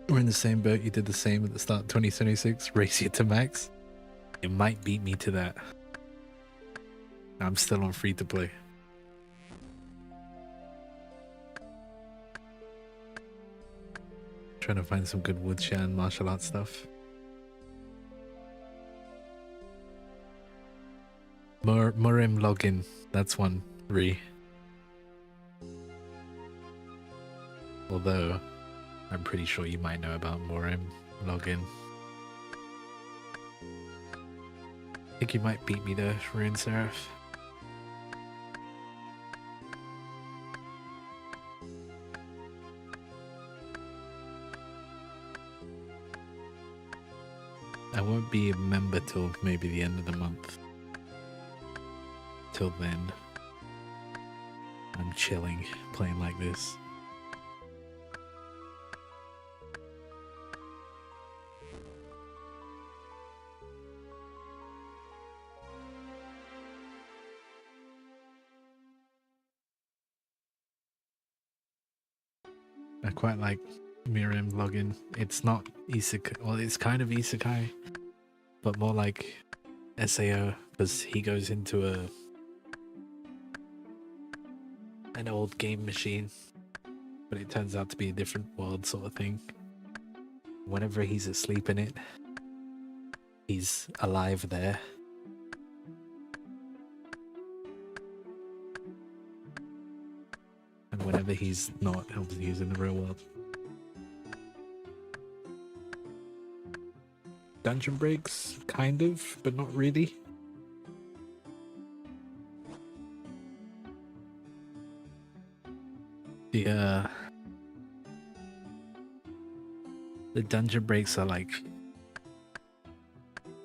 We're in the same boat. You did the same at the start of 2026. Race you to max. It might beat me to that. I'm still on free to play. Trying to find some good Woodshan martial arts stuff. Murim login. That's one. Although, I'm pretty sure you might know about Murim login. I think you might beat me there, Rune Seraph. I won't be a member till maybe the end of the month. Till then, I'm chilling, playing like this. I quite like Mirim login. It's not isekai, well, it's kind of isekai, but more like SAO, because he goes into an old game machine, but it turns out to be a different world sort of thing. Whenever he's asleep in it, he's alive there. And whenever he's not, he's in the real world. Dungeon breaks, kind of, but not really. The dungeon breaks are like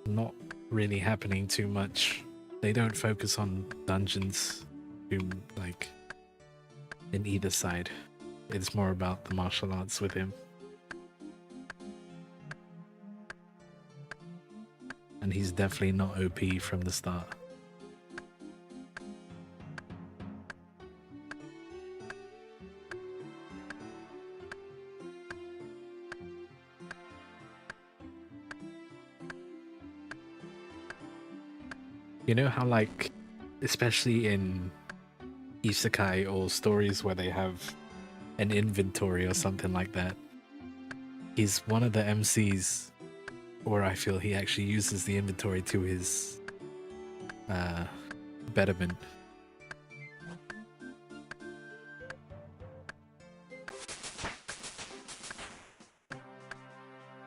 not really happening too much. They don't focus on dungeons like in either side. It's more about the martial arts with him. And he's definitely not OP from the start. You know how, like, especially in isekai or stories where they have an inventory or something like that, he's one of the MCs, or I feel he actually uses the inventory to his betterment.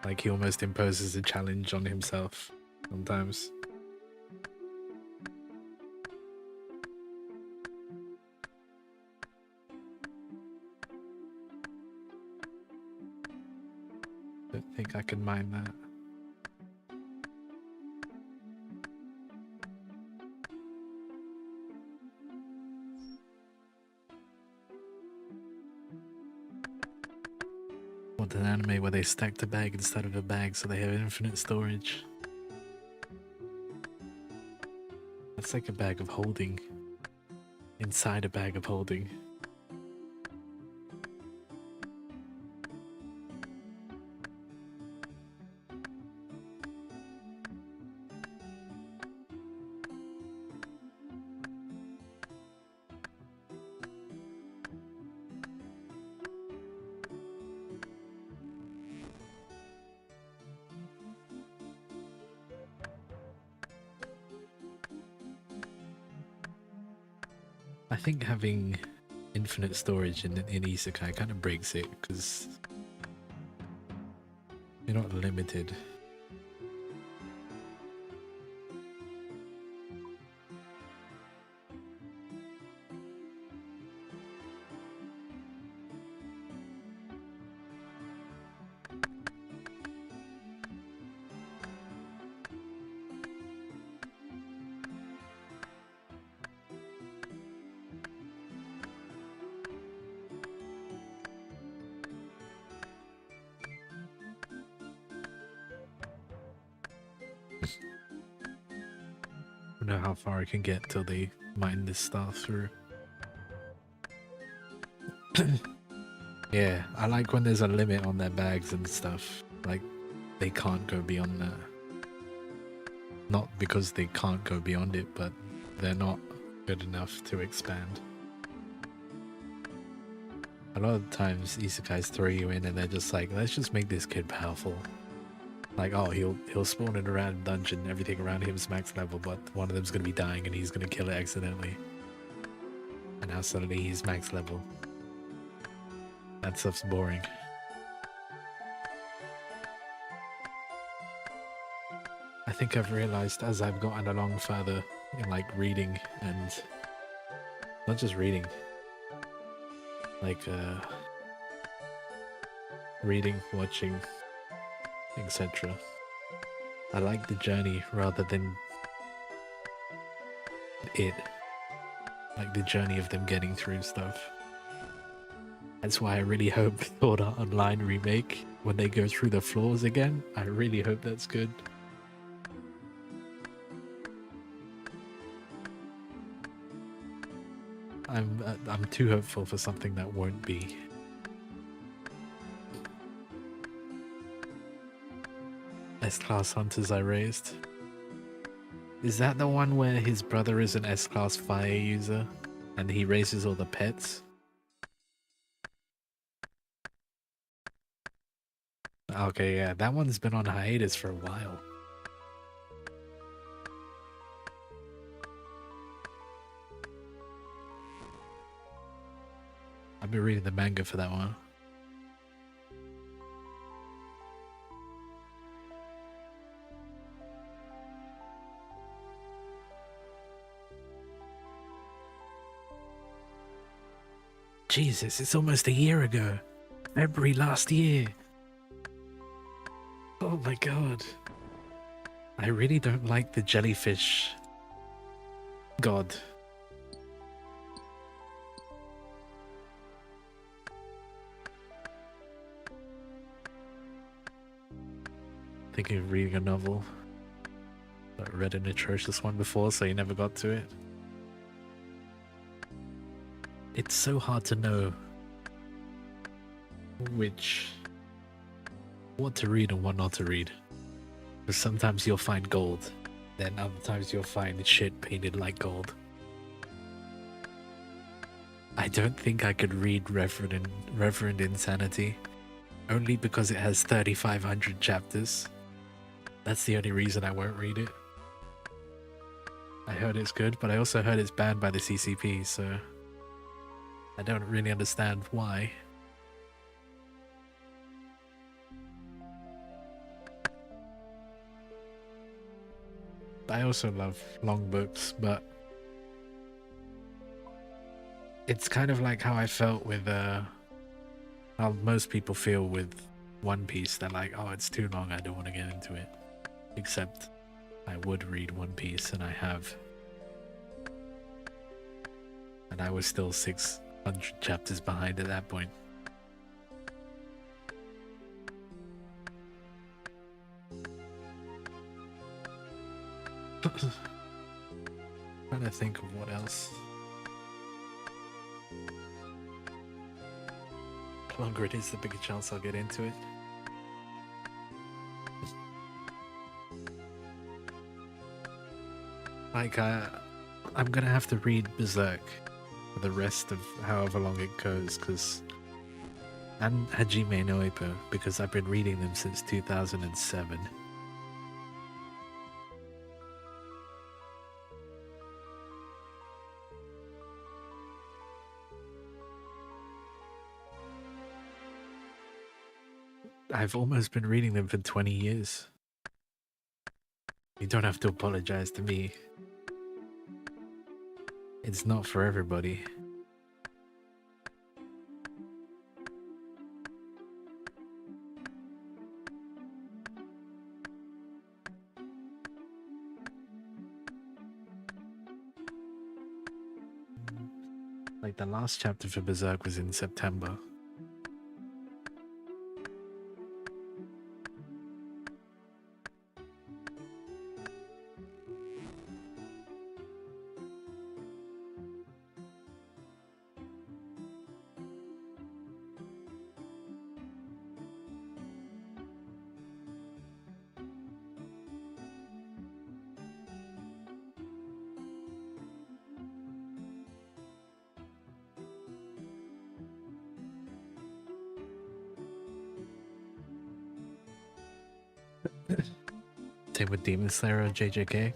Like, he almost imposes a challenge on himself sometimes. Don't think I can mine that. Want an anime where they stack the bag instead of a bag so they have infinite storage. That's like a bag of holding inside a bag of holding. I think having infinite storage in isekai kind of breaks it, because you're not limited. I don't know how far I can get till they mine this stuff through. Yeah, I like when there's a limit on their bags and stuff. Like, they can't go beyond that. Not because they can't go beyond it, but they're not good enough to expand. A lot of times isekais throw you in and they're just like, let's just make this kid powerful. Like, oh, he'll spawn in a random dungeon, everything around him is max level, but one of them's gonna be dying and he's gonna kill it accidentally. And now suddenly he's max level. That stuff's boring. I think I've realized as I've gotten along further in, like, reading, and not just reading, like reading, watching, etc. I like the journey rather than it. Like the journey of them getting through stuff. That's why I really hope Sword Art Online remake, when they go through the floors again, I really hope that's good. I'm too hopeful for something that won't be. S-Class Hunters I raised. Is that the one where his brother is an S-Class fire user and he raises all the pets? Okay, yeah, that one's been on hiatus for a while. I've been reading the manga for that one. Jesus, it's almost a year ago. February last year. Oh my god. I really don't like the jellyfish god. Thinking of reading a novel. I read an atrocious one before, so you never got to it. It's so hard to know what to read and what not to read. Because sometimes you'll find gold, then other times you'll find shit painted like gold. I don't think I could read Reverend Insanity, only because it has 3,500 chapters. That's the only reason I won't read it. I heard it's good, but I also heard it's banned by the CCP, so I don't really understand why. I also love long books, but it's kind of like how I felt with how most people feel with One Piece. They're like, oh, it's too long, I don't want to get into it. Except I would read One Piece, and I have. And I was still 600 chapters behind at that point. Trying to think of what else. The longer it is, the bigger chance I'll get into it. Like, I'm gonna have to read Berserk for the rest of however long it goes, and Hajime no Ippo, because I've been reading them since 2007. I've almost been reading them for 20 years. You don't have to apologize to me. It's not for everybody. Like, the last chapter for Berserk was in September. Same with Demon Slayer or JJK.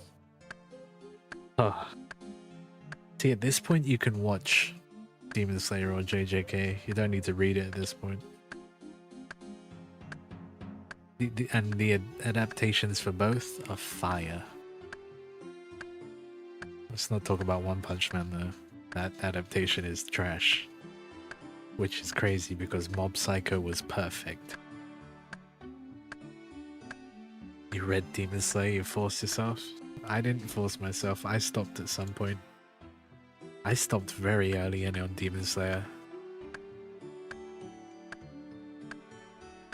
Oh. See, at this point you can watch Demon Slayer or JJK. You don't need to read it at this point. The adaptations for both are fire. Let's not talk about One Punch Man though. That adaptation is trash. Which is crazy because Mob Psycho was perfect. You read Demon Slayer, you forced yourself? I didn't force myself, I stopped at some point. I stopped very early in on Demon Slayer.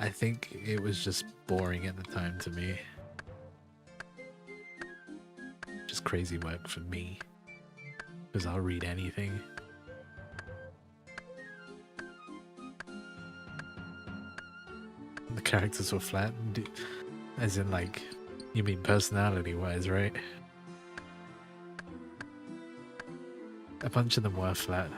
I think it was just boring at the time to me. Just crazy work for me. Because I'll read anything. The characters were flat. As in, like, you mean personality-wise, right? A bunch of them were flat.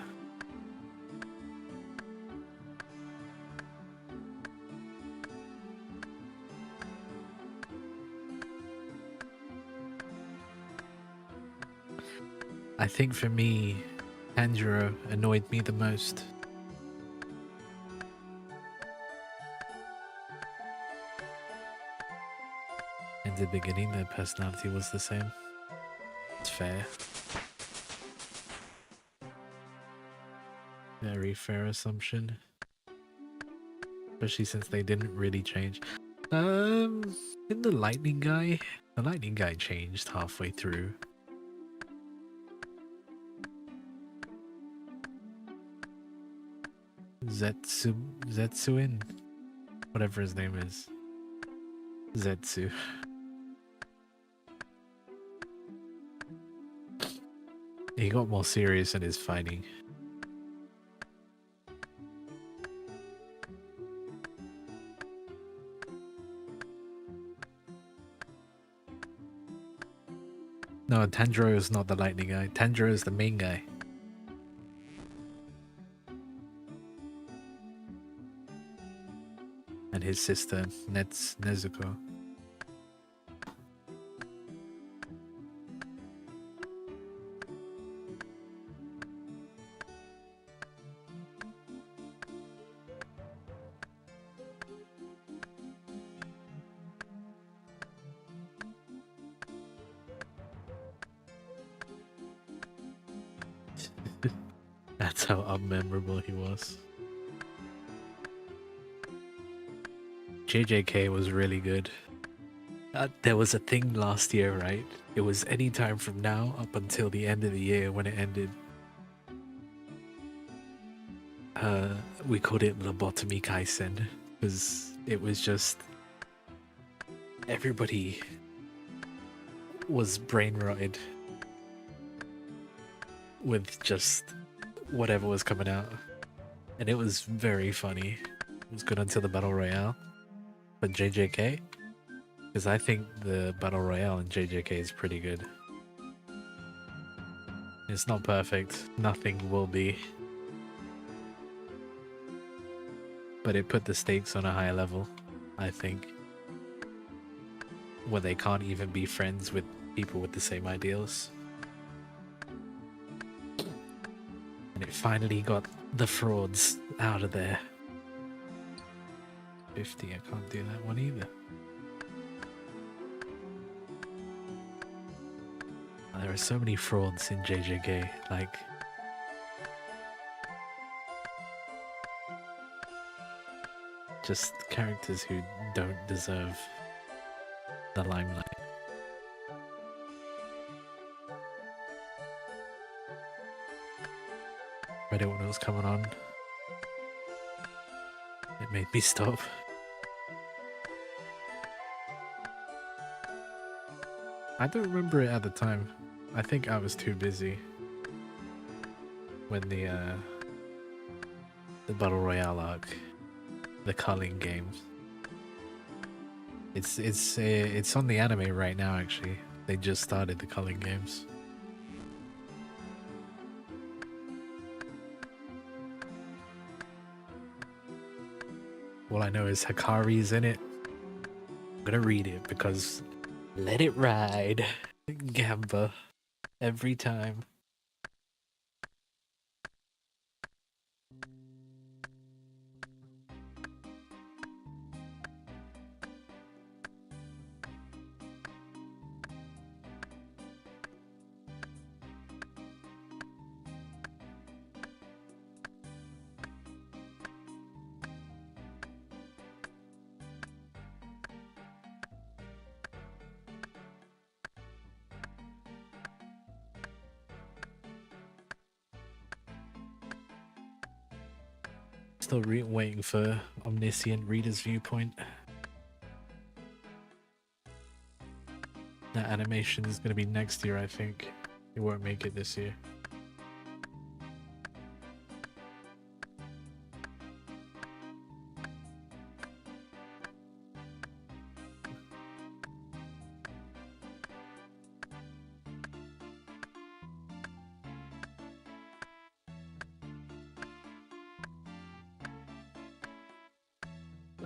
I think for me, Tanjiro annoyed me the most. In the beginning, their personality was the same. It's fair. Very fair assumption. Especially since they didn't really change. In the lightning guy, changed halfway through. Zetsuin, whatever his name is. Zetsu. He got more serious in his fighting. No, Tanjiro is not the lightning guy. Tanjiro is the main guy. And his sister, Nezuko. That's how unmemorable he was. JJK was really good. There was a thing last year, right? It was any time from now up until the end of the year when it ended. We called it Lobotomy Kaisen because it was just everybody was brain rotted with just whatever was coming out, and it was very funny. It was good until the battle royale, but JJK, because I think the battle royale in JJK is pretty good. It's not perfect, nothing will be, but it put the stakes on a higher level, I think, where they can't even be friends with people with the same ideals. And it finally got the frauds out of there. 50, I can't do that one either. There are so many frauds in JJK, like... just characters who don't deserve the limelight. Read it when it was coming on. It made me stop. I don't remember it at the time. I think I was too busy when the Battle Royale arc, the culling games. It's on the anime right now actually. They just started the culling games. All I know is Hikari's in it. I'm gonna read it because let it ride. Gamba. Every time. Still waiting for Omniscient Reader's Viewpoint. That animation is going to be next year, I think. It won't make it this year.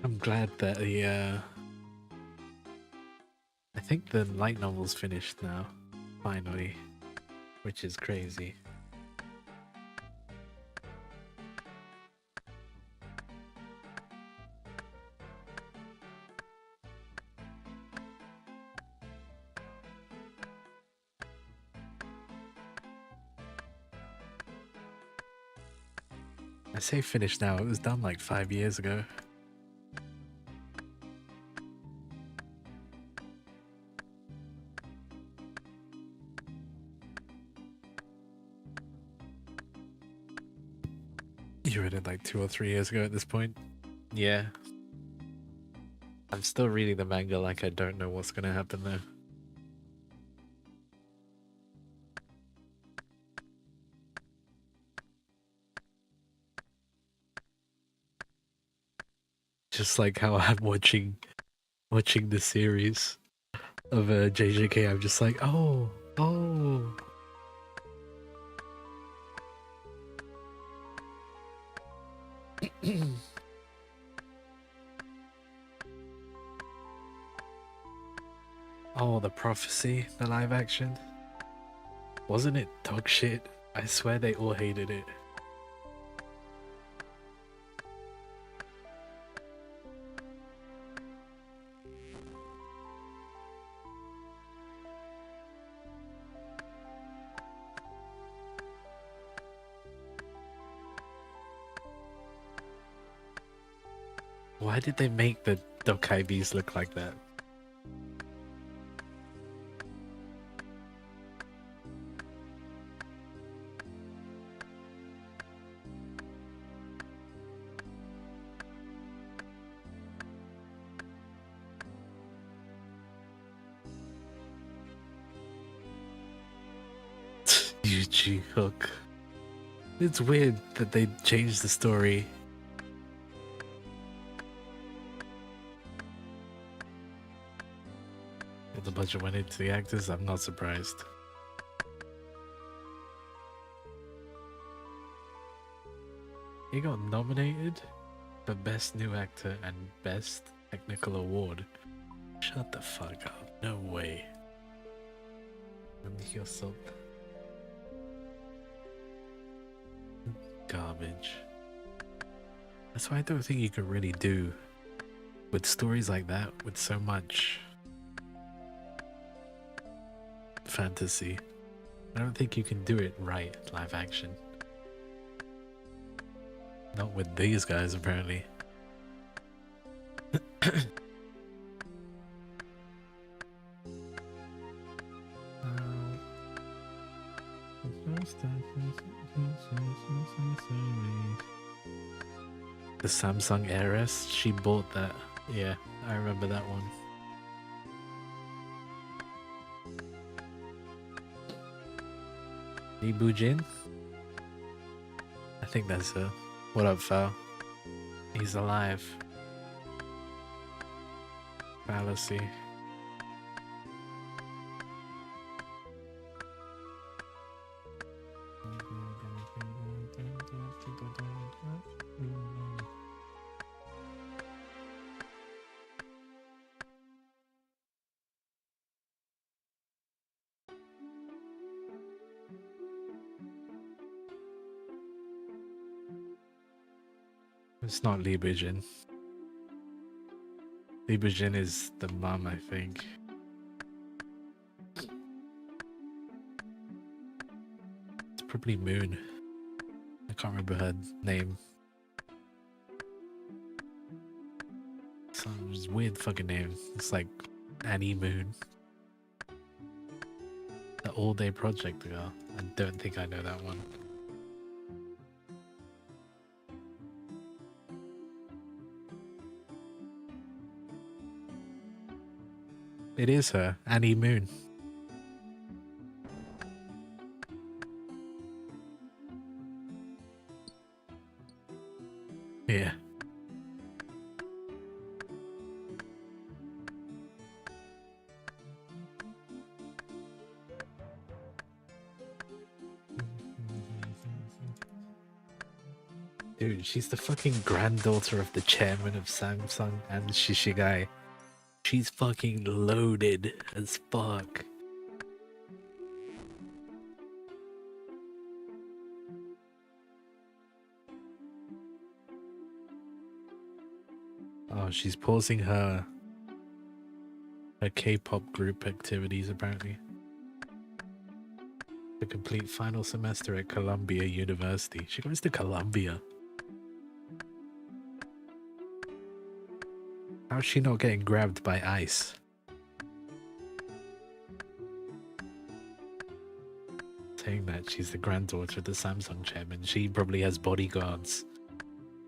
I'm glad that the I think the light novel's finished now, finally, which is crazy. I say finished now, it was done like 5 years ago. You read it like 2 or 3 years ago at this point? Yeah. I'm still reading the manga like I don't know what's gonna happen there. Just like how I'm watching the series of JJK, I'm just like, oh. Oh, the prophecy, the live action. Wasn't it dog shit? I swear they all hated it. Why did they make the Dokai Bees look like that? Yuji Hook. It's weird that they changed the story. Well, the budget went into the actors, I'm not surprised. He got nominated for Best New Actor and Best Technical Award. Shut the fuck up. No way. Yourself. Garbage. That's why I don't think you can really do with stories like that with so much fantasy. I don't think you can do it right live action. Not with these guys, apparently. The Samsung Heiress, she bought that. Yeah, I remember that one. Lee Bujin? I think that's her. What up, Fal? He's alive. Fallacy. It's not Lee Bujin. Lee Bujin is the mom, I think. It's probably Moon. I can't remember her name. Some weird fucking name. It's like Annie Moon. The All Day Project girl. I don't think I know that one. It is her, Annie Moon. Yeah. Dude, she's the fucking granddaughter of the chairman of Samsung and Shishigai. She's fucking loaded as fuck. Oh, she's pausing her K-pop group activities apparently. To complete final semester at Columbia University. She goes to Columbia. How's she not getting grabbed by ICE? Saying that she's the granddaughter of the Samsung chairman, she probably has bodyguards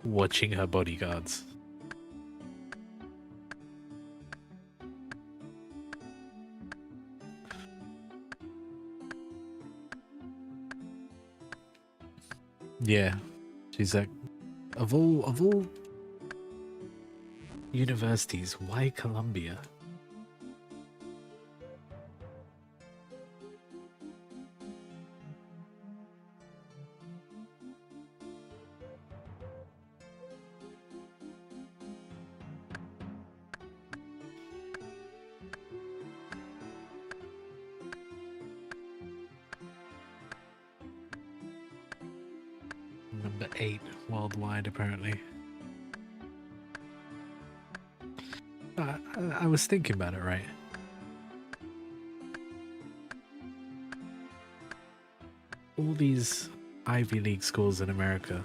watching her bodyguards. Yeah, she's like, of all universities, why Columbia? Number 8 worldwide, apparently. I was thinking about it, right? All these Ivy League schools in America,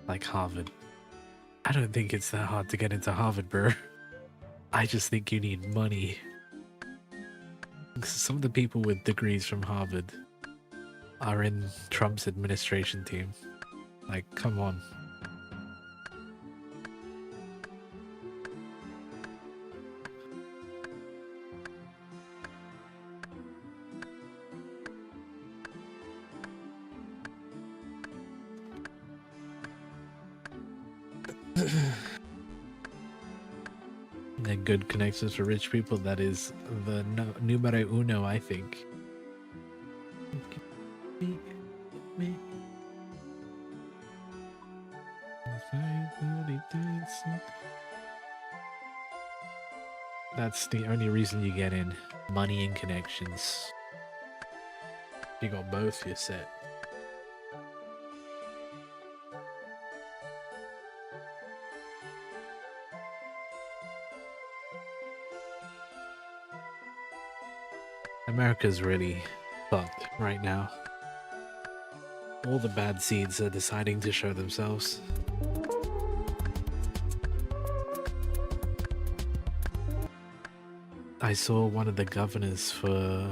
like Harvard, I don't think it's that hard to get into Harvard, bro. I just think you need money. Some of the people with degrees from Harvard are in Trump's administration team. Like, come on. And good connections for rich people, that is the numero uno, I think. That's the only reason you get in. Money and connections. You got both, you're set. America's really fucked right now. All the bad seeds are deciding to show themselves. I saw one of the governors for,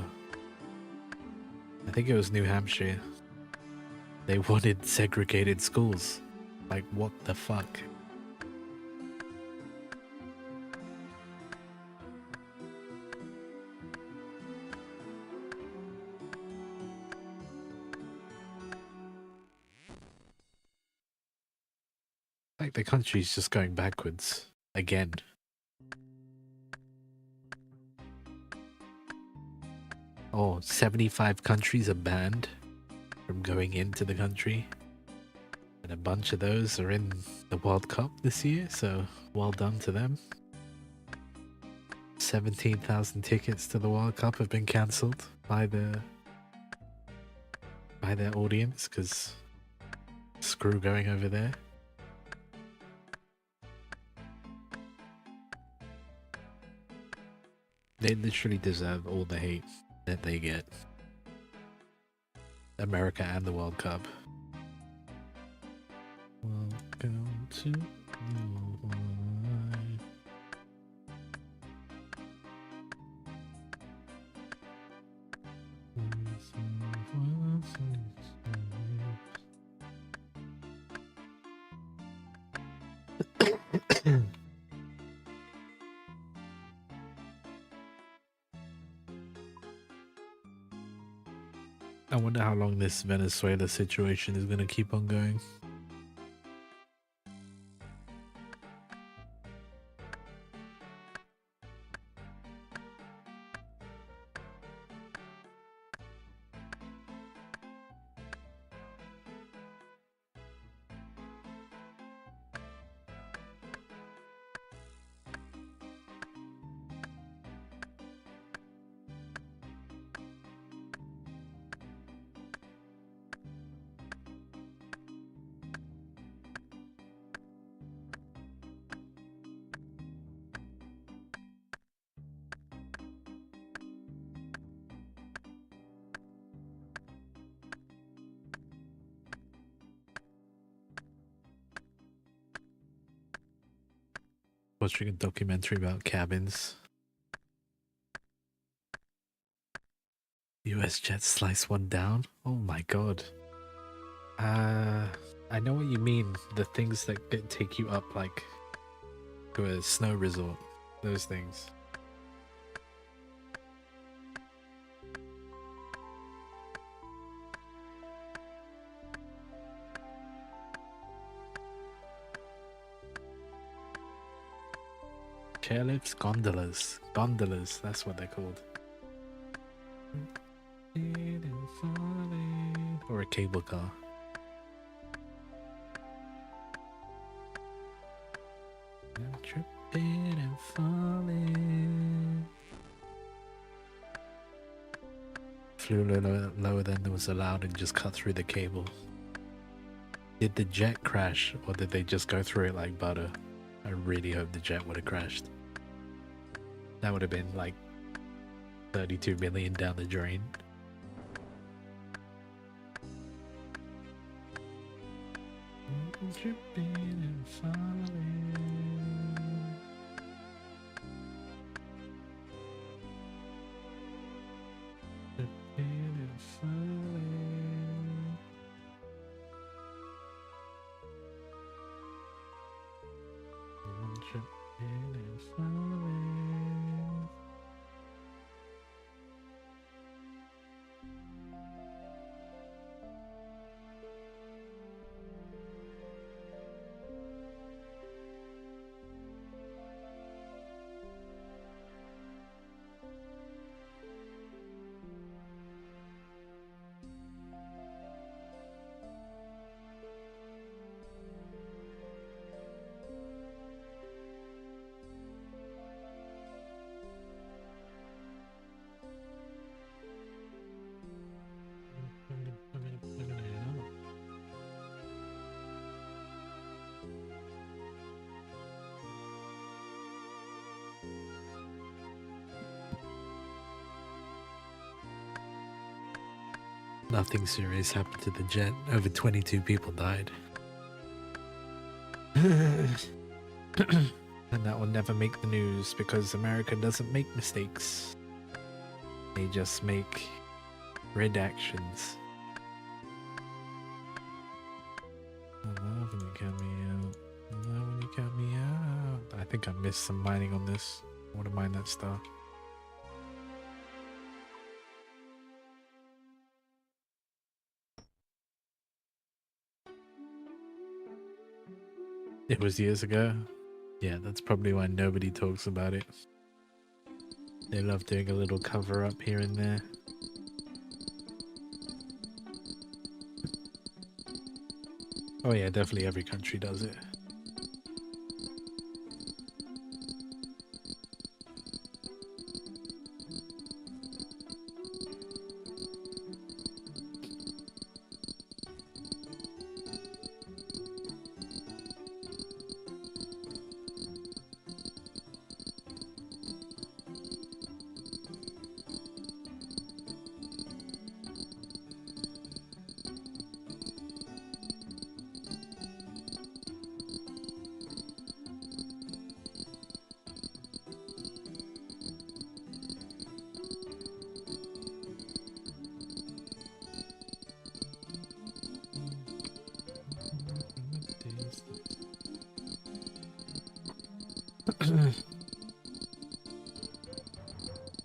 I think it was New Hampshire. They wanted segregated schools. Like, what the fuck? Like, the country's just going backwards again. Oh, 75 countries are banned from going into the country. And a bunch of those are in the World Cup this year, so well done to them. 17,000 tickets to the World Cup have been cancelled by their audience, because screw going over there. They literally deserve all the hate that they get. America and the World Cup. Welcome to Worldwide. I wonder how long this Venezuela situation is going to keep on going. Watching a documentary about cabins. US jets slice one down? Oh my god. I know what you mean. The things that take you up like to a snow resort. Those things. Chairlifts, gondolas. Gondolas, that's what they're called. Or a cable car. I'm tripping and falling. Flew lower than was allowed and just cut through the cable. Did the jet crash or did they just go through it like butter? I really hope the jet would have crashed. That would have been like 32 million down the drain. I'm tripping and falling. Tripping and falling. I'm tripping and falling. Nothing serious happened to the jet. Over 22 people died. And that will never make the news because America doesn't make mistakes. They just make redactions. I love when you count me out. I love when you count me out. I think I missed some mining on this. I want to mine that star. It was years ago. Yeah, that's probably why nobody talks about it. They love doing a little cover up here and there. Oh yeah, definitely every country does it.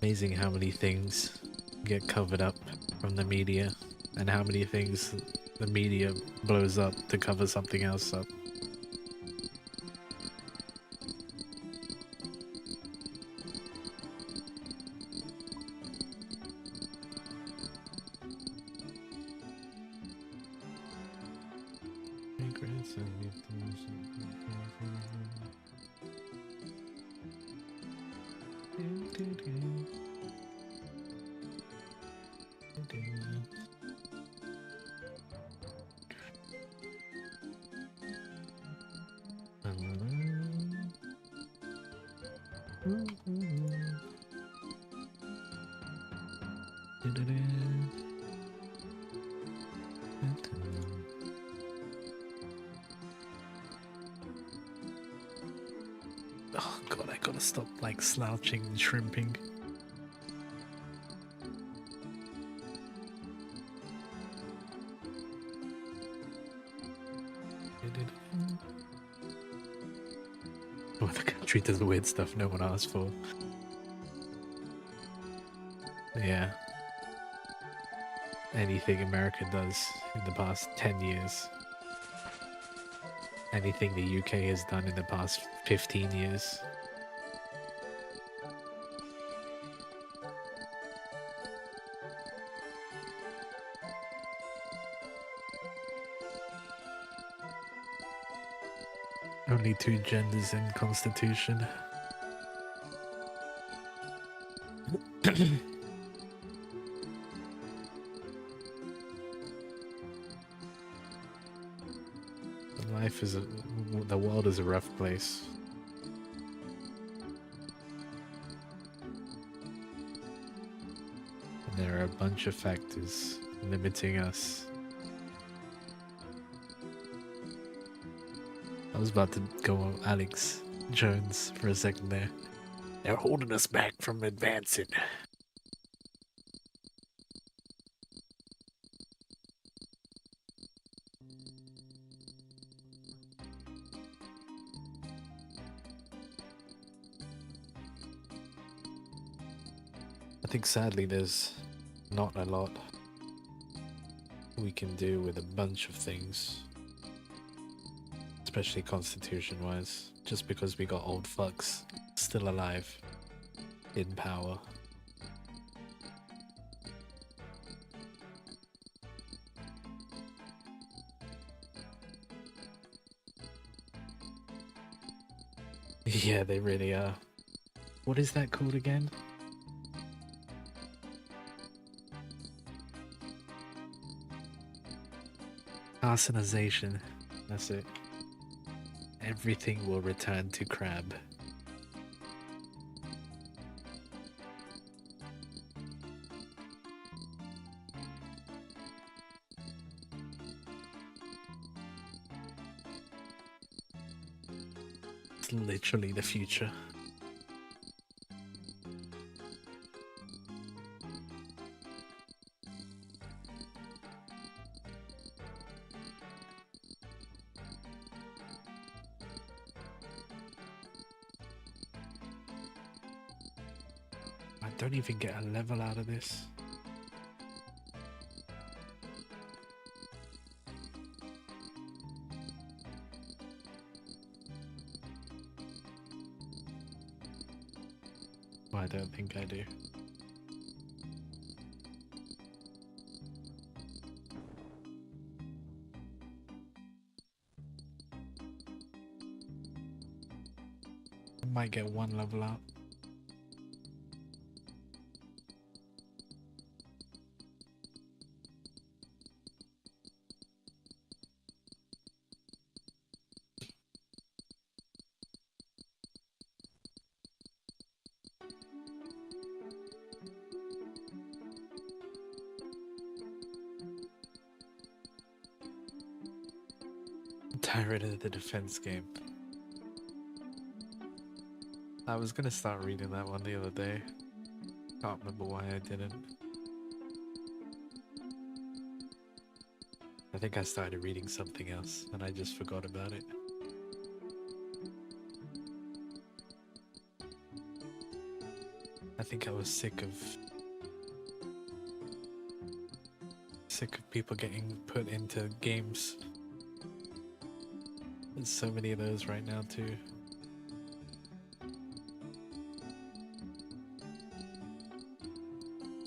Amazing how many things get covered up from the media and how many things the media blows up to cover something else up. Oh god, I gotta stop like slouching and shrimping. Well, the country does the weird stuff no one asked for. Yeah. Anything America does in the past 10 years. Anything the UK has done in the past 15 years. Only 2 genders in Constitution. Life is the world is a rough place. And there are a bunch of factors limiting us. I was about to go on Alex Jones for a second there. They're holding us back from advancing. I think sadly there's not a lot we can do with a bunch of things. Especially constitution-wise, just because we got old fucks still alive in power. Yeah, they really are. What is that called again? Arsenization. That's it. Everything will return to crab. It's literally the future. I don't even get a level out of this. Well, I don't think I do. I might get 1 level out. Tired of the defense game. I was gonna start reading that one the other day. Can't remember why I didn't. I think I started reading something else and I just forgot about it. I think I was sick of people getting put into games. There's so many of those right now too.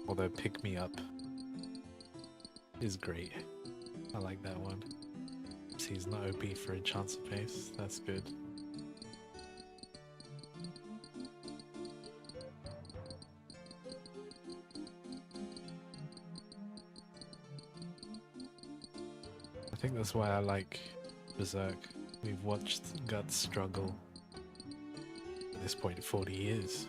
Although Pick Me Up is great. I like that one. See, he's not OP for a chance of pace. That's good. I think that's why I like Berserk. We've watched Guts struggle at this point 40 years.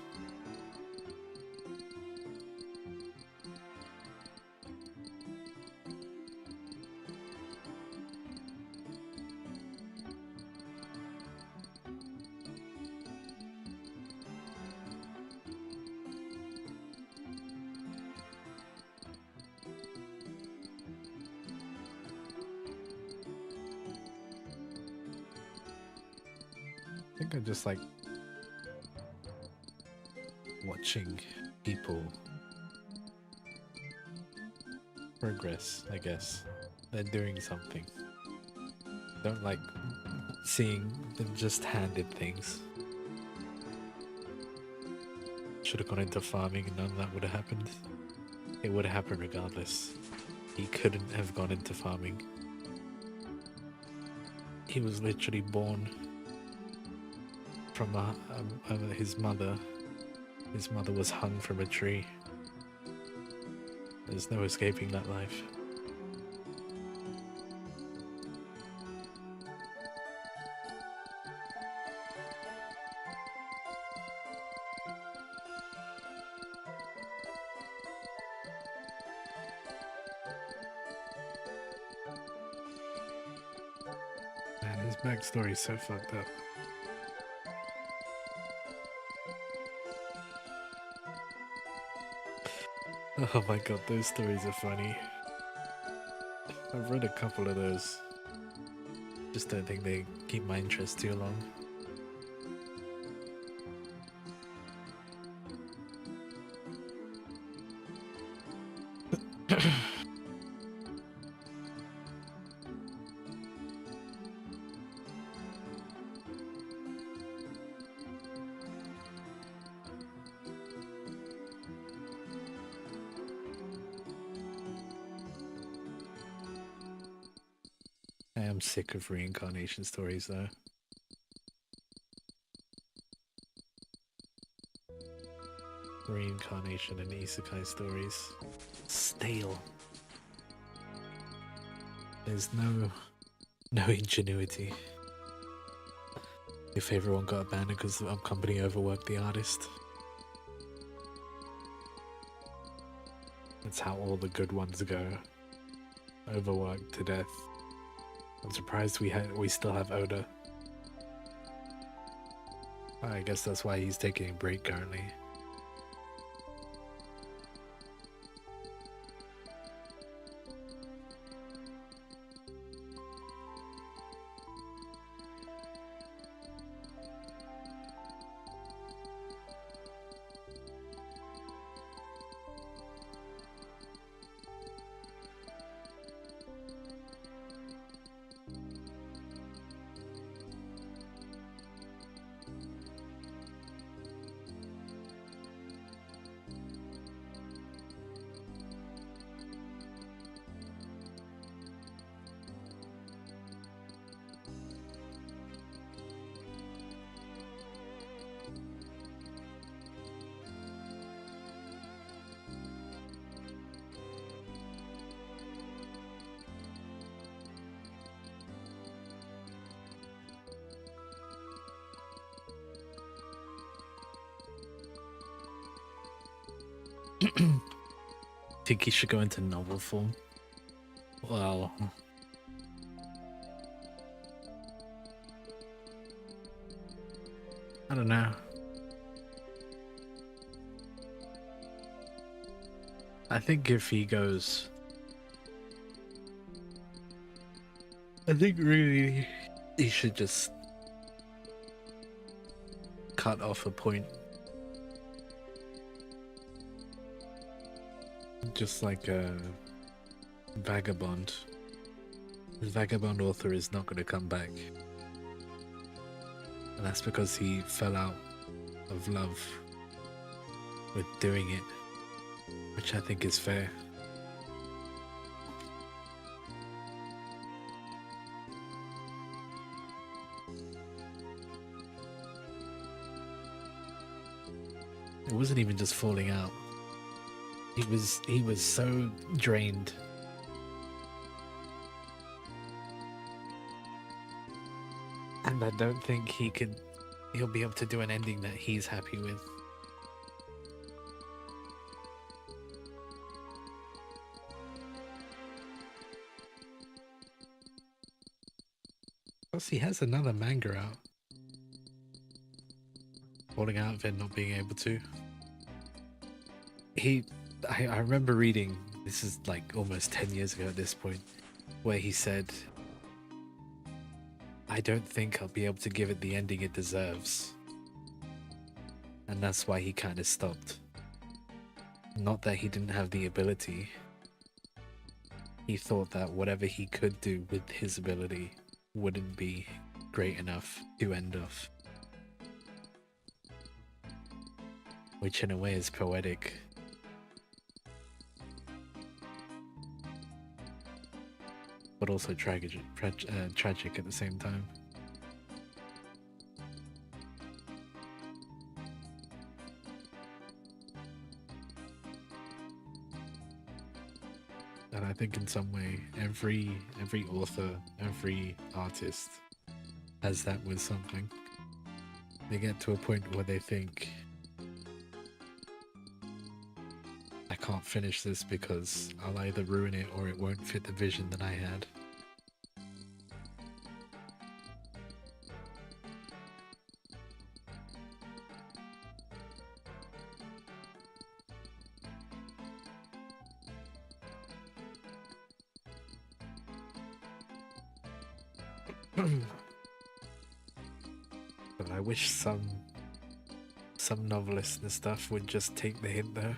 think I just like watching people progress, I guess. They're doing something. Don't like seeing them just handed things. Should have gone into farming and none of that would have happened. It would have happened regardless. He couldn't have gone into farming. He was literally born from his mother. His mother was hung from a tree. There's no escaping that life. Man, his backstory is so fucked up. Oh my god, those stories are funny. I've read a couple of those. Just don't think they keep my interest too long. I am sick of reincarnation stories though. Reincarnation and isekai stories. Stale. There's no ingenuity. If everyone got abandoned because the company overworked the artist. That's how all the good ones go. Overworked to death. I'm surprised we still have Oda. I guess that's why he's taking a break currently. Think he should go into novel form? Well, I don't know. I think if he goes, I think really he should just cut off a point. Just like a vagabond. The vagabond author is not going to come back. And that's because he fell out of love with doing it, which I think is fair. It wasn't even just falling out. He was so drained. And I don't think he'll be able to do an ending that he's happy with. Plus he has another manga out. Falling out of it, not being able to. I remember reading, this is like almost 10 years ago at this point, where he said I don't think I'll be able to give it the ending it deserves. And that's why he kind of stopped. Not that he didn't have the ability. He thought that whatever he could do with his ability wouldn't be great enough to end off. Which in a way is poetic. But also tragic at the same time. And I think in some way, every author, every artist has that with something. They get to a point where they think, I can't finish this because I'll either ruin it or it won't fit the vision that I had. But I wish some novelists and stuff would just take the hint though.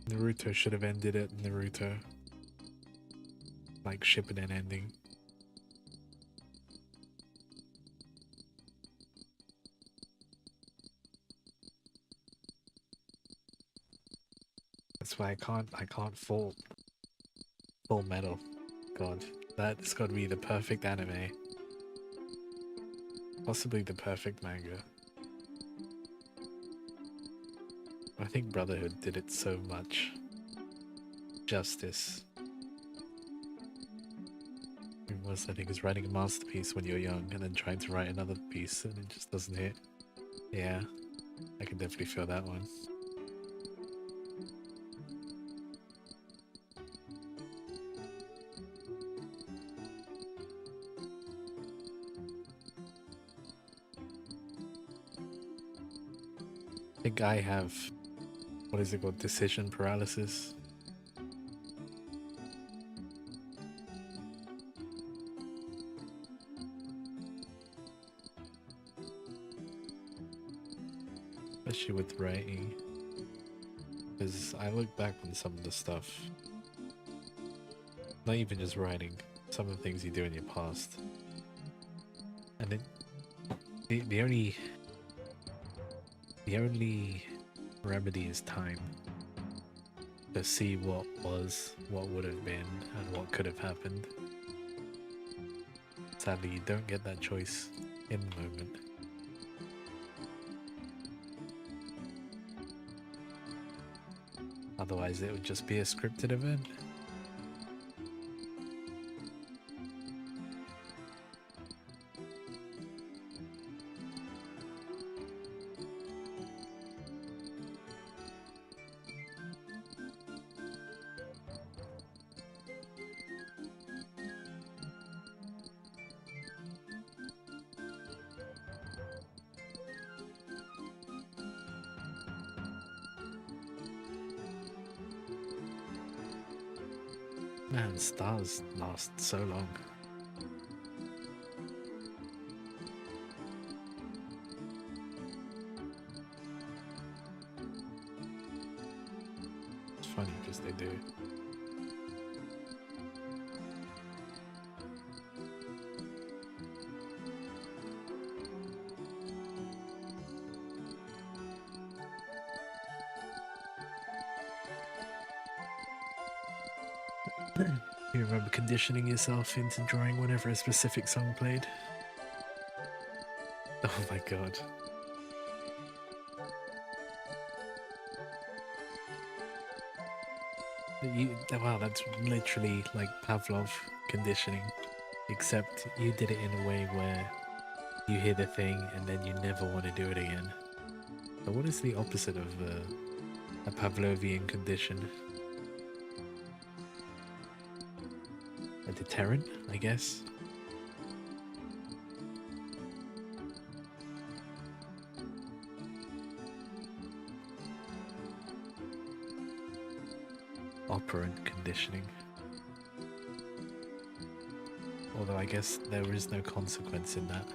Naruto should have ended it Naruto. Like Shippuden ending. That's why I can't fault Full Metal. God, that's got to be the perfect anime. Possibly the perfect manga. I think Brotherhood did it so much justice. It was, I think, was writing a masterpiece when you're young and then trying to write another piece and it just doesn't hit. Yeah, I can definitely feel that one. I think I have, what is it called, decision paralysis. Especially with writing, because I look back on some of the stuff, not even just writing, some of the things you do in your past, and then the only remedy is time. To see what was, what would have been, and what could have happened. Sadly, you don't get that choice in the moment. Otherwise, it would just be a scripted event. Man, stars last so long. It's funny because they do. You remember conditioning yourself into drawing whenever a specific song played? Oh my god. Wow, that's literally like Pavlov conditioning, except you did it in a way where you hear the thing and then you never want to do it again. So what is the opposite of a Pavlovian condition? A deterrent, I guess. operant conditioning. Although I guess there is no consequence in that.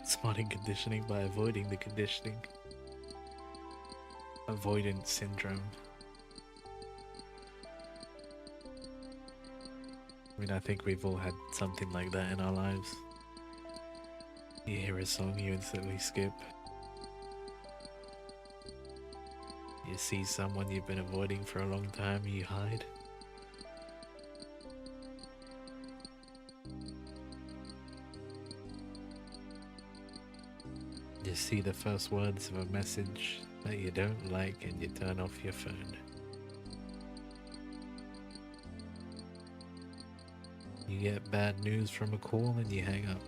Smarting conditioning by avoiding the conditioning. Avoidance syndrome. I mean, I think we've all had something like that in our lives. You hear a song, you instantly skip. You see someone you've been avoiding for a long time, you hide. You see the first words of a message that you don't like and you turn off your phone. You get bad news from a call and you hang up.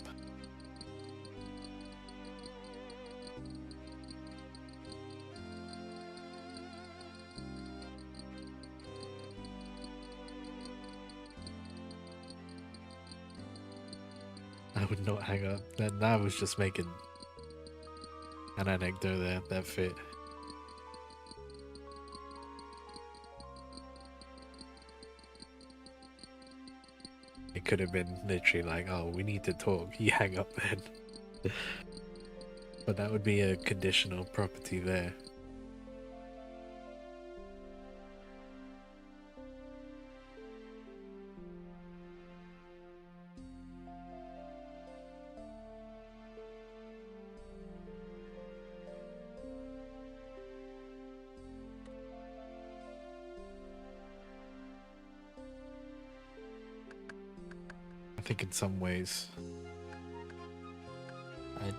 I would not hang up. That I was just making an anecdote there that fit. It could have been literally like, oh, we need to talk. You hang up then. But that would be a conditional property there. I think in some ways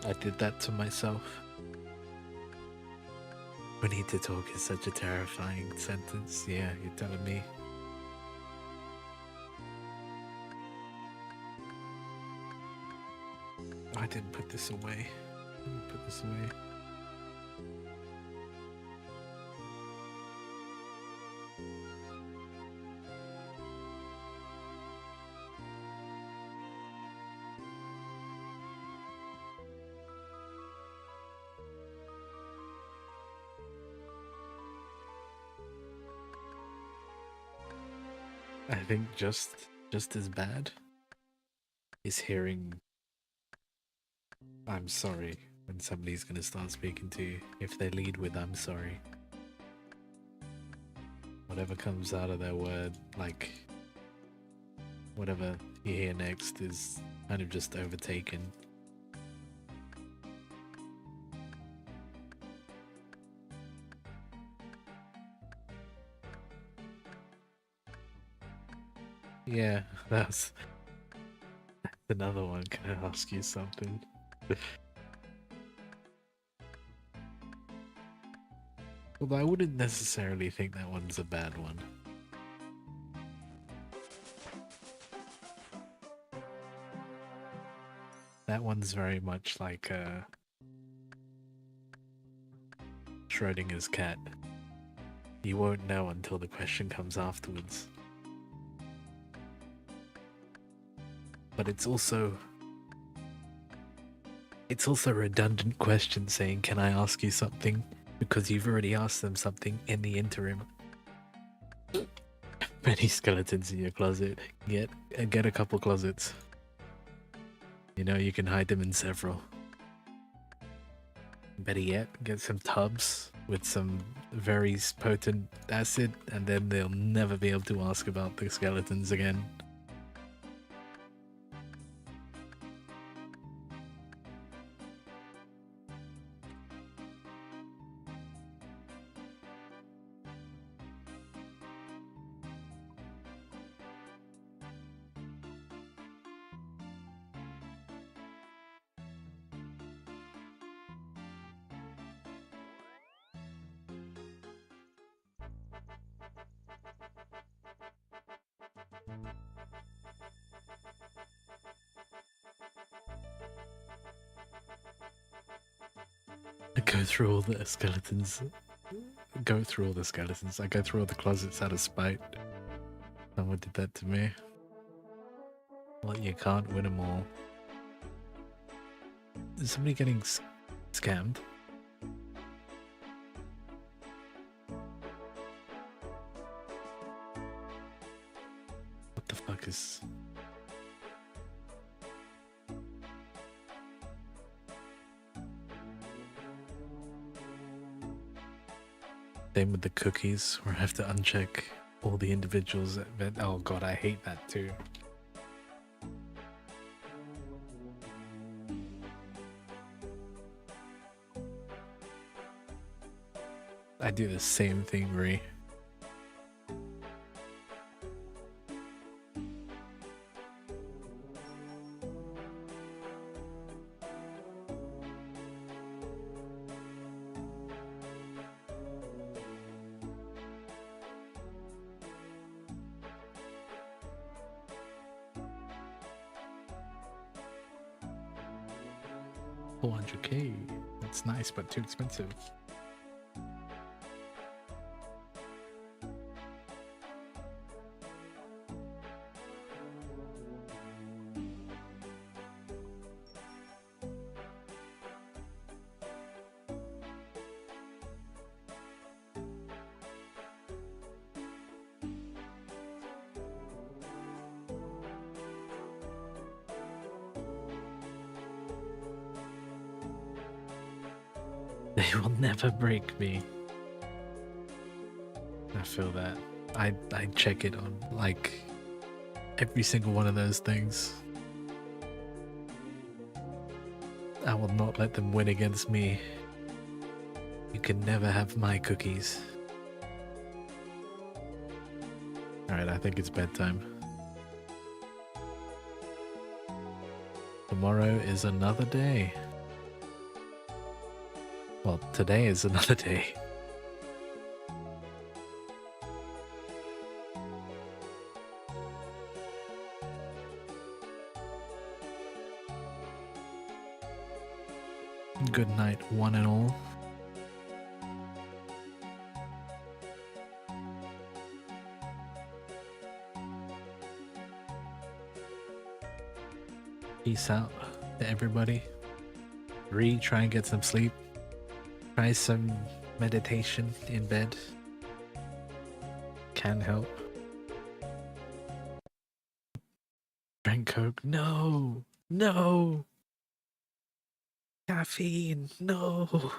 I did that to myself. We need to talk is such a terrifying sentence. Yeah, you're telling me. I didn't put this away. I didn't put this away. I think just as bad is hearing I'm sorry when somebody's gonna start speaking to you. If they lead with I'm sorry, whatever comes out of their word, like whatever you hear next is kind of just overtaken. Yeah, that's another one. Can I ask you something? Although I wouldn't necessarily think that one's a bad one. That one's very much like Schrodinger's cat. You won't know until the question comes afterwards. But it's also a redundant question saying, can I ask you something? Because you've already asked them something in the interim. Many skeletons in your closet. Get a couple closets. You know, you can hide them in several. Better yet, get some tubs with some very potent acid, and then they'll never be able to ask about the skeletons again. go through all the skeletons. Go through all the skeletons. I go through all the closets out of spite. Someone did that to me. Well, you can't win them all. Is somebody getting scammed? What the fuck is... Same with the cookies, where I have to uncheck all the individuals that... Oh god, I hate that too. I do the same thing, Ree. $400k. That's nice, but too expensive. They will never break me. I feel that. I check it on like every single one of those things. I will not let them win against me. You can never have my cookies. Alright, I think it's bedtime. Tomorrow is another day. Well, today is another day. Good night, one and all. Peace out to everybody. Try and get some sleep. Try some meditation in bed. Can help. Drink Coke. No! No! Caffeine. No!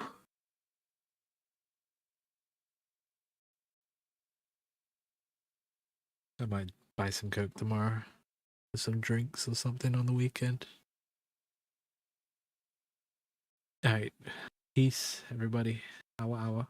I might buy some Coke tomorrow. For some drinks or something on the weekend. Alright. Peace, everybody. Hour.